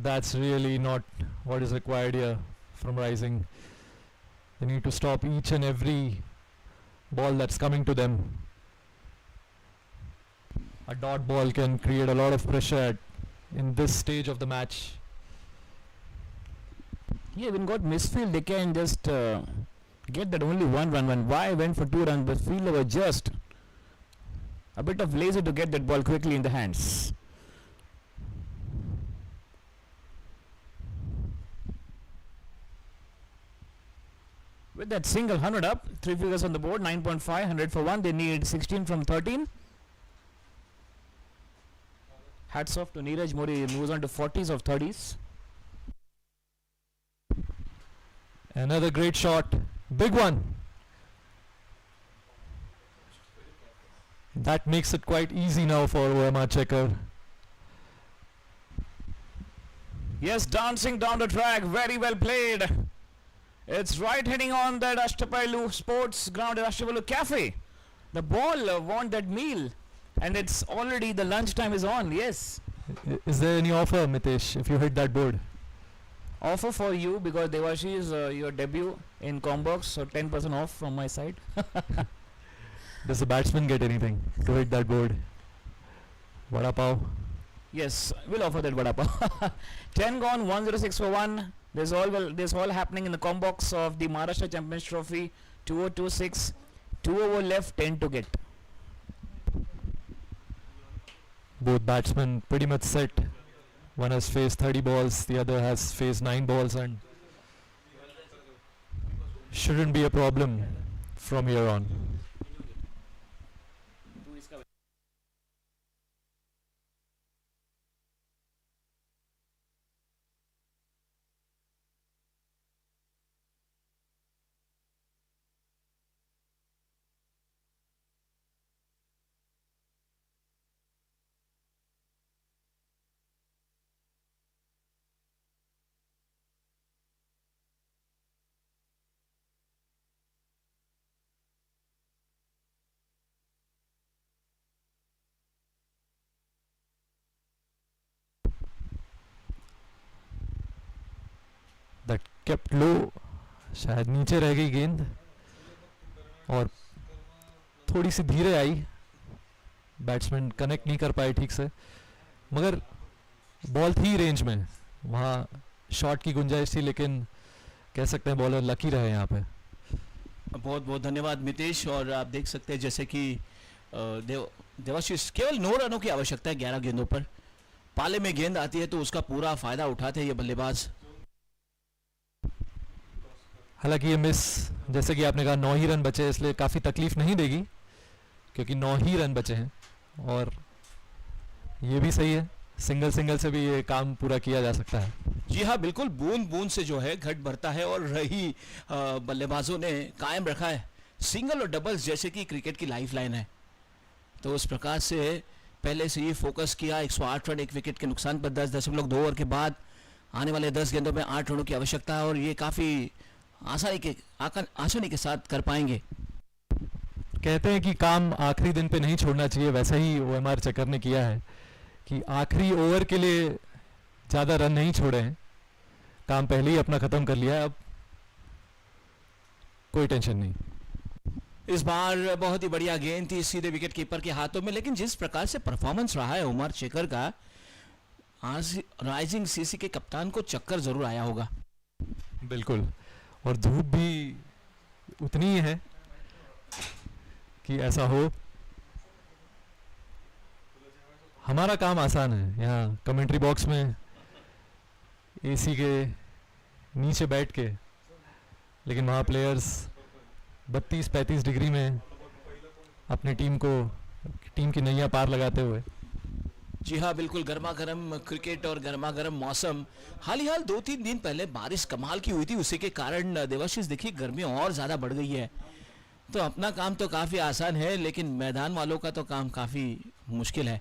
That's really not what is required here from Rising. They need to stop each and every ball that's coming to them. A dot ball can create a lot of pressure in this stage of the match. Yeah, when got misfield, they can just get that only one run. Why went for 2 runs? The fielder was just a bit of lazy to get that ball quickly in the hands. With that single 100 up, 3 figures on the board, 9.5, 100 for 1. They need 16 from 13. Hats off to Neeraj Modi, moves on to 40s of 30s. Another great shot. Big one. That makes it quite easy now for OMR Checker. Yes, dancing down the track, very well played. It's right heading on that Ashtapailu Sports Ground at Ashtapailu Cafe. The ball want that meal, and it's already the lunchtime is on. Yes, Is there any offer, Mitesh, if you hit that board? offer for you because Devashi is your debut in Combox, so 10% off from my side. Does the batsman get anything to hit that board? Vada pav. Yes, we'll offer that vada pav. 10 gone, 106 for 1. This all happening in the Combox of the Maharashtra Champions Trophy. 2026, 2 over left, 10 to get. Both batsmen pretty much set. One has faced 30 balls, the other has faced 9 balls, and shouldn't be a problem from here on. That kept low. शायद नीचे रह गई गेंद और थोड़ी सी धीरे आई. Batsman connect नहीं कर पाए ठीक से, मगर बॉल थी रेंज में. वहाँ शॉट की गुंजाइश थी, लेकिन कह सकते हैं बॉलर लकी रहे यहाँ पे. बहुत बहुत धन्यवाद मितेश. और आप देख सकते हैं जैसे कि देवाशीष, केवल 9 रनों की आवश्यकता है 11 गेंदों पर. पाले में गेंद आती है तो उसका पूरा फायदा उठाते हैं ये बल्लेबाज. हालांकि ये मिस, जैसे कि आपने कहा 9 ही रन बचे, इसलिए काफ़ी तकलीफ नहीं देगी क्योंकि 9 ही रन बचे हैं. और ये भी सही है, सिंगल से भी ये काम पूरा किया जा सकता है. जी हाँ, बिल्कुल बूंद बूंद से जो है घट भरता है और रही बल्लेबाजों ने कायम रखा है. सिंगल और डबल्स जैसे कि क्रिकेट की लाइफ लाइन है, तो उस प्रकार से पहले से ही फोकस किया. 108 रन 1 विकेट के नुकसान पर 10.2 ओवर के बाद आने वाले 10 गेंदों में 8 रनों की आवश्यकता है और ये काफ़ी आसानी के साथ कर पाएंगे. कहते हैं कि काम आखिरी दिन पे नहीं छोड़ना चाहिए, वैसा ही OMR चक्कर ने किया है कि आखिरी ओवर के लिए ज़्यादा रन नहीं छोड़े हैं. काम पहले ही अपना ख़त्म कर लिया है, अब कोई टेंशन नहीं. इस बार बहुत ही बढ़िया गेंद थी सीधे विकेट कीपर के हाथों में, लेकिन जिस प्रकार से परफॉर्मेंस रहा है ओमर चेकर का, आज राइजिंग सीसी के कप्तान को चक्कर जरूर आया होगा. बिल्कुल, और धूप भी उतनी ही है कि ऐसा हो. हमारा काम आसान है यहाँ कमेंट्री बॉक्स में एसी के नीचे बैठ के, लेकिन वहाँ प्लेयर्स 32-35 डिग्री में अपने टीम की नैया पार लगाते हुए. जी हाँ, बिल्कुल गर्मा गर्म क्रिकेट और गर्मा गर्म मौसम. हाल 2-3 दिन पहले बारिश कमाल की हुई थी, उसी के कारण देवाशीष देखिए गर्मी और ज़्यादा बढ़ गई है. तो अपना काम तो काफ़ी आसान है, लेकिन मैदान वालों का तो काम काफ़ी मुश्किल है.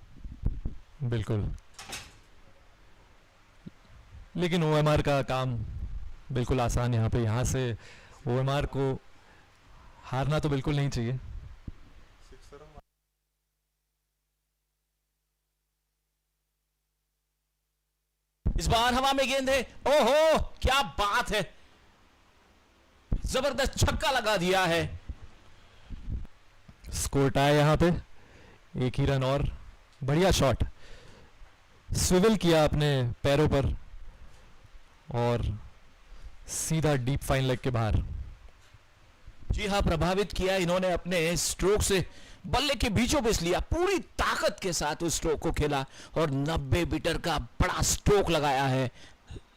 बिल्कुल, लेकिन OMR का काम बिल्कुल आसान यहाँ पे. यहाँ से OMR को हारना तो बिल्कुल नहीं चाहिए. इस बार हवा में गेंद है. ओहो, क्या बात है. जबरदस्त छक्का लगा दिया है। स्कोर टाई यहाँ पे, एक ही रन और। बढ़िया शॉट, स्विवल किया अपने पैरों पर और सीधा डीप फाइन लेग के बाहर। जी हाँ, प्रभावित किया इन्होंने अपने स्ट्रोक से, बल्ले के बीचों बीच लिया, पूरी ताकत के साथ उस स्ट्रोक को खेला और 90 मीटर का बड़ा स्ट्रोक लगाया है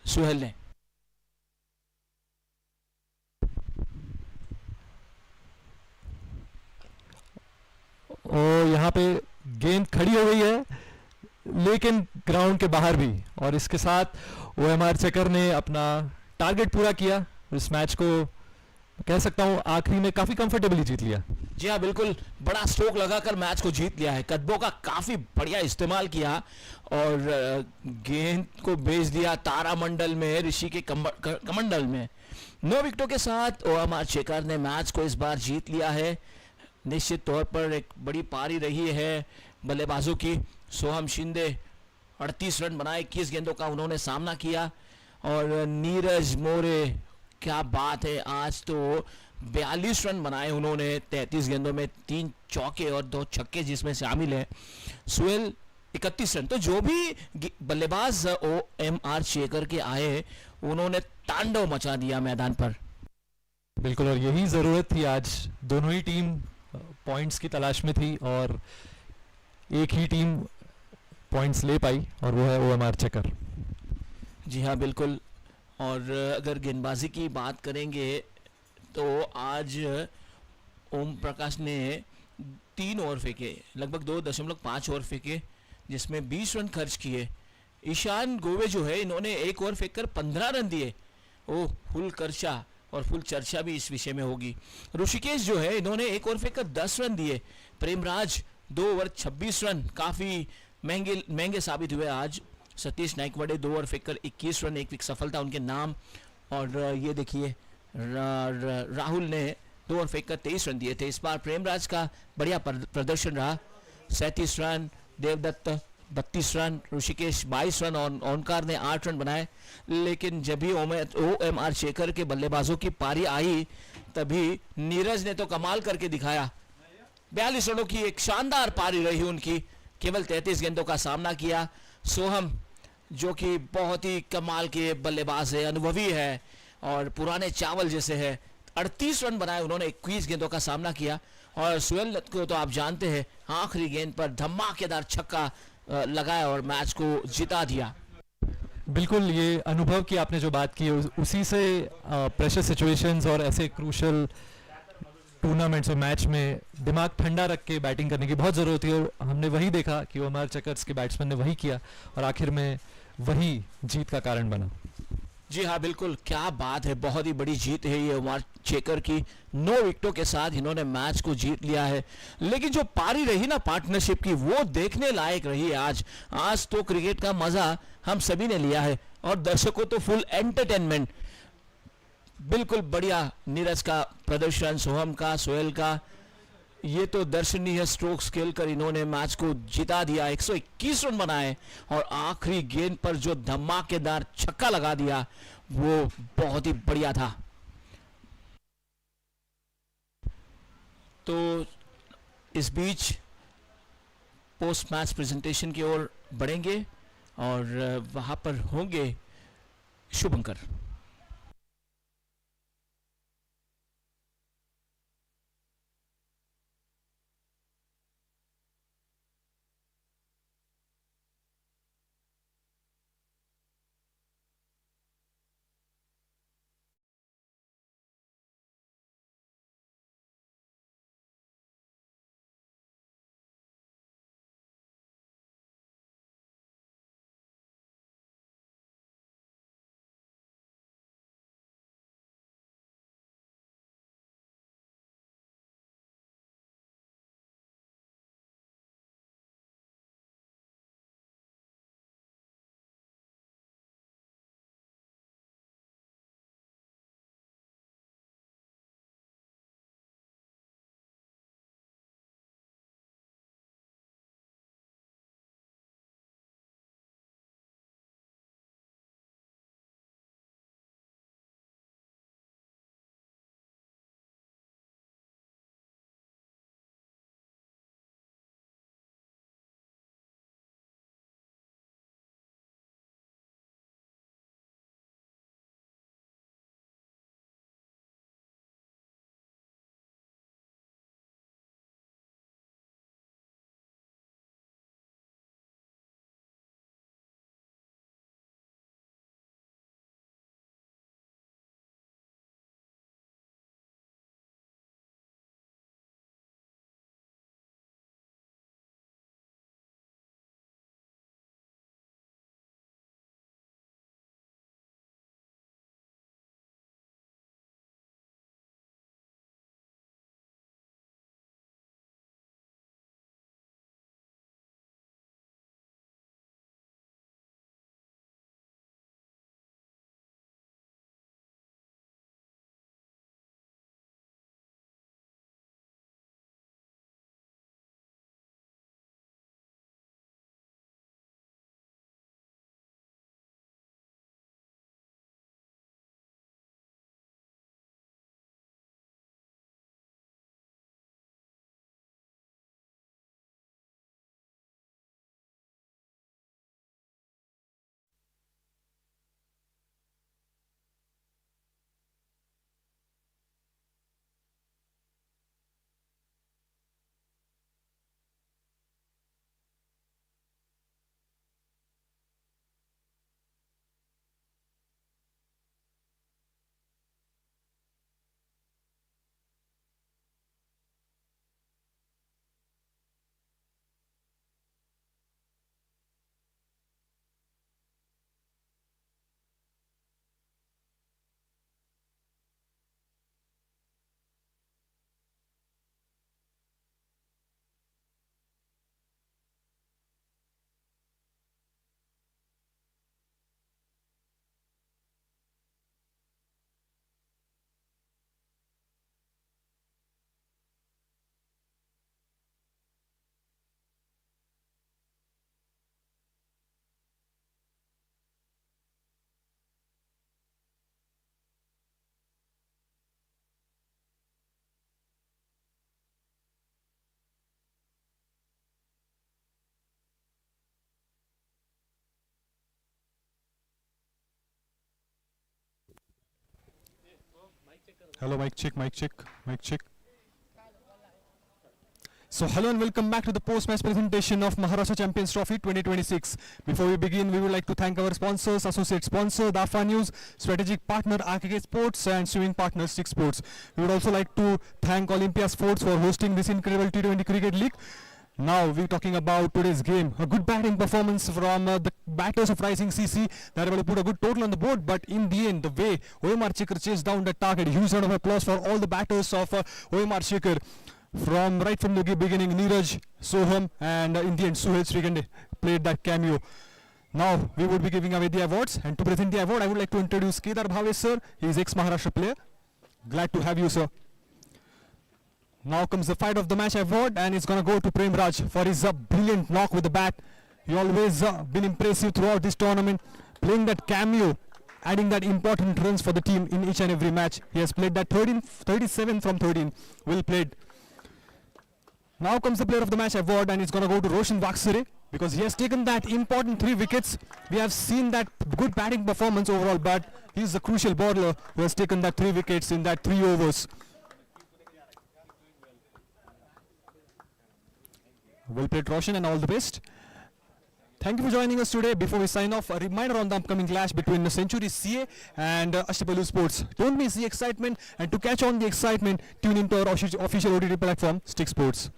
सुहेल ने। और यहाँ पे गेंद खड़ी हो गई है लेकिन ग्राउंड के बाहर भी, और इसके साथ ओएमआर चेकर ने अपना टारगेट पूरा किया। इस मैच को कह सकता हूँ आखिरी में काफी कंफर्टेबली जीत लिया। जी हाँ बिल्कुल, बड़ा स्ट्रोक लगाकर मैच को जीत लिया है। कदमों का काफी बढ़िया इस्तेमाल किया और गेंद को भेज दिया तारामंडल में, ऋषि के कमंडल में। 9 विकेटों के साथ ओएमआर चेकर ने मैच को इस बार जीत लिया है। निश्चित तौर पर एक बड़ी पारी रही है बल्लेबाजों की। सोहम शिंदे 38 रन बनाए, 21 गेंदों का उन्होंने सामना किया। और नीरज मोरे, क्या बात है, आज तो 42 रन बनाए उन्होंने 33 गेंदों में, 3 चौके और 2 छक्के जिसमें शामिल है। सुहेल 31 रन। तो जो भी बल्लेबाज ओएमआर चेकर के आए उन्होंने तांडव मचा दिया मैदान पर। बिल्कुल, और यही जरूरत थी आज। दोनों ही टीम पॉइंट्स की तलाश में थी और एक ही टीम पॉइंट्स ले पाई और वो है ओएमआर चेकर। जी हाँ बिल्कुल। और अगर गेंदबाजी की बात करेंगे तो आज ओम प्रकाश ने 3 ओवर फेंके, लगभग 2.5 ओवर फेंके, जिसमें 20 रन खर्च किए। ईशान गोवे जो है, इन्होंने 1 ओवर फेंक कर 15 रन दिए। ओह, फुल खर्चा और फुल चर्चा भी इस विषय में होगी। ऋषिकेश जो है, इन्होंने 1 ओवर फेंक कर 10 रन दिए। प्रेमराज 2 ओवर 26 रन, काफ़ी महंगे साबित हुए आज। सतीश नाइकवाडे 2 ओवर फेंक कर 21 रन, एक विकेट सफलता उनके नाम। और ये देखिए राहुल ने 2 ओवर फेंक कर 23 रन दिए थे। इस बार प्रेमराज का बढ़िया प्रदर्शन रहा, 37 run, Devdutt 32 run, Rishikesh 22 run और ओंकार ने 8 रन बनाए। लेकिन जब भी ओएमआर चेकर के बल्लेबाजों की पारी आई तभी नीरज ने तो कमाल करके दिखाया। 42 रनों की एक शानदार पारी रही उनकी, केवल 33 गेंदों का सामना किया। सोहम जो कि बहुत ही कमाल के बल्लेबाज है, अनुभवी है और पुराने चावल जैसे है, 38 रन बनाए उन्होंने, 21 गेंदों का सामना किया। और सुहेल को तो आप जानते हैं, आखिरी गेंद पर धमाकेदार छक्का लगाया और मैच को जिता दिया। बिल्कुल, ये अनुभव की आपने जो बात की उसी से प्रेशर सिचुएशंस और ऐसे क्रूशल टूर्नामेंट्स और मैच में दिमाग ठंडा रख के बैटिंग करने की बहुत ज़रूरत है और हमने वही देखा कि ओएमआर चेकर्स के बैट्समैन ने वही किया और आखिर में वही जीत का कारण बना। जी हाँ बिल्कुल, क्या बात है, बहुत ही बड़ी जीत है ये ओमर चेकर की। 9 विकेटों के साथ इन्होंने मैच को जीत लिया है। लेकिन जो पारी रही ना पार्टनरशिप की, वो देखने लायक रही है आज। आज तो क्रिकेट का मजा हम सभी ने लिया है और दर्शकों तो फुल एंटरटेनमेंट। बिल्कुल बढ़िया नीरज का प्रदर्शन, सोहम का, सोहेल का, ये तो दर्शनीय स्ट्रोक्स खेलकर इन्होंने मैच को जिता दिया। 121 रन बनाए और आखिरी गेंद पर जो धमाकेदार छक्का लगा दिया वो बहुत ही बढ़िया था। तो इस बीच पोस्ट मैच प्रेजेंटेशन की ओर बढ़ेंगे और वहां पर होंगे शुभंकर। Hello, mic check, mic check, mic check. So hello and welcome back to the post-match presentation of Maharashtra Champions Trophy 2026. Before we begin, we would like to thank our sponsors, associate sponsor, Dafa News, strategic partner, RKK Sports, and swimming partner, Six Sports. We would also like to thank Olympia Sports for hosting this incredible T20 Cricket League. Now we're talking about today's game. A good batting performance from the batters of Rising CC. They were able to put a good total on the board, but in the end, the way OMR Checker chased down the target, huge round of applause for all the batters of OMR Checker. Right from the beginning, Neeraj, Soham, and in the end, Suhel Srikande played that cameo. Now we would be giving away the awards, and to present the award, I would like to introduce Kedar Bhave sir. He is ex-Maharashtra player. Glad to have you, sir. Now comes the fight of the match award, and it's gonna go to Prem Raj for his brilliant knock with the bat. He always been impressive throughout this tournament, playing that cameo, adding that important runs for the team in each and every match. He has played that 37 from 13. Well played. Now comes the player of the match award, and it's gonna go to Roshan Vaksare because he has taken that important 3 wickets. We have seen that good batting performance overall, but he's the crucial bowler who has taken that 3 wickets in that 3 overs. Well played, Roshan, and all the best. Thank you for joining us today. Before we sign off, a reminder on the upcoming clash between the Century CA and Ashtapalu Sports. Don't miss the excitement, and to catch on the excitement, tune into our official OTT platform, Stick Sports.